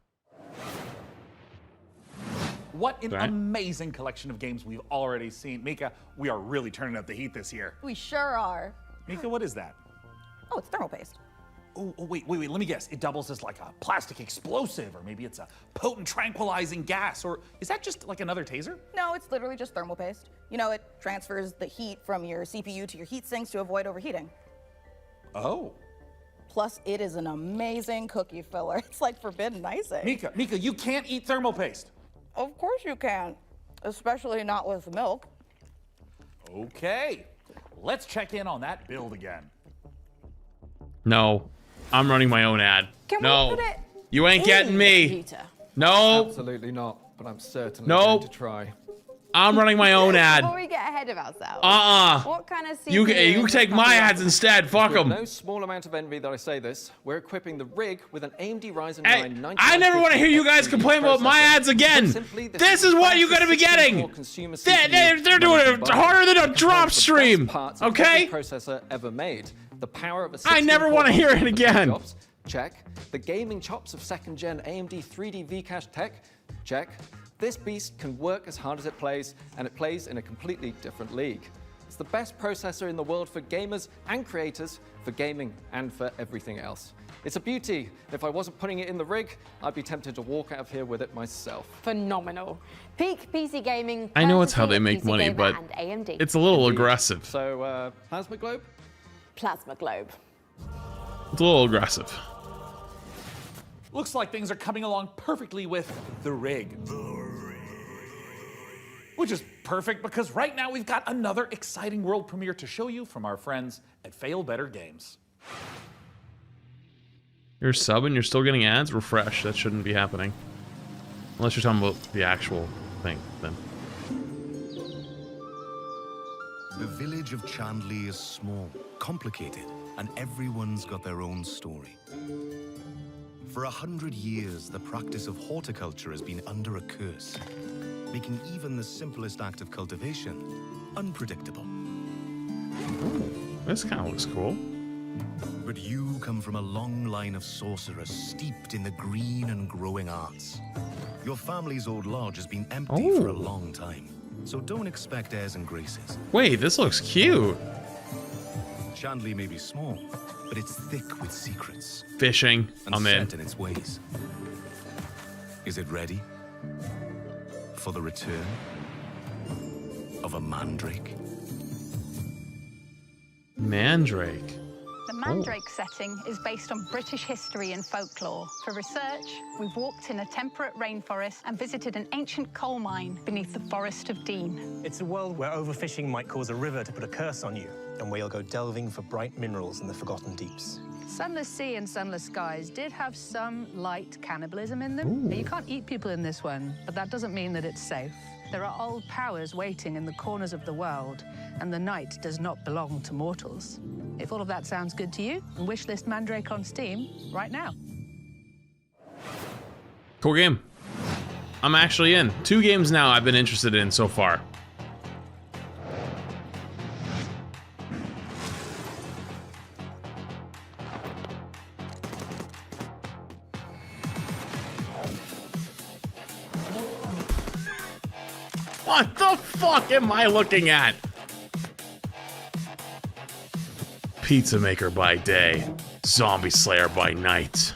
What an amazing collection of games we've already seen. Mika, we are really turning up the heat this year. We sure are. Mika, what is that? Oh, it's thermal paste. Oh, wait, let me guess. It doubles as like a plastic explosive, or maybe it's a potent tranquilizing gas, or is that just like another taser? No, it's literally just thermal paste. You know, it transfers the heat from your CPU to your heat sinks to avoid overheating. Oh. Plus, it is an amazing cookie filler. It's like forbidden icing. Mika, you can't eat thermal paste. Of course you can, especially not with milk. Okay, let's check in on that build again. No, I'm running my own ad. Can no, we put it you ain't getting me. Peter? No. Absolutely not, but I'm certainly Nope. going to try. I'm running my own ad. Before we get ahead of ourselves. What kind of You take my ads instead. Fuck With them. no small amount of envy that I say this, we're equiping the rig with an AMD Ryzen 9 I never want to hear you guys complain about my ads again. This is what you gotta be getting. They're doing it harder than a drop stream. Okay? Processor ever made. The power of a I never want to hear it again. Check. The gaming chops of second gen AMD 3D V-Cache tech. Check. This beast can work as hard as it plays, and it plays in a completely different league. It's the best processor in the world for gamers and creators, for gaming and for everything else. It's a beauty. If I wasn't putting it in the rig, I'd be tempted to walk out of here with it myself. Phenomenal. Peak PC gaming. I know it's how they make PC money, Gamer but and AMD. it's a little aggressive. So, Plasma Globe? Plasma Globe. It's a little aggressive. Looks like things are coming along perfectly with the rig. Which is perfect because right now we've got another exciting world premiere to show you from our friends at Fail Better Games. You're a sub and you're still getting ads? Refresh. That shouldn't be happening. Unless you're talking about the actual thing, then. The village of Chandley is small, complicated, and everyone's got their own story. For 100 years, the practice of horticulture has been under a curse, making even the simplest act of cultivation unpredictable. This kind of looks cool. But you come from a long line of sorcerers steeped in the green and growing arts. Your family's old lodge has been empty for a long time, so don't expect airs and graces. Wait, this looks cute. Chandley may be small, but it's thick with secrets. Fishing, and I'm in. set in its ways. Is it ready for the return of a mandrake? Mandrake. The Mandrake setting is based on British history and folklore. For research, we've walked in a temperate rainforest and visited an ancient coal mine beneath the Forest of Dean. It's a world where overfishing might cause a river to put a curse on you, and where you'll go delving for bright minerals in the forgotten deeps. Sunless Sea and Sunless Skies did have some light cannibalism in them. You can't eat people in this one, but that doesn't mean that it's safe. There are old powers waiting in the corners of the world, and the night does not belong to mortals. If all of that sounds good to you, wishlist Mandrake on Steam right now. Cool game. I'm actually in. 2 games now I've been interested in so far. What the fuck am I looking at? Pizza maker by day, zombie slayer by night.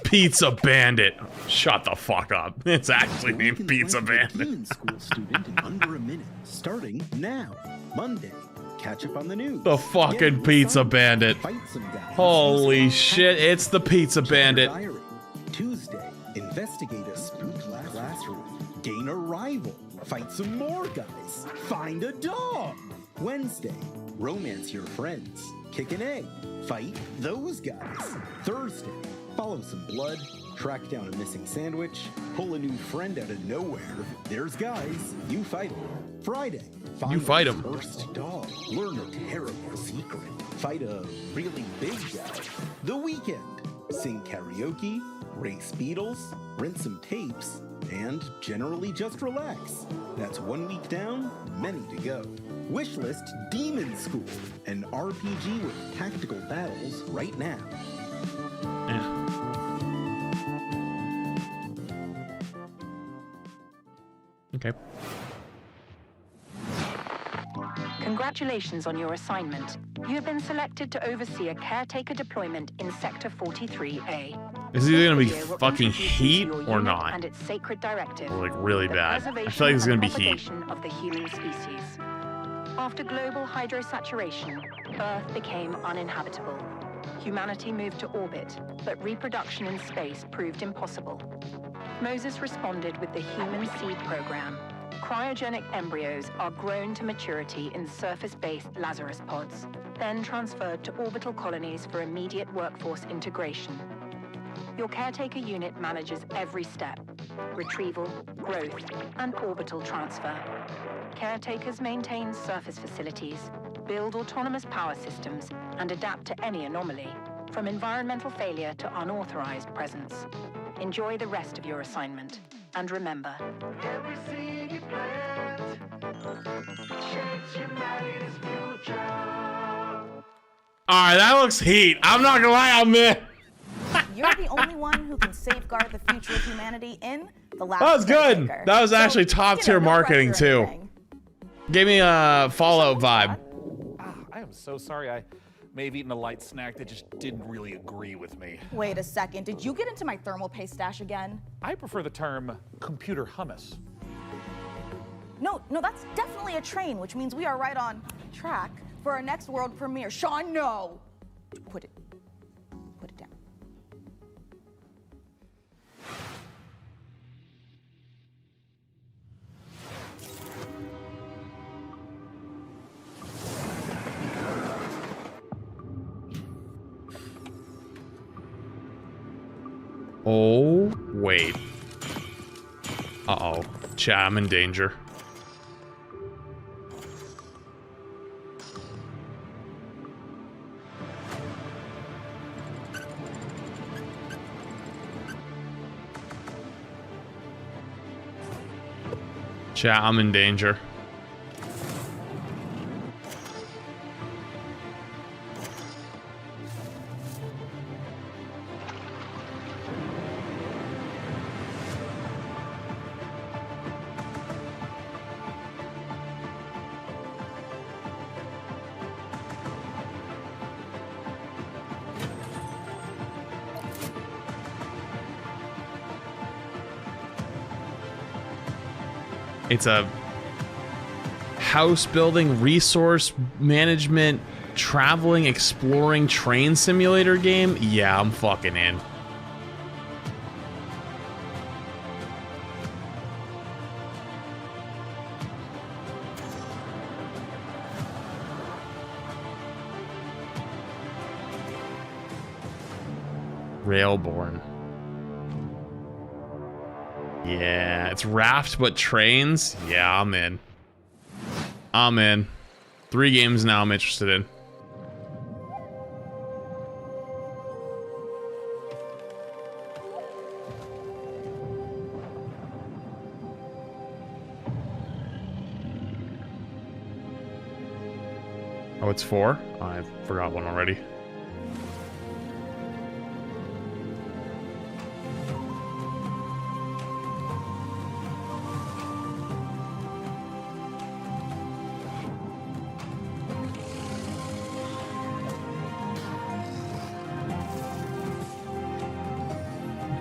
Pizza bandit. Shut the fuck up. It's actually named Pizza Bandit. School student in under a minute, starting now. Monday, catch up on the news. The fucking Pizza Bandit. Holy shit, it's the Pizza Bandit. Tuesday, investigate a spooky classroom. Gain a rival. Fight some more guys. Find a dog. Wednesday, romance your friends. Kick an egg. Fight those guys. Thursday, follow some blood. Track down a missing sandwich. Pull a new friend out of nowhere. There's guys. You fight them. Friday, You fight him. First dog. Learn a terrible secret. Fight a really big guy. The weekend. Sing karaoke. Race beetles. Rent some tapes. And generally just relax. That's 1 week down, many to go. Wishlist Demon School, an RPG with tactical battles right now. Okay. Congratulations on your assignment. You have been selected to oversee a caretaker deployment in Sector 43A. Is it gonna be fucking heat or not? And its sacred directive. Like really the bad. I preservation feel like it's gonna and be heat. propagation of the human species. After global hydrosaturation, Earth became uninhabitable. Humanity moved to orbit, but reproduction in space proved impossible. Moses responded with the Human Seed Program. Cryogenic embryos are grown to maturity in surface-based Lazarus pods, then transferred to orbital colonies for immediate workforce integration. Your caretaker unit manages every step: retrieval, growth, and orbital transfer. Caretakers maintain surface facilities, build autonomous power systems, and adapt to any anomaly, from environmental failure to unauthorized presence. Enjoy the rest of your assignment, and remember, Every seed you plant shapes humanity's future. Alright, that looks heat. I'm not gonna lie, I'm in. You're the only one who can safeguard the future of humanity in the last. That was good. Caretaker. That was actually top tier no marketing pressure or too. anything. Gave me a Fallout vibe. I am so sorry. I may have eaten a light snack that just didn't really agree with me. Wait a second. Did you get into my thermal paste stash again? I prefer the term computer hummus. No, that's definitely a train, which means we are right on track for our next world premiere. Sean, no. Put it down. Oh, wait. Uh-oh. Chat, I'm in danger. Chat, I'm in danger. It's a house building, resource management, traveling, exploring train simulator game. Yeah, I'm fucking in. Railborn. Yeah, it's raft but trains. Yeah, I'm in. I'm in. 3 games now I'm interested in. Oh, it's 4? Oh, I forgot one already.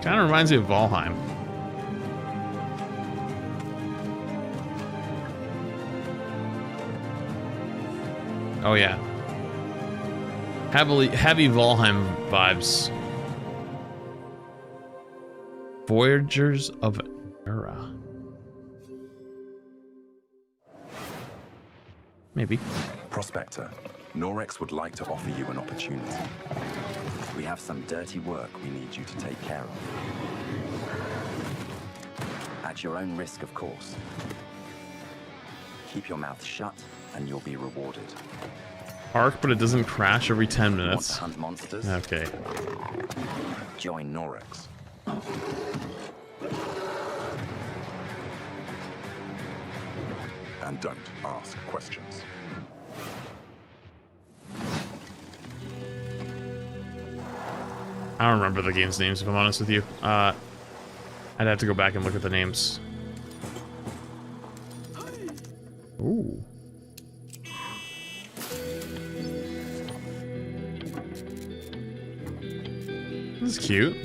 Kind of reminds me of Valheim. Oh yeah. Heavy Valheim vibes. Voyagers of Era. Maybe. Prospector, Norex would like to offer you an opportunity. We have some dirty work we need you to take care of. At your own risk, of course. Keep your mouth shut and you'll be rewarded. Arc, but it doesn't crash every 10 minutes. Want to hunt monsters? Okay. Join Norex. And don't ask questions. I don't remember the game's names, if I'm honest with you. I'd have to go back and look at the names. Ooh. This is cute.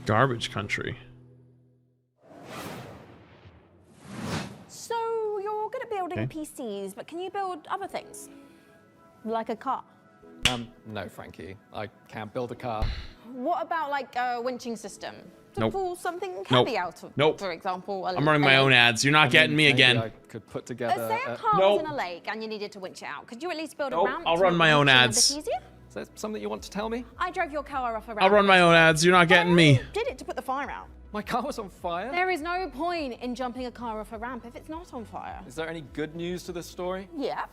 Garbage country. So you're good at building Okay. PCs, but can you build other things? Like a car? No, Frankie. I can't build a car. What about like a winching system? To Nope. pull something Nope. heavy out of, Nope. for example. I'm running my own ads. You're not getting me maybe again. I could put together. Say a car Nope. was in a lake and you needed to winch it out. Could you at least build Nope. a ramp? I'll to run make my own winching a ads. bit easier? Is that something you want to tell me? I drove your car off a ramp. I'll run my own ads. You're not getting me. Did it to put the fire out. My car was on fire? There is no point in jumping a car off a ramp if it's not on fire. Is there any good news to this story? Yeah.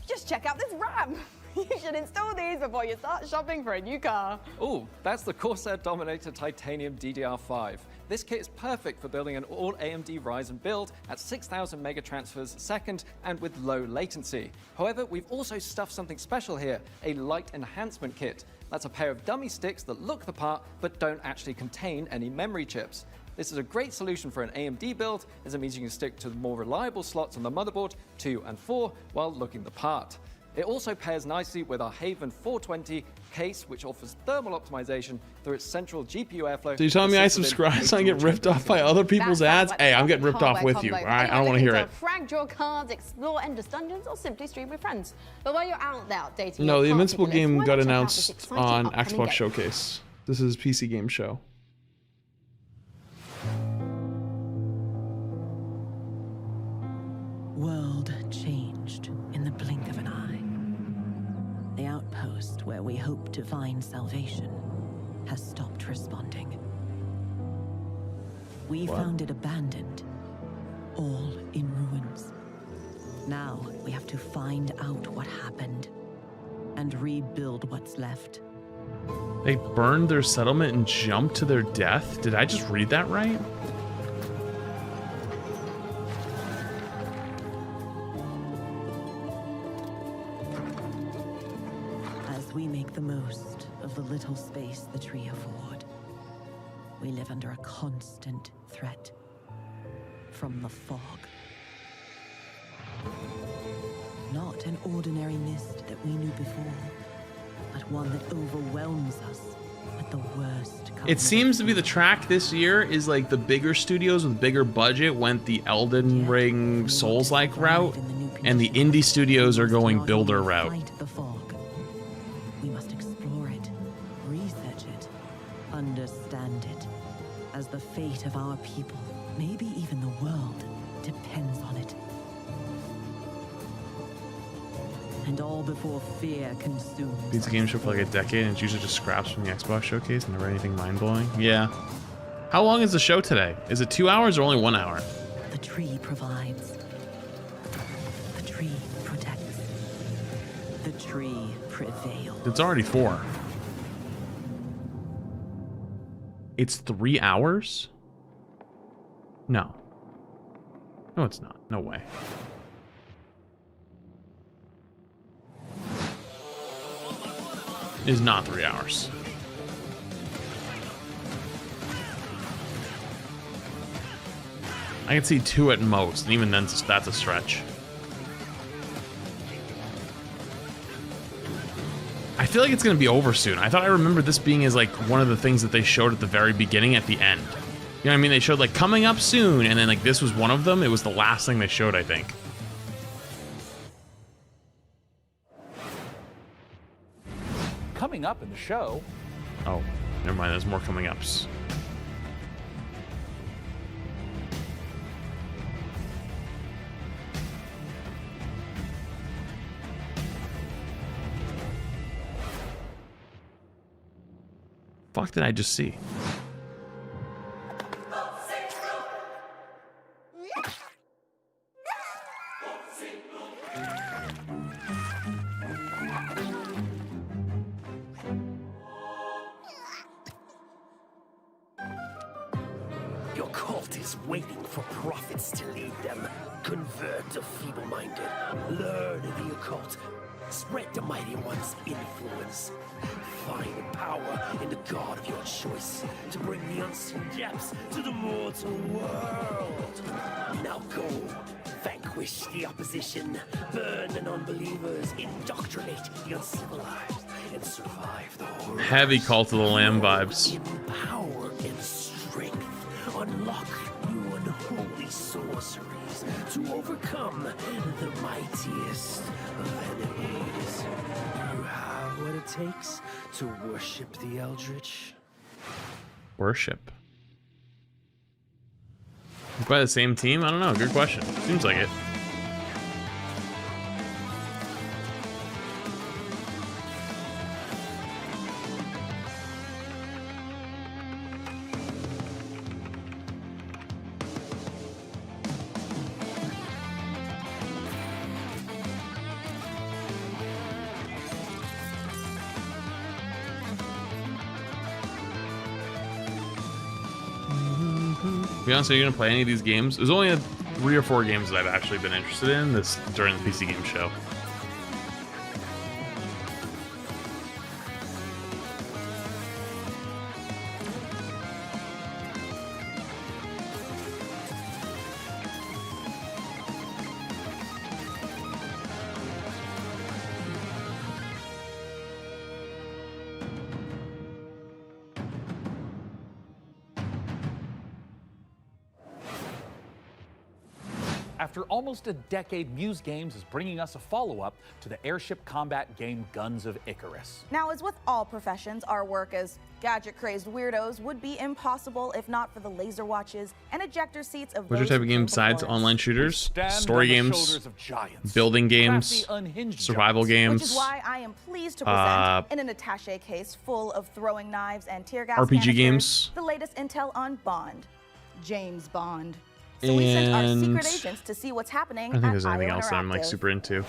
Just check out this ramp. You should install these before you start shopping for a new car. Oh, that's the Corsair Dominator Titanium DDR5. This kit is perfect for building an all AMD Ryzen build at 6,000 mega transfers a second and with low latency. However, we've also stuffed something special here, a light enhancement kit. That's a pair of dummy sticks that look the part but don't actually contain any memory chips. This is a great solution for an AMD build, as it means you can stick to the more reliable slots on the motherboard, 2 and 4, while looking the part. It also pairs nicely with our Haven 420 case, which offers thermal optimization through its central GPU airflow. So you're telling me I assisted in subscribe so I get 8 ripped off by other people's ads? Hey, I'm getting ripped off with you, all right? I don't want to hear it. Frag draw cards, explore endless dungeons, or simply stream with friends. But while you're out there updating No, your the party Invincible list, game why got not check out this announced exciting on upcoming Xbox game? Showcase. This is PC Game Show. World changed in the blink of an eye. The outpost where we hope to find salvation has stopped responding. We found it abandoned, all in ruins. Now we have to find out what happened and rebuild what's left. They burned their settlement and jumped to their death? Did I just read that right? As we make the most of the little space the tree afford, we live under a constant threat from the fog. Not an ordinary mist that we knew before, but one that overwhelms us at the worst. It seems to be the track this year is like the bigger studios with bigger budget went the Elden Ring Souls-like route, and the indie studios are going builder route. The fog. We must explore it, research it, understand it, as the fate of our people, maybe even the world, depends on it. And all before fear consumes. Beats a game show for like a decade, and it's usually just scraps from the Xbox showcase, never anything mind-blowing. Yeah. How long is the show today? Is it 2 hours or only 1 hour? The tree provides. The tree protects. The tree prevails. It's already 4. It's 3 hours? No. No, it's not. No way. It is not 3 hours. I can see 2 at most, and even then that's a stretch. I feel like it's gonna be over soon. I thought I remembered this being as like one of the things that they showed at the very beginning at the end. You know what I mean? They showed like coming up soon, and then like this was one of them. It was the last thing they showed, I think. Coming up in the show. Oh, never mind. There's more coming ups. Fuck did I just see? Your cult is waiting for prophets to lead them. Convert the feeble-minded. Learn the occult. Spread the mighty one's influence. Find power in the god of your choice to bring the unseen depths to the mortal world. Now go. Vanquish the opposition. Burn the non-believers. Indoctrinate the uncivilized. And survive the horror. Heavy Cult of the Lamb vibes. In power and strength. Unlock new unholy sorceries to overcome the mightiest of enemies. You have what it takes to worship the Eldritch. Worship. By the same team? I don't know. Good question. Seems like it. To be honest, are you gonna play any of these games? There's only 3 or 4 games that I've actually been interested in this during the PC Game Show. After almost a decade, Muse Games is bringing us a follow-up to the airship combat game Guns of Icarus. Now, as with all professions, our work as gadget-crazy weirdos would be impossible if not for the laser watches and ejector seats of What's your those type of who game came besides before us. online shooters? Stand Story on the games, shoulders of giants, building games, crafty, unhinged survival giants. games. Which is why I am pleased to present, in an attaché case full of throwing knives and tear gas RPG canisters, games. the latest intel on Bond, James Bond. So we sent our And secret agents to see what's happening I don't think at there's anything IO else that I'm like Interactive. super into.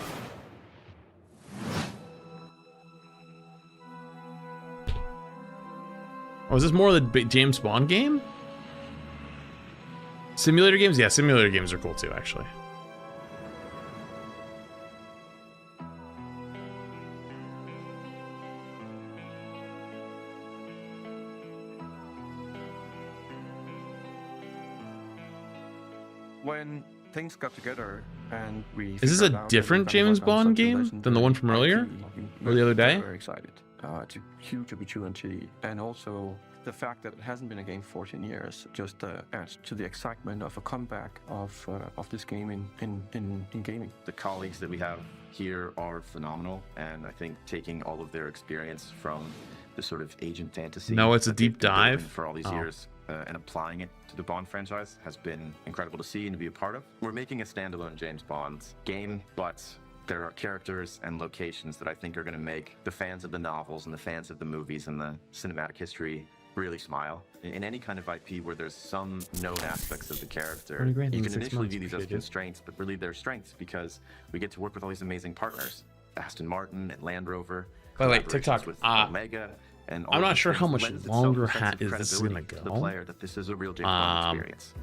Oh, is this more of the James Bond game? Simulator games? Yeah, simulator games are cool too, actually. When things got together and we Is this a different James Bond game than the one from earlier? Or the other day? Very excited. It's a huge opportunity, and also the fact that it hasn't been a game for 14 years just adds to the excitement of a comeback of this game in gaming. The colleagues that we have here are phenomenal, and I think taking all of their experience from the sort of agent fantasy. No, it's a that they've deep been building dive? for all these Oh. years. And applying it to the Bond franchise has been incredible to see and to be a part of. We're making a standalone James Bond game, but there are characters and locations that I think are going to make the fans of the novels and the fans of the movies and the cinematic history really smile. In any kind of IP where there's some known aspects of the character, 20 grand you in can 6 initially months, view these as appreciate it. constraints, but really they're strengths because we get to work with all these amazing partners. Aston Martin and Land Rover. By the way, collaborations TikTok, with Omega. And all I'm of not these sure how things much lends itself longer a sense of is this gonna credibility to the go. player that this is a real James Bond experience.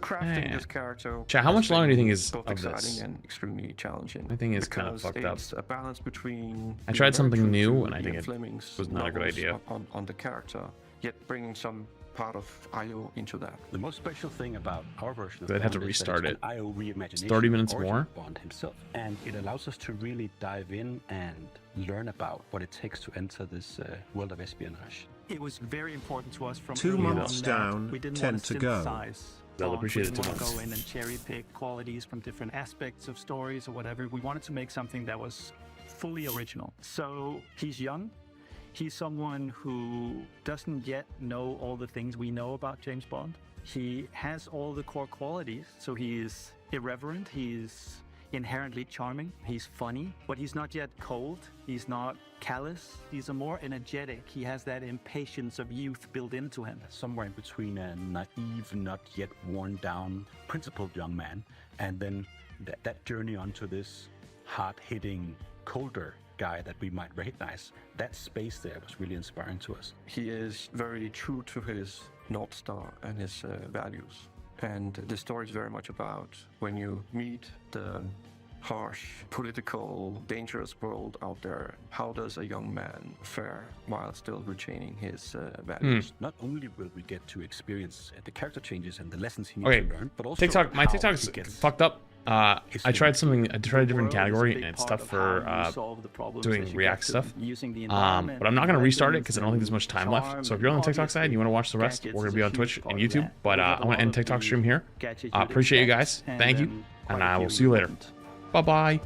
Crafting this character. Chat, how much has longer do you been think is both of exciting this? and extremely challenging. I think it's kind of because fucked up. it's a balance between I tried being something very true new, to and I think Ian it Fleming's was not a good novels idea. on the character, yet bringing some part of IO into that. The most special thing about our version of They'd have to Bond is that restart it's it. an IO reimagination It's 30 minutes of origin more. of Bond himself, and it allows us to really dive in and learn about what it takes to enter this world of espionage. It was very important to us from 2 early months on that down, we didn't 10 want to go. synthesize They'll Bond. appreciate We it didn't 2 want to months. go in and cherry pick qualities from different aspects of stories or whatever. We wanted to make something that was fully original. So he's young. He's someone who doesn't yet know all the things we know about James Bond. He has all the core qualities. So he is irreverent. He's inherently charming. He's funny, but he's not yet cold. He's not callous. He's a more energetic. He has that impatience of youth built into him. Somewhere in between a naive, not yet worn down, principled young man, and then that journey onto this hard-hitting, colder guy that we might recognize. That space there was really inspiring to us. He is very true to his North Star and his values. And the story is very much about when you meet the harsh, political, dangerous world out there, how does a young man fare while still retaining his values? Not only will we get to experience the character changes and the lessons he needs Okay, to learn, but also TikTok. My how TikTok's he gets fucked up. I tried something. I tried a different category, and it's stuff for doing React stuff. But I'm not gonna restart it because I don't think there's much time left. So if you're on the TikTok side and you want to watch the rest, we're gonna be on Twitch and YouTube. But I want to end TikTok stream here. Appreciate you guys. Thank you, and I will see you later. Bye bye.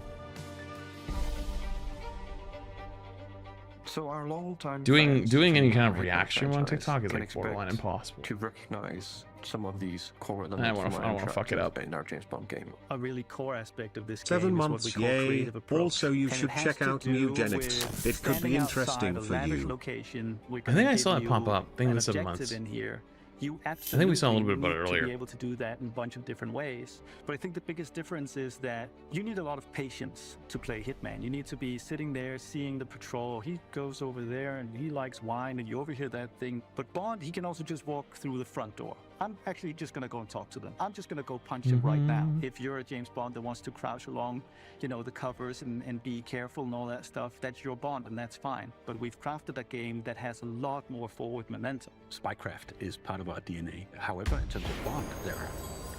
So our long-time Doing fans any from kind of the reaction on franchise TikTok is can like borderline expect impossible. to recognize some of these core I don't elements wanna fuck it up. in our James Bond game. A really core aspect of this 7 game is what months, we call yay. creative approach. Also, you And should it has check to out do Nugenics. with It could be standing interesting outside a for lavish you. location. We're I gonna think I give saw it you pop up. I think an in 7 objective months. in here. You I think we saw a little bit absolutely about it need to earlier. be able to do that in a bunch of different ways. But I think the biggest difference is that you need a lot of patience to play Hitman. You need to be sitting there seeing the patrol. He goes over there and he likes wine and you overhear that thing. But Bond, he can also just walk through the front door. I'm actually just going to go and talk to them. I'm just going to go punch him right now. If you're a James Bond that wants to crouch along, the covers and be careful and all that stuff, that's your Bond and that's fine. But we've crafted a game that has a lot more forward momentum. Spycraft is part of our DNA. However, in terms of Bond, there are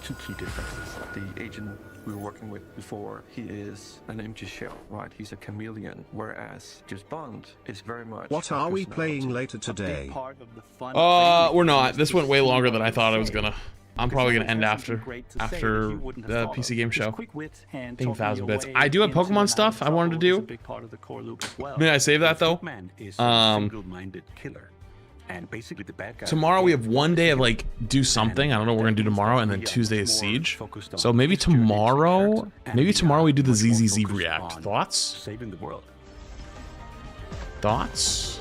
two key differences. The agent we were working with before, he is an empty shell, right? He's a chameleon, whereas James Bond is very much... What are we playing later today? We're not. This went way longer than I thought I was gonna. I'm probably gonna end after the PC game show. I think 1,000 bits. I do have Pokemon stuff I wanted to do. May I save that though? Single-minded killer. And basically the bad guy Tomorrow we have one day of like do something. I don't know what we're gonna do tomorrow, and then Tuesday is Siege. So maybe tomorrow we do the ZZZ react. Thoughts? Saving the world. Thoughts?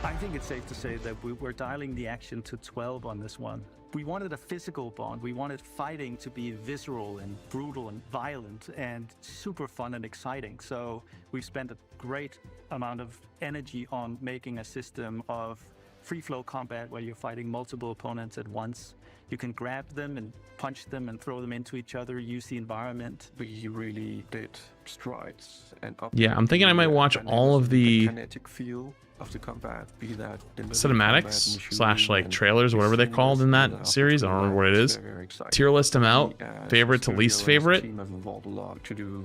I think it's safe to say that we're dialing the action to 12 on this one. We wanted a physical Bond. We wanted fighting to be visceral and brutal and violent and super fun and exciting. So we've spent a great amount of energy on making a system of free-flow combat where you're fighting multiple opponents at once. You can grab them and punch them and throw them into each other, use the environment. We really did strides and up. Yeah, I'm thinking I might watch all of the kinetic feel of the combat, be that cinematics / like trailers, whatever they're called in that series. I don't remember what it is. Tier list them out, favorite to least favorite.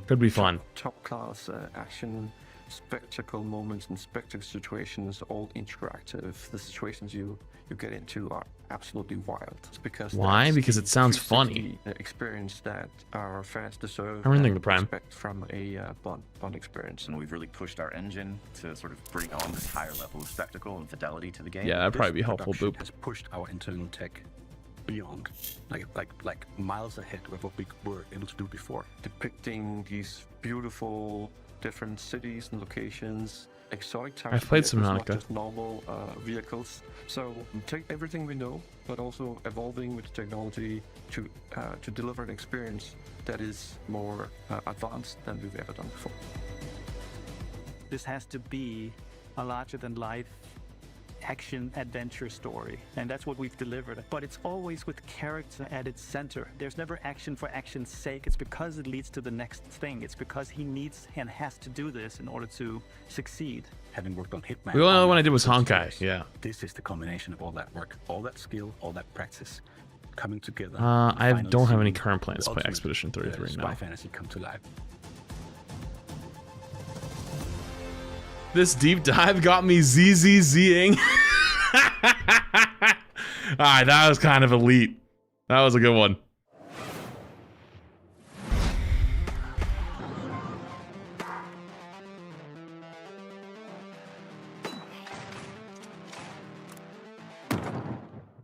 Could be fun. Top class action, spectacle moments and spectacle situations, all interactive. The situations you get into are absolutely wild. It's because why? Because it sounds funny. Experience that our fans deserve. Everything the Prime. From a Bond experience, and we've really pushed our engine to sort of bring on this higher level of spectacle and fidelity to the game. Yeah, that'd probably be helpful. Boop. Has pushed our internal tech beyond, like miles ahead of what we were able to do before. Depicting these beautiful different cities and locations. Exotic types. I've played some not just normal vehicles. So take everything we know, but also evolving with technology to deliver an experience that is more advanced than we've ever done before. This has to be a larger-than-life action adventure story, and that's what we've delivered. But it's always with character at its center. There's never action for action's sake. It's because it leads to the next thing. It's because he needs and has to do this in order to succeed. Having worked on Hitman, The only other one I did was Honkai. Yeah. This is the combination of all that work, all that skill, all that practice coming together. I don't have any current plans to play Expedition 33 now. Spy fantasy come to life. This deep dive got me ZZZing. Alright, that was kind of elite. That was a good one.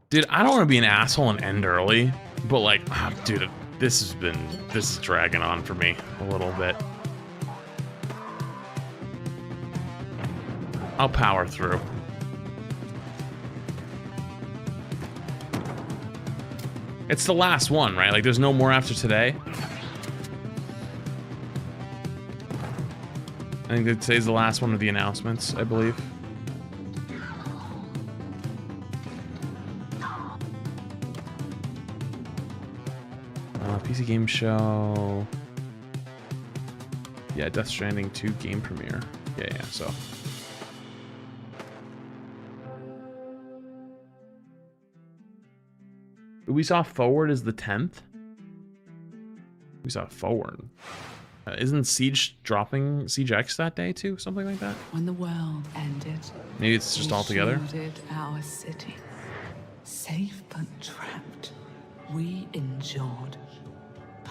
Dude, I don't want to be an asshole and end early, but like, dude, this is dragging on for me a little bit. I'll power through. It's the last one, right? Like, there's no more after today. I think that today's the last one of the announcements, I believe. PC Game Show. Yeah, Death Stranding 2 game premiere. Yeah, so. Ubisoft Forward is the 10th? Ubisoft Forward. Isn't Siege dropping Siege X that day too? Something like that? When the world ended, maybe it's just all together. We shielded our city. Safe but trapped. We endured.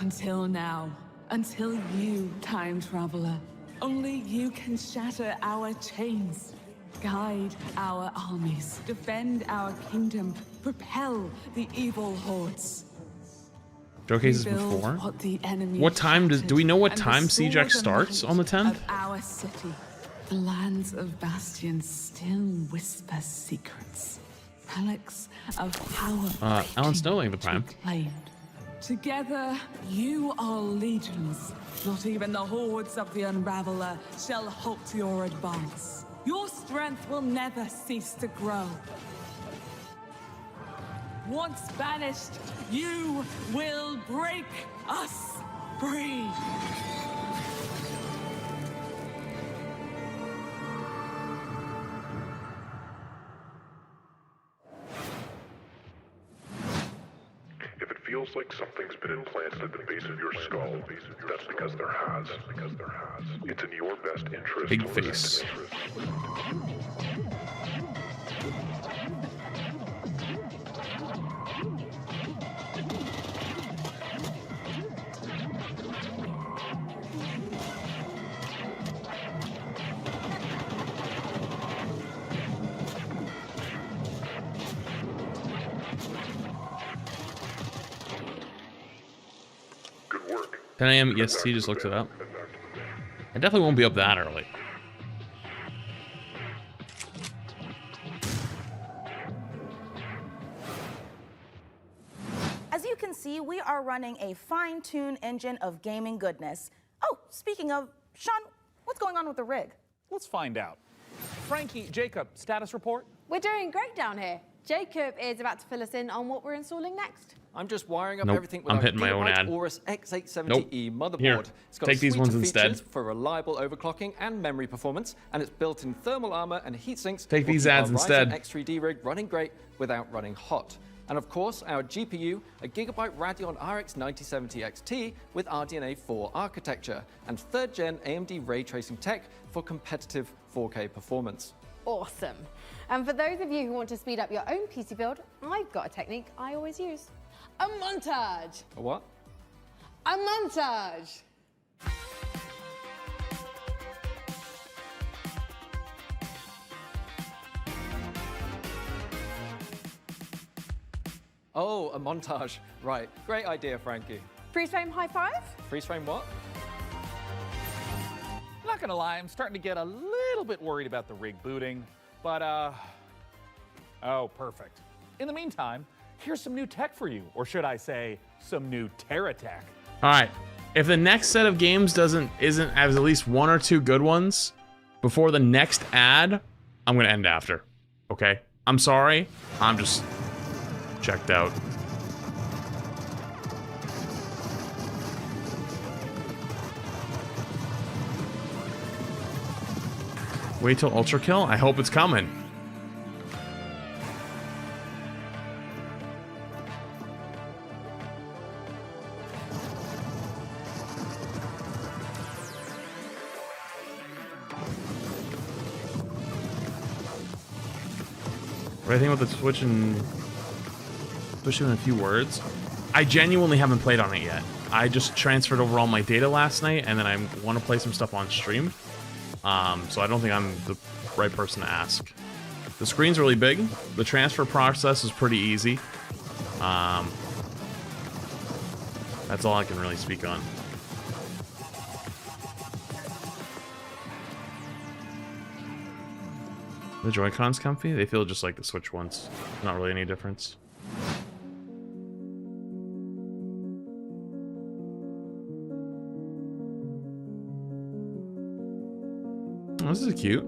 Until now. Until you, time traveler. Only you can shatter our chains. Guide our armies. Defend our kingdom. Propel the evil hordes. Showcases before? What time do we know what time Siege X starts on the 10th? Our city. The lands of Bastion still whisper secrets. Relics of power. Alan Snowling the Prime. Claimed. Together, you are legions. Not even the hordes of the Unraveler shall halt your advance. Your strength will never cease to grow. Once banished, you will break us free. If it feels like something's been implanted at the base of your skull, that's because there has. It's in your best interest. Big face. 10 a.m. EST, just looked it up. I definitely won't be up that early. As you can see, we are running a fine-tuned engine of gaming goodness. Oh, speaking of, Sean, what's going on with the rig? Let's find out. Frankie, Jacob, status report? We're doing great down here. Jacob is about to fill us in on what we're installing next. I'm just wiring up Nope, everything with I'm our hitting my own Gigabyte ad. Aorus X870E Nope. motherboard. Here, It's got take a these suite ones of instead. features for reliable overclocking and memory performance, and its built-in thermal armor and heat sinks Take will these keep ads our instead. Ryzen X3D rig running great without running hot. And of course, our GPU, a Gigabyte Radeon RX 9070 XT with RDNA 4 architecture, and 3rd gen AMD ray tracing tech for competitive 4K performance. Awesome. And for those of you who want to speed up your own PC build, I've got a technique I always use. A montage. A what? A montage. Oh, a montage. Right. Great idea, Frankie. Freeze frame high five? Freeze frame what? Not gonna lie, I'm starting to get a little bit worried about the rig booting, but oh, perfect. In the meantime, here's some new tech for you, or should I say, some new Terra tech. All right. If the next set of games isn't has at least one or two good ones before the next ad, I'm gonna end after. Okay? I'm sorry. I'm just checked out. Wait till Ultra Kill? I hope it's coming. What do you think about the Switch and especially in a few words? I genuinely haven't played on it yet. I just transferred over all my data last night, and then I want to play some stuff on stream. So I don't think I'm the right person to ask. The screen's really big. The transfer process is pretty easy. That's all I can really speak on. The Joy-Cons comfy? They feel just like the Switch ones. Not really any difference. Oh, this is cute.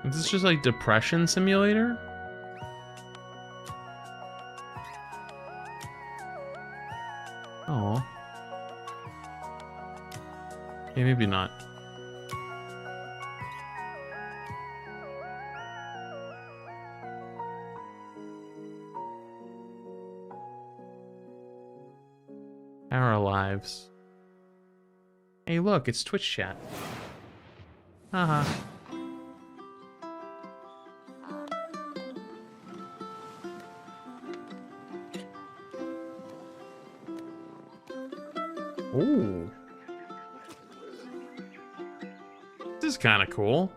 Is this just like depression simulator? Oh. Yeah, maybe not. Our lives. Hey, look, it's Twitch chat. Haha. Ooh. This is kind of cool.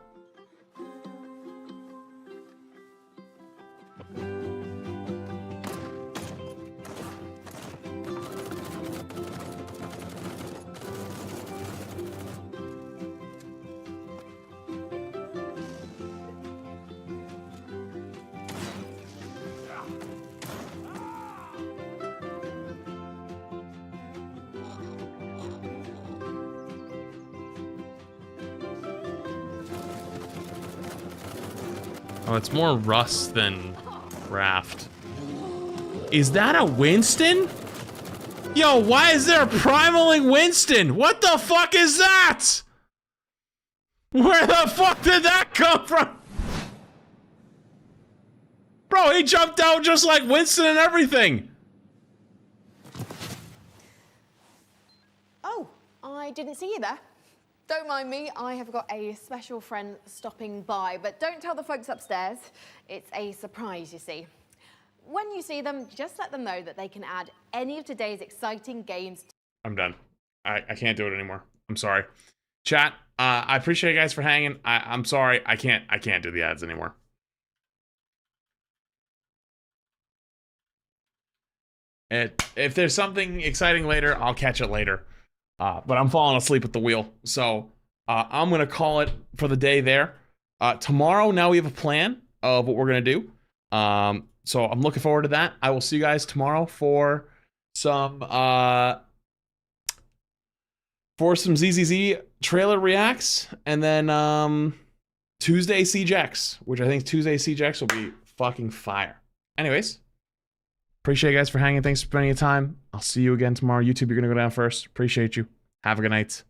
Oh, it's more Rust than Raft. Is that a Winston? Yo, why is there a primaling Winston? What the fuck is that? Where the fuck did that come from? Bro, he jumped out just like Winston and everything. Oh, I didn't see you there. Don't mind me, I have got a special friend stopping by, but don't tell the folks upstairs. It's a surprise, you see. When you see them, just let them know that they can add any of today's exciting games. I'm done. I can't do it anymore. I'm sorry. Chat, I appreciate you guys for hanging. I'm sorry. I can't do the ads anymore. If there's something exciting later, I'll catch it later. But I'm falling asleep at the wheel. So I'm going to call it for the day there. Tomorrow, now we have a plan of what we're going to do. So I'm looking forward to that. I will see you guys tomorrow for some ZZZ trailer reacts, and then Tuesday Siege X, which I think Tuesday Siege X will be fucking fire. Anyways, appreciate you guys for hanging. Thanks for spending your time. I'll see you again tomorrow. YouTube, you're gonna go down first. Appreciate you. Have a good night.